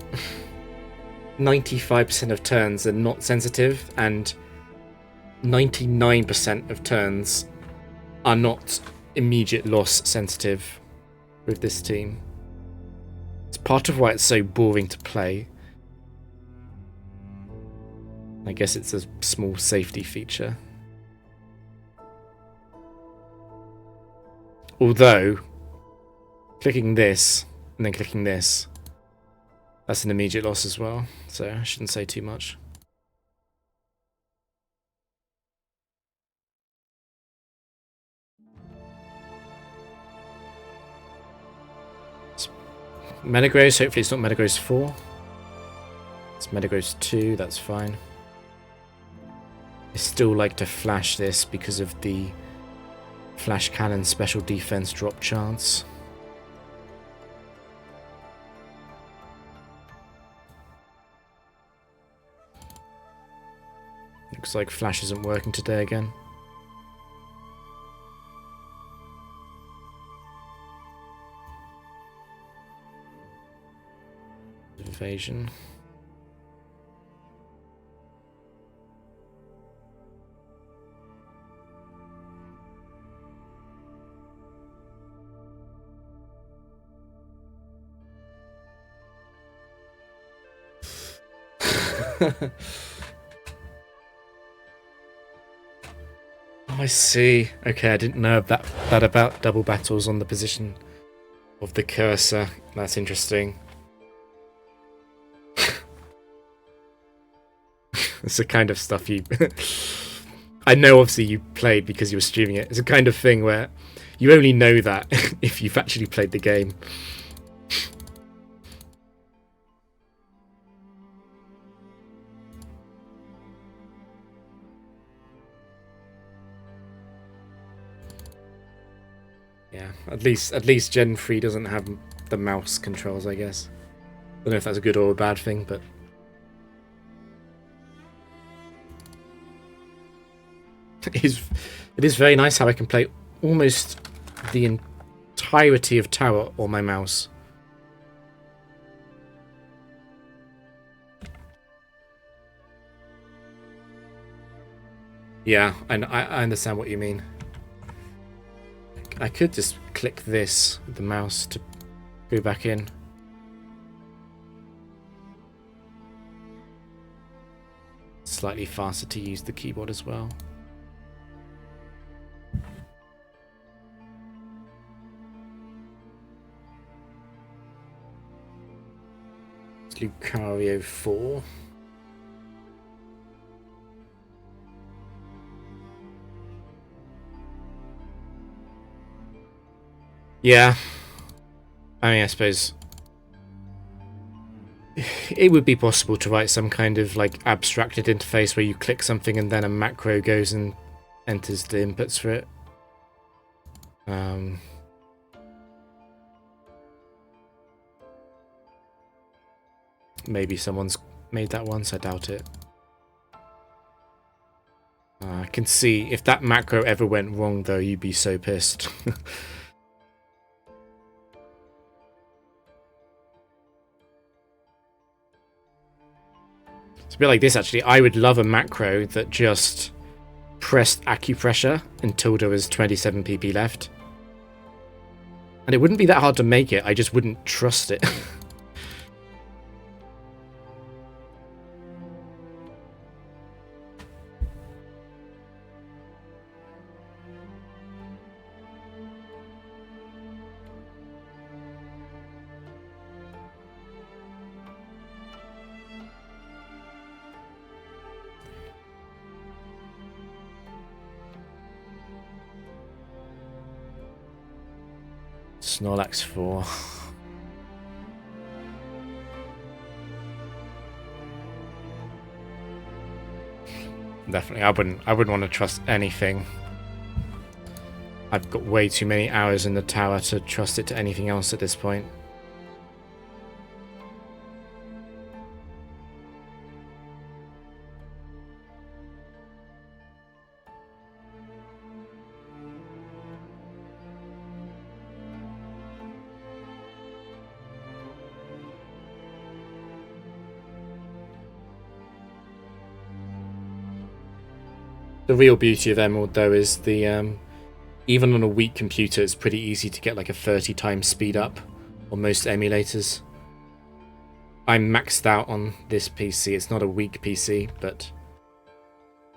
95% of turns are not sensitive, and 99% of turns are not immediate loss sensitive with this team. It's part of why it's so boring to play. I guess it's a small safety feature. Although, clicking this and then clicking this, that's an immediate loss as well, so I shouldn't say too much. Metagross, hopefully it's not Metagross 4. It's Metagross 2, that's fine. I still like to flash this because of the Flash Cannon special defense drop chance. Looks like Flash isn't working today again. Evasion. Oh, I see. Okay, I didn't know that about double battles on the position of the cursor. That's interesting. It's the kind of stuff you... I know obviously you played because you were streaming it. It's a kind of thing where you only know that if you've actually played the game. Yeah, at least Gen 3 doesn't have the mouse controls, I guess. I don't know if that's a good or a bad thing, but... It is very nice how I can play almost the entirety of Tower on my mouse. Yeah, I understand what you mean. I could just click this with the mouse to go back in. Slightly faster to use the keyboard as well. It's Lucario 4. Yeah. I mean, I suppose it would be possible to write some kind of like abstracted interface where you click something and then a macro goes and enters the inputs for it. Maybe someone's made that once, I doubt it. I can see if that macro ever went wrong though, you'd be so pissed. It's a bit like this actually. I would love a macro that just pressed acupressure until there was 27 PP left. And it wouldn't be that hard to make it, I just wouldn't trust it. Snorlax 4. Definitely, I wouldn't want to trust anything. I've got way too many hours in the tower to trust it to anything else at this point. The real beauty of Emerald, though, is the even on a weak computer, it's pretty easy to get like a 30 times speed up on most emulators. I'm maxed out on this PC. It's not a weak PC, but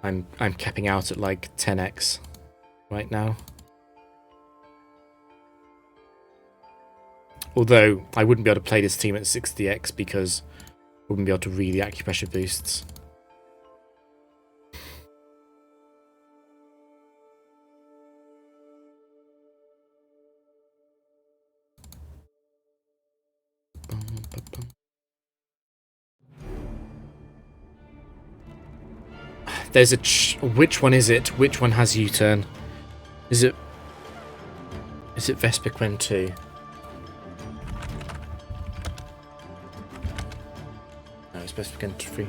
I'm capping out at like 10x right now. Although I wouldn't be able to play this team at 60x because I wouldn't be able to read the acupressure boosts. There's a which one is it? Which one has U-turn? Is it Vespiquen 2? No, it's Vespiquen 3.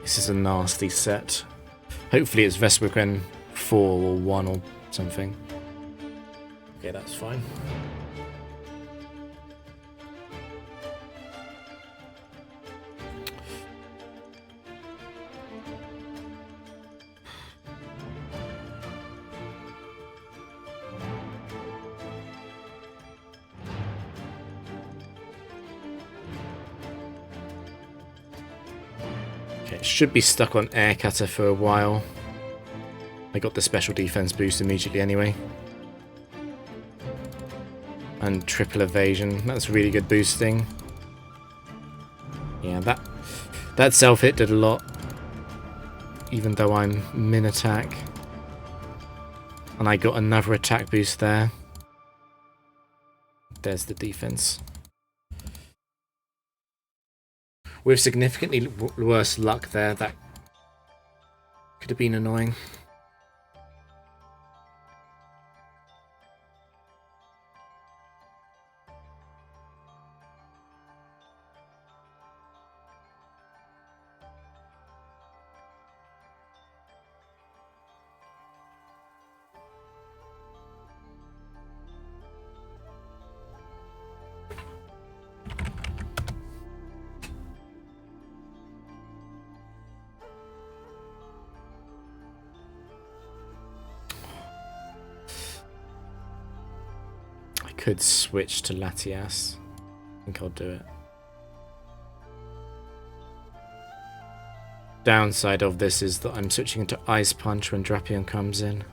This is a nasty set. Hopefully it's Vespiquen 4 or 1 or something. Okay, that's fine. Should be stuck on Air Cutter for a while. I got the special defense boost immediately anyway. And triple evasion. That's really good boosting. Yeah, that self-hit did a lot. Even though I'm min-attack. And I got another attack boost there. There's the defense. With significantly worse luck there, that could have been annoying. Could switch to Latias. I think I'll do it. Downside of this is that I'm switching into Ice Punch when Drapion comes in.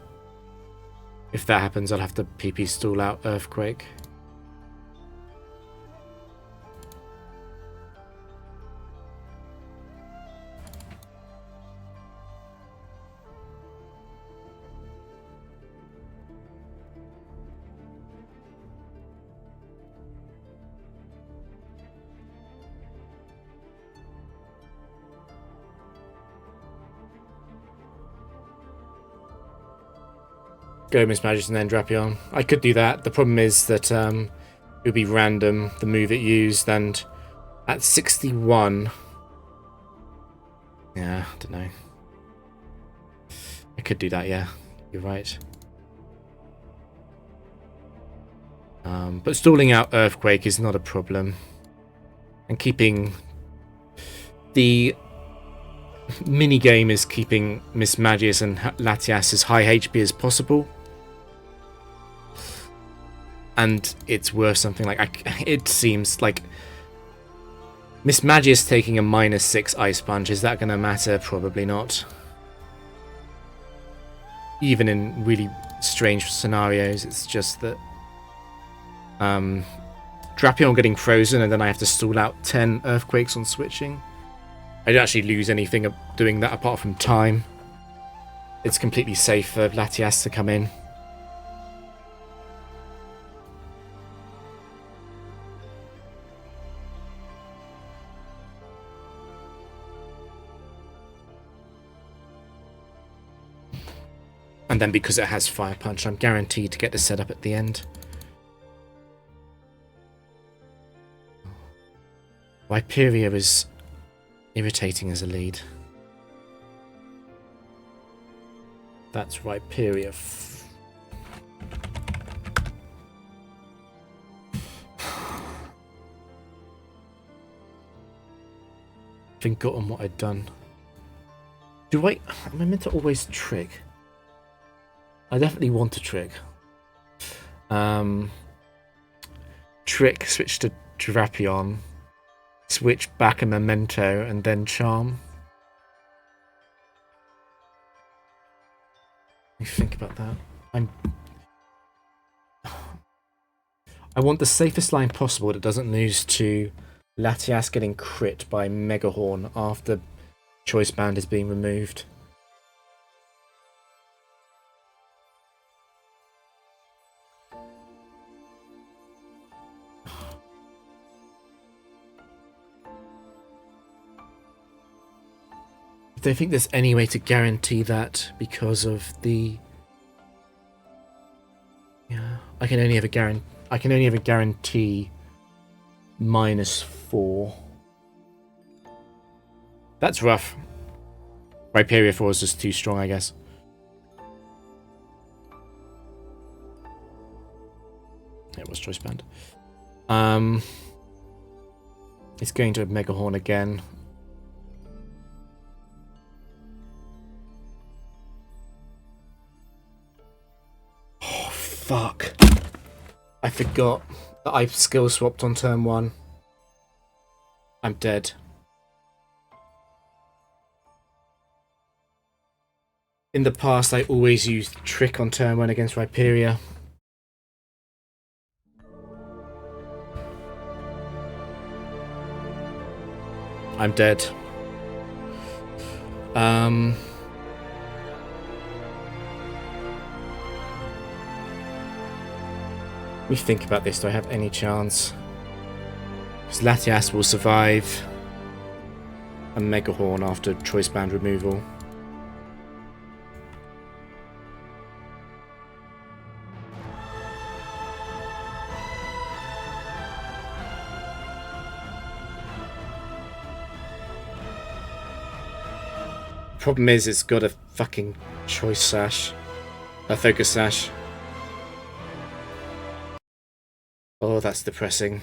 If that happens, I'll have to PP stall out Earthquake. Go Mismagius and then Drapion. I could do that. The problem is that it would be random, the move it used, and at 61... Yeah, I don't know. I could do that, yeah. You're right. But stalling out Earthquake is not a problem. And keeping... The mini-game is keeping Mismagius and Latias as high HP as possible. And it's worth something like... it seems like... Mismagius taking a -6 Ice Punch, is that going to matter? Probably not. Even in really strange scenarios, it's just that... Drapion getting frozen and then I have to stall out 10 Earthquakes on switching. I don't actually lose anything doing that apart from time. It's completely safe for Latias to come in. And then because it has Fire Punch, I'm guaranteed to get the setup at the end. Viperia is irritating as a lead. That's Viperia. Forgotten what I'd done. Am I meant to always trick? I definitely want to trick. Trick, switch to Drapion, switch back a Memento, and then Charm. Let me think about that. I want the safest line possible that doesn't lose to Latias getting crit by Megahorn after Choice Band is being removed. I don't think there's any way to guarantee that because of the... Yeah, I can only ever guarantee -4. That's rough. Rhyperior 4 is just too strong, I guess. It was Choice Band. It's going to a Megahorn again. Oh, fuck. I forgot that I skill swapped on turn 1. I'm dead. In the past, I always used Trick on turn 1 against Rhyperior. I'm dead. Let me think about this. Do I have any chance? Because Latias will survive a Megahorn after Choice Band removal. Problem is, it's got a fucking Choice Sash. A Focus Sash. Oh, that's depressing.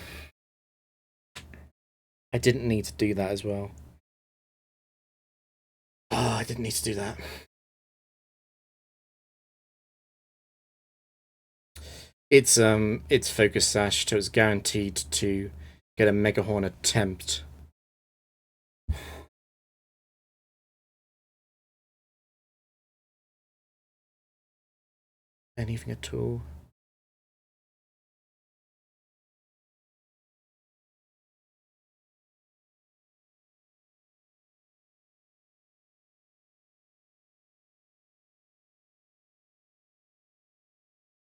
I didn't need to do that as well. Oh, I didn't need to do that. It's Focus Sash, so it's guaranteed to get a Megahorn attempt. Anything at all?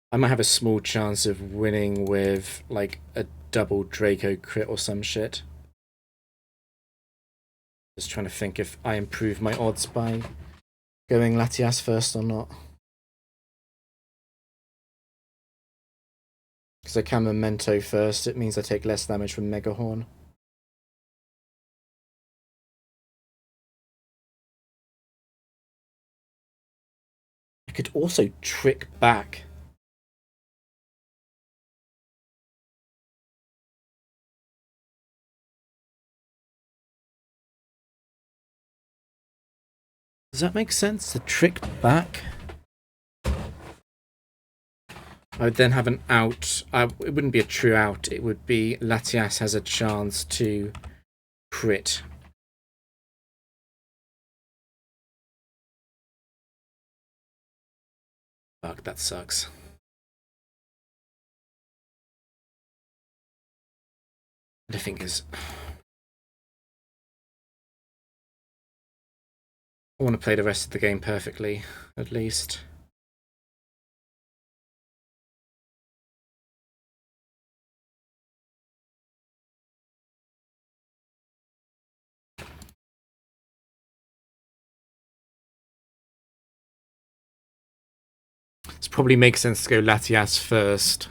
I might have a small chance of winning with, like, a double Draco crit or some shit. Just trying to think if I improve my odds by going Latias first or not. Because I can Memento first, it means I take less damage from Megahorn. I could also trick back. Does that make sense? To trick back? I would then have an out. It wouldn't be a true out. It would be Latias has a chance to crit. Fuck, that sucks. The thing is, I want to play the rest of the game perfectly, at least. It probably makes sense to go Latias first.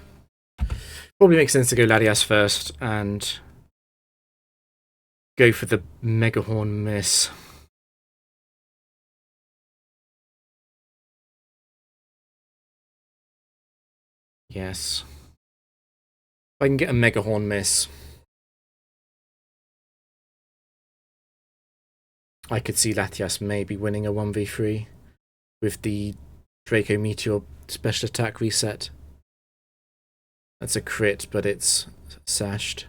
Probably makes sense to go Latias first and go for the Megahorn miss. Yes. If I can get a Megahorn miss, I could see Latias maybe winning a 1v3 with the Draco Meteor special attack reset. That's a crit, but it's sashed.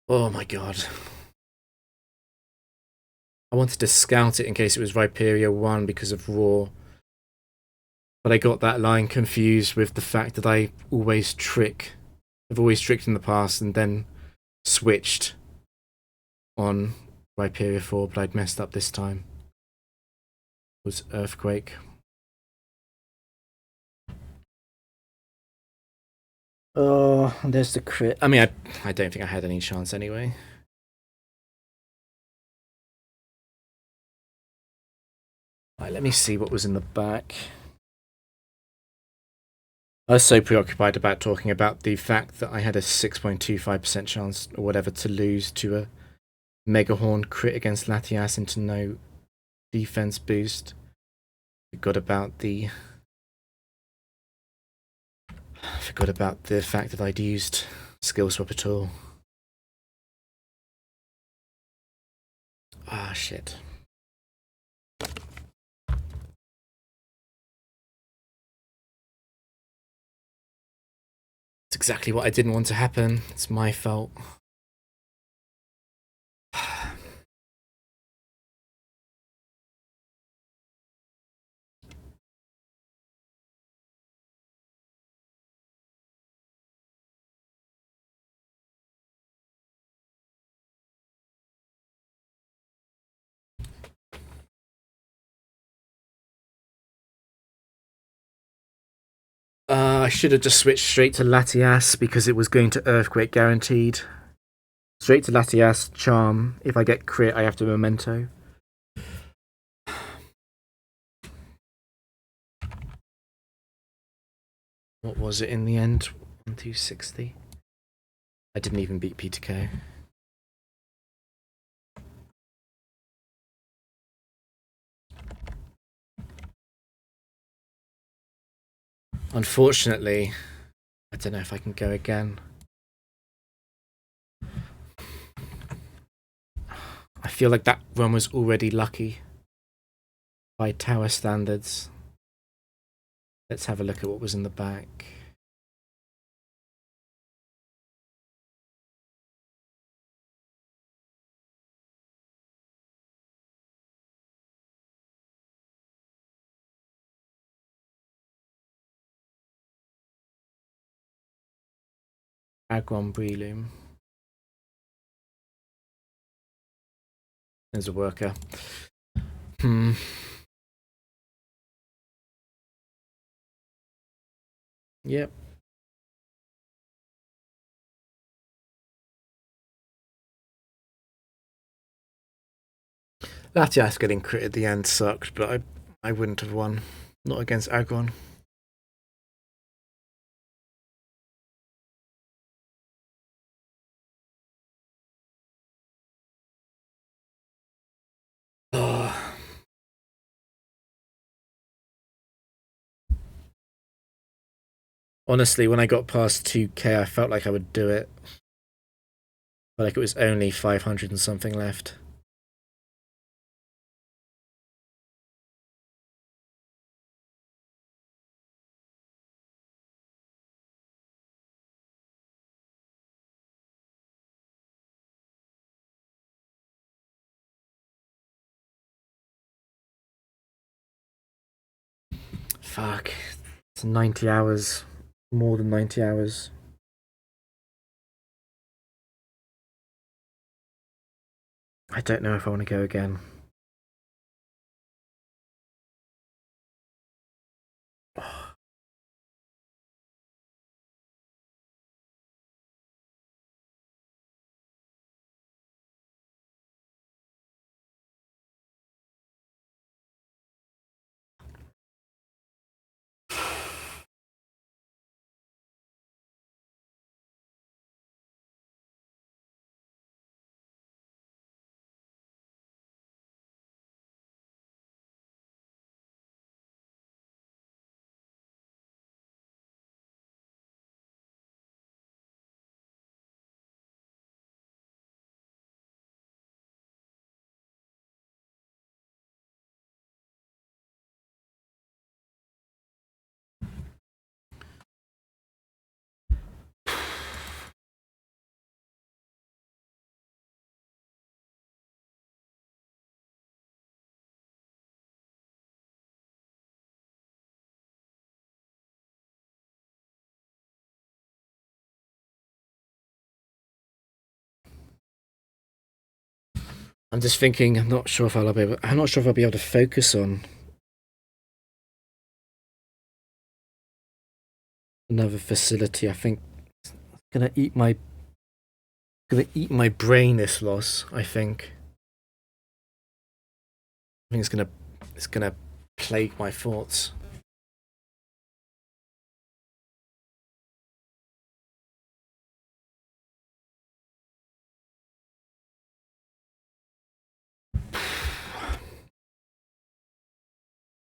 Oh my god. I wanted to scout it in case it was Viperia 1 because of Roar. But I got that line confused with the fact that I've always tricked in the past and then switched on Viperia 4, but I'd messed up this time. It was Earthquake. Oh, there's the crit. I mean, I don't think I had any chance anyway. Right, let me see what was in the back. I was so preoccupied about talking about the fact that I had a 6.25% chance or whatever to lose to a Megahorn crit against Latias into no defense boost. Forgot about the fact that I'd used skill swap at all. Ah, shit. It's exactly what I didn't want to happen. It's my fault. I should have just switched straight to Latias because it was going to Earthquake guaranteed. Straight to Latias, Charm. If I get crit, I have to Memento. What was it in the end? 1260? I didn't even beat PTK. Unfortunately, I don't know if I can go again. I feel like that run was already lucky by tower standards. Let's have a look at what was in the back. Aggron Breloom. There's a worker. Yep. Latias getting crit at the end sucked, but I wouldn't have won. Not against Aggron. Oh. Honestly, when I got past 2k, I felt like I would do it. But like it was only 500 and something left. Fuck. It's 90 hours. More than 90 hours. I don't know if I want to go again. I'm just thinking. I'm not sure if I'll be able. I'm not sure if I'll be able to focus on another facility. I think it's gonna eat my brain. This loss. I think it's gonna plague my thoughts.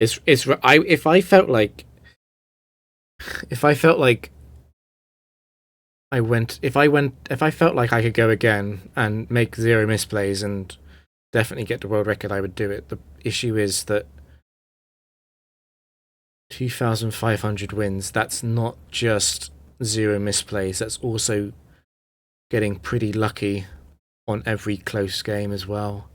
It's I if I felt like if I felt like if I felt like I could go again and make 0 misplays and definitely get the world record, I would do it. The issue is that 2,500 wins, that's not just 0 misplays, that's also getting pretty lucky on every close game as well.